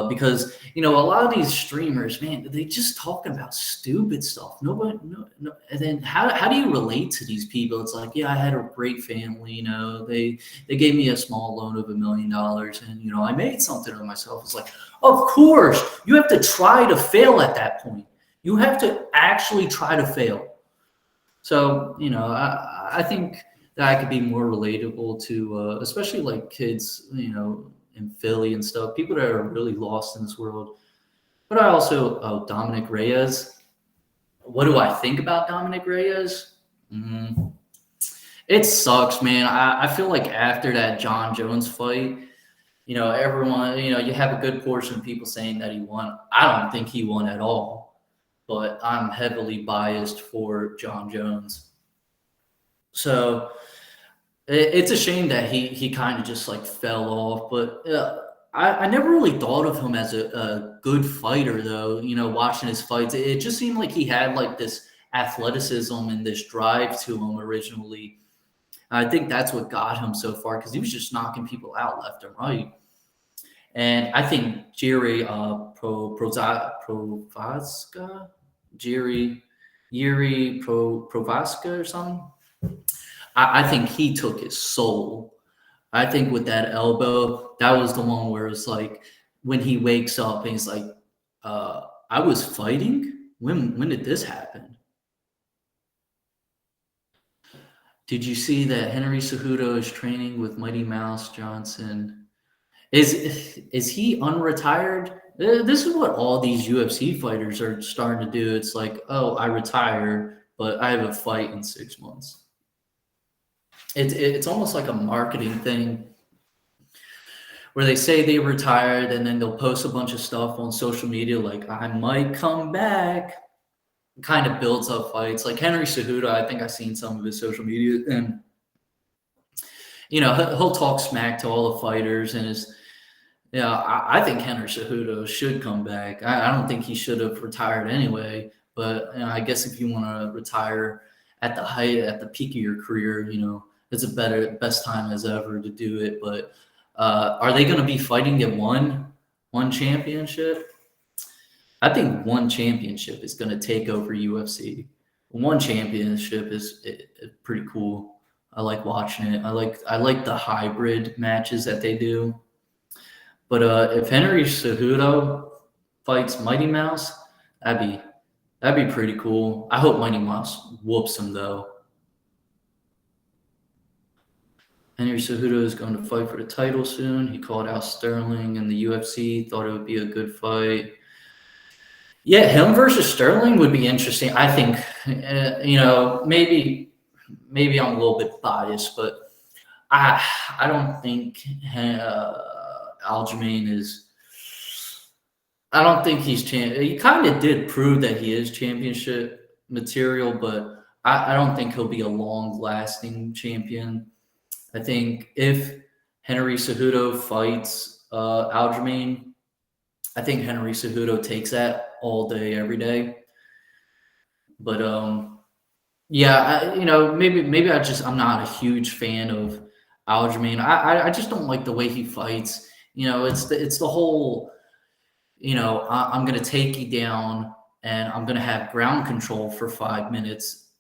Because a lot of these streamers, man, they just talk about stupid stuff. Nobody, no. And then how do you relate to these people? It's like, yeah, I had a great family. They gave me a small loan of $1 million, and I made something of myself. It's like, of course, you have to try to fail at that point. You have to actually try to fail. So I think that I could be more relatable to, especially like kids, in Philly and stuff, people that are really lost in this world. But I also, Dominic Reyes. What do I think about Dominic Reyes? It sucks, man. I feel like after that John Jones fight, everyone, you have a good portion of people saying that he won. I don't think he won at all, but I'm heavily biased for John Jones. So it's a shame that he kind of just like fell off, but I never really thought of him as a good fighter, though. Watching his fights, it just seemed like he had like this athleticism and this drive to him originally. I think that's what got him so far because he was just knocking people out left and right. And I think Jerry Provaska, Jerry Yuri Provaska or something. I think he took his soul. I think with that elbow, that was the one where it's like when he wakes up and he's like, I was fighting? When did this happen? Did you see that Henry Cejudo is training with Mighty Mouse Johnson? Is he unretired? This is what all these UFC fighters are starting to do. It's like, oh, I retire, but I have a fight in 6 months. It's almost like a marketing thing where they say they retired and then they'll post a bunch of stuff on social media like I might come back. Kind of builds up fights. Like Henry Cejudo, I think I've seen some of his social media, and he'll talk smack to all the fighters, and I think Henry Cejudo should come back. I don't think he should have retired anyway, but I guess if you want to retire at the height, at the peak of your career, it's a best time as ever to do it. But are they going to be fighting to one championship? I think one championship is going to take over UFC. One championship is pretty cool. I like watching it. I like the hybrid matches that they do. But if Henry Cejudo fights Mighty Mouse, that'd be pretty cool. I hope Mighty Mouse whoops him though. Henry Cejudo is going to fight for the title soon. He called out Sterling in the UFC. Thought it would be a good fight. Yeah, him versus Sterling would be interesting. I think, maybe I'm a little bit biased, but I don't think Aljamain is. I don't think he's He kind of did prove that he is championship material, but I don't think he'll be a long-lasting champion. I think if Henry Cejudo fights Aljamain, I think Henry Cejudo takes that all day, every day. But maybe I'm not a huge fan of Aljamain. I just don't like the way he fights. It's the whole. I'm going to take you down, and I'm going to have ground control for 5 minutes.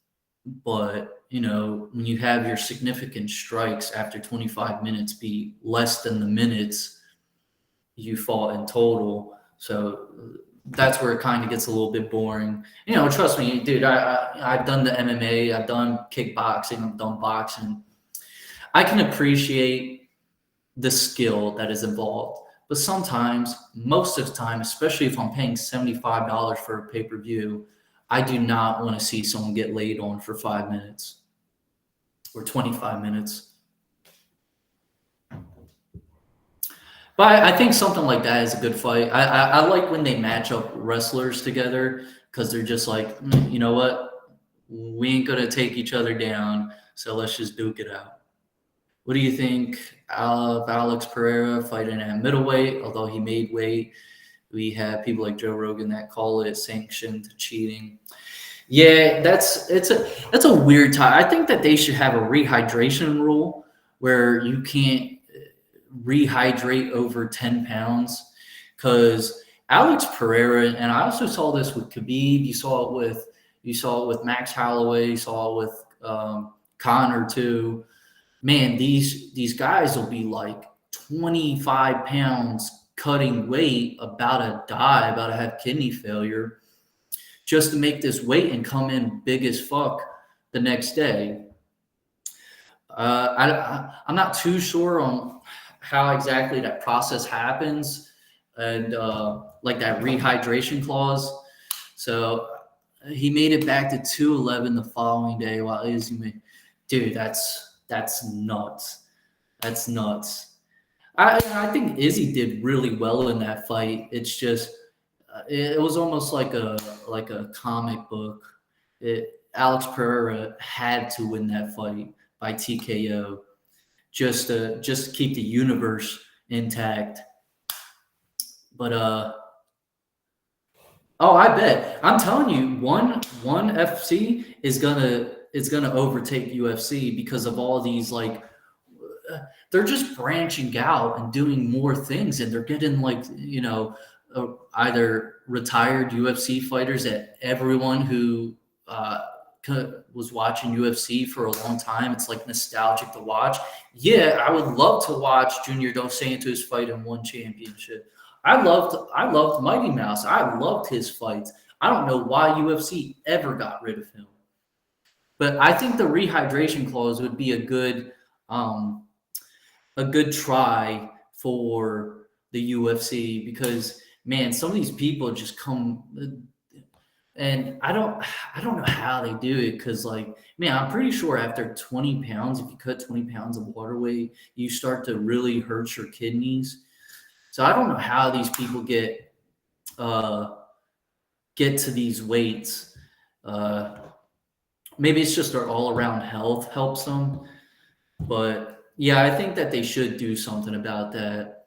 But when you have your significant strikes after 25 minutes be less than the minutes you fought in total. So that's where it kind of gets a little bit boring. Trust me, dude, I've done the MMA, I've done kickboxing, I've done boxing. I can appreciate the skill that is involved. But sometimes, most of the time, especially if I'm paying $75 for a pay-per-view, I do not want to see someone get laid on for 5 minutes or 25 minutes. But I think something like that is a good fight. I like when they match up wrestlers together because they're just like, you know what? We ain't going to take each other down, so let's just duke it out. What do you think of Alex Pereira fighting at middleweight? Although he made weight, we have people like Joe Rogan that call it sanctioned cheating. Yeah, that's a weird time. I think that they should have a rehydration rule where you can't rehydrate over 10 pounds, because Alex Pereira, and I also saw this with Khabib, you saw it with Max Holloway, you saw it with Conor too. Man, these guys will be like 25 pounds cutting weight, about to die, about to have kidney failure, just to make this weight and come in big as fuck the next day. I'm not too sure on how exactly that process happens, and like that rehydration clause. So he made it back to 211 the following day while Izzy, dude, that's nuts. That's nuts. I think Izzy did really well in that fight. It's just it was almost like a comic book. Alex Pereira had to win that fight by TKO just to keep the universe intact. But I bet. I'm telling you, one FC is gonna overtake UFC because of all these, like, they're just branching out and doing more things, and they're getting, like, either retired UFC fighters that everyone who was watching UFC for a long time, it's like nostalgic to watch. Yeah, I would love to watch Junior Dos Santos fight in one championship. I loved Mighty Mouse. I loved his fights. I don't know why UFC ever got rid of him. But I think the rehydration clause would be a good try for the UFC because man, some of these people just come and I don't know how they do it because like man, I'm pretty sure after 20 pounds, if you cut 20 pounds of water weight, you start to really hurt your kidneys. So I don't know how these people uh, get to these weights. Uh, Maybe it's just their all around health helps them. But yeah, I think that they should do something about that.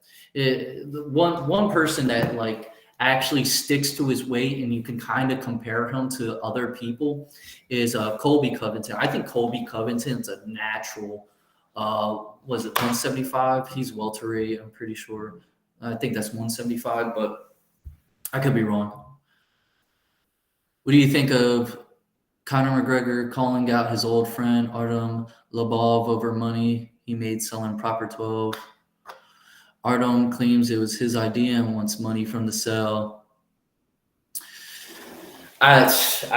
One person that like actually sticks to his weight and you can kind of compare him to other people is Colby Covington. I think Colby Covington's a natural. Was it 175? He's welterweight. I'm pretty sure. I think that's 175, but I could be wrong. What do you think of Conor McGregor calling out his old friend Artem Lobov over money he made selling Proper 12? Artem claims it was his idea and wants money from the sale. I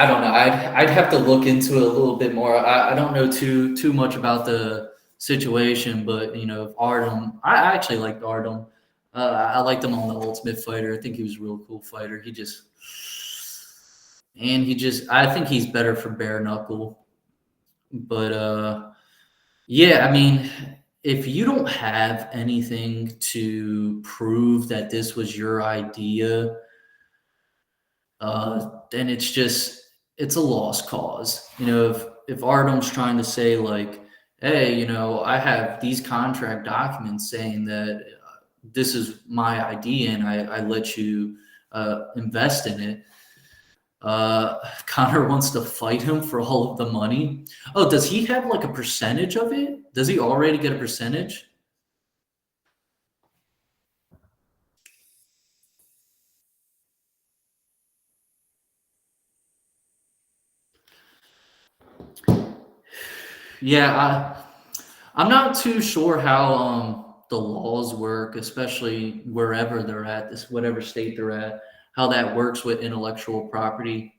don't know. I'd have to look into it a little bit more. I don't know too much about the situation, but you know, if Artem, I actually liked Artem. I liked him on the Ultimate Fighter. I think he was a real cool fighter. I think he's better for bare knuckle. But yeah, I mean, if you don't have anything to prove that this was your idea, then it's a lost cause. You know, if Artem's trying to say like, hey, you know, I have these contract documents saying that this is my idea and I let you invest in it. Connor wants to fight him for all of the money. Oh, does he have like a percentage of it? Does he already get a percentage? Yeah, I'm not too sure how the laws work, especially wherever they're at, this whatever state they're at, how that works with intellectual property.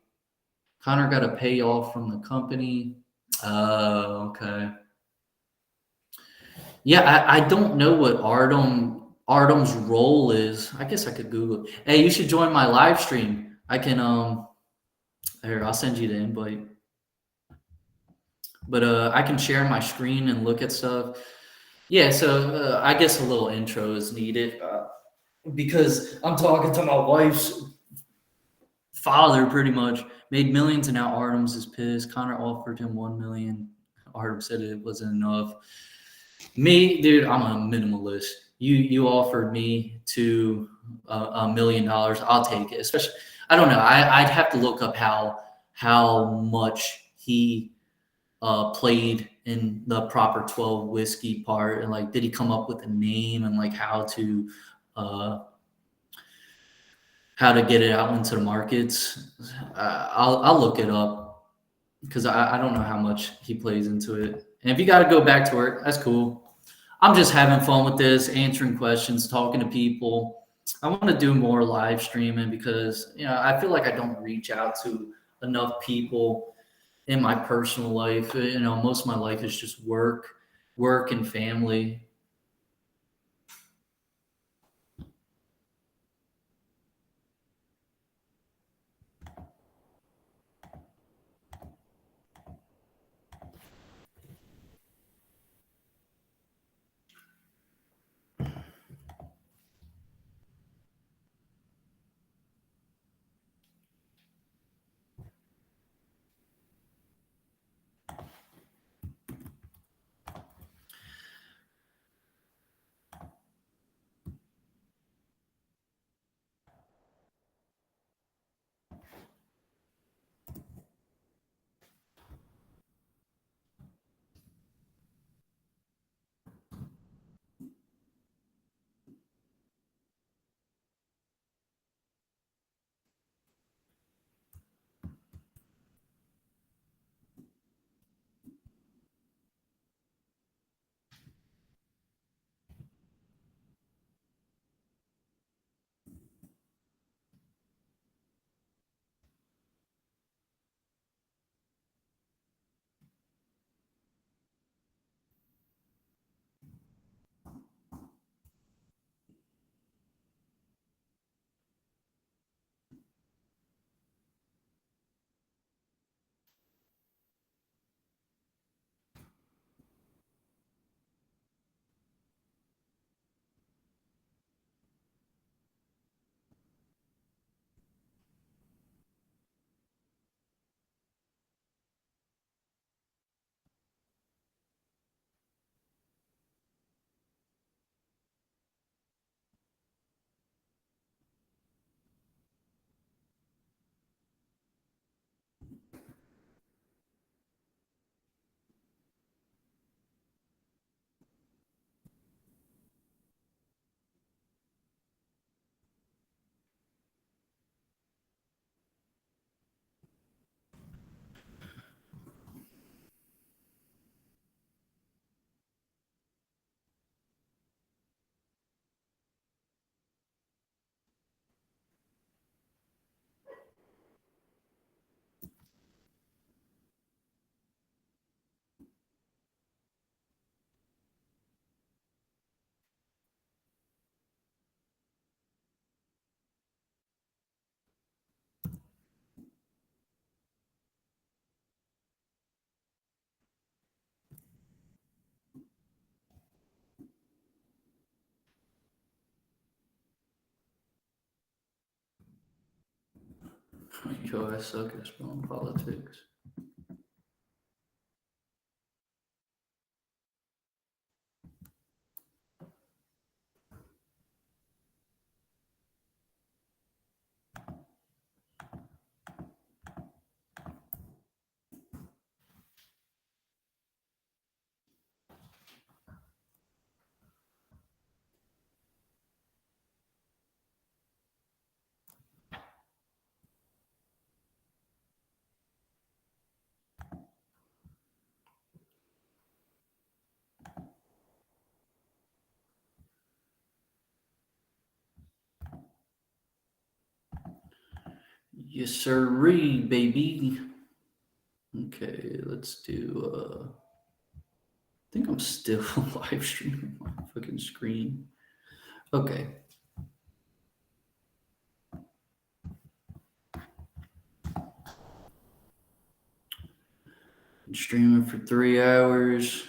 Connor got a payoff from the company. Okay. Yeah, I don't know what Artem's role is. I guess I could Google it. Hey, you should join my live stream. I can here, I'll send you the invite. But I can share my screen and look at stuff. Yeah, so I guess a little intro is needed because I'm talking to my wife's father pretty much. Made millions and now Artem's is pissed. Connor offered him 1 million. Artem said it wasn't enough. Me, dude, I'm a minimalist. You offered me to $1 million. I'll take it. Especially, I don't know. I'd have to look up how much he played in the Proper 12 whiskey part, and like, did he come up with a name and like uh, how to get it out into the markets? I'll look it up because I don't know how much he plays into it. And if you got to go back to work, that's cool. I'm just having fun with this, answering questions, talking to people. I want to do more live streaming because you know I feel like I don't reach out to enough people in my personal life. You know, most of my life is just work and family. Yo, I suck at spelling politics. Yes, sirree, baby. Okay, let's do. I think I'm still live streaming my fucking screen. Okay. Been streaming for 3 hours.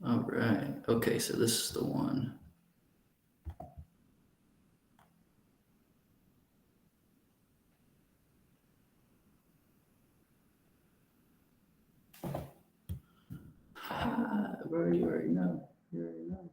All right. Okay, so this is the one. Bro, you already know. You already know.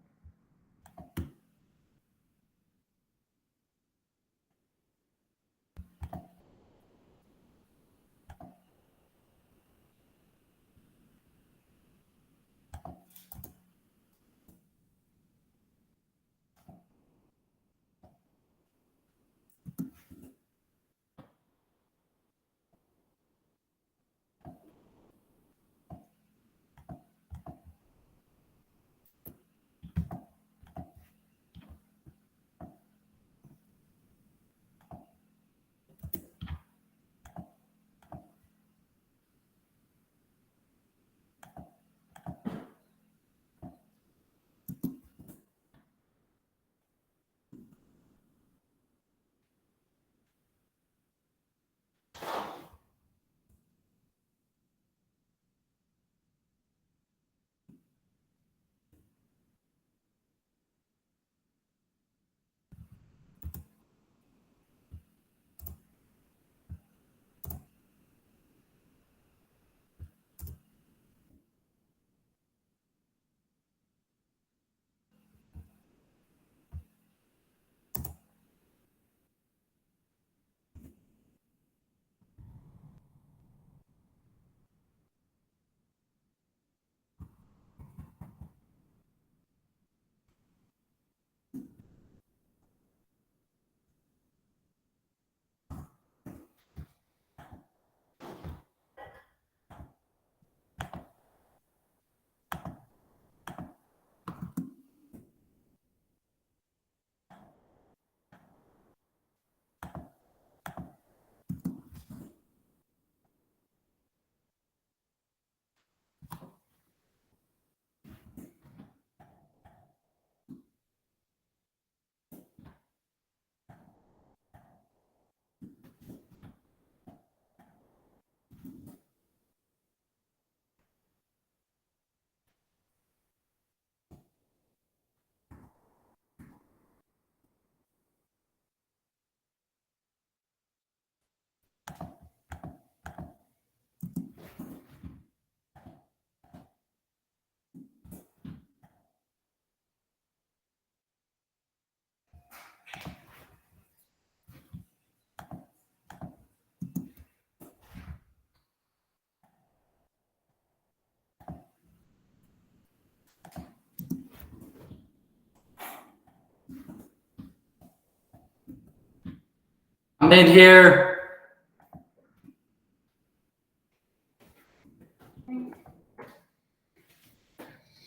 I'm in here.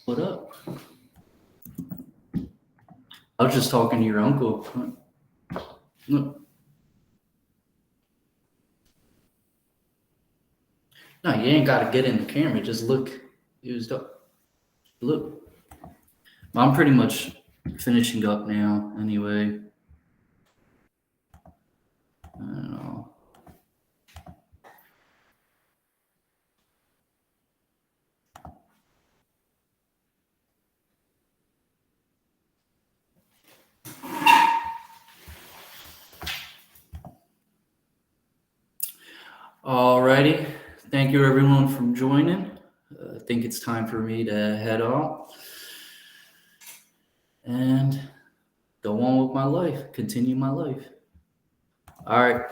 What up? I was just talking to your uncle. Look. No, you ain't got to get in the camera. Just look. It was look. I'm pretty much finishing up now. Anyway, I don't know. Alrighty. Thank you everyone for joining. I think it's time for me to head out and go on with my life, continue my life. All right.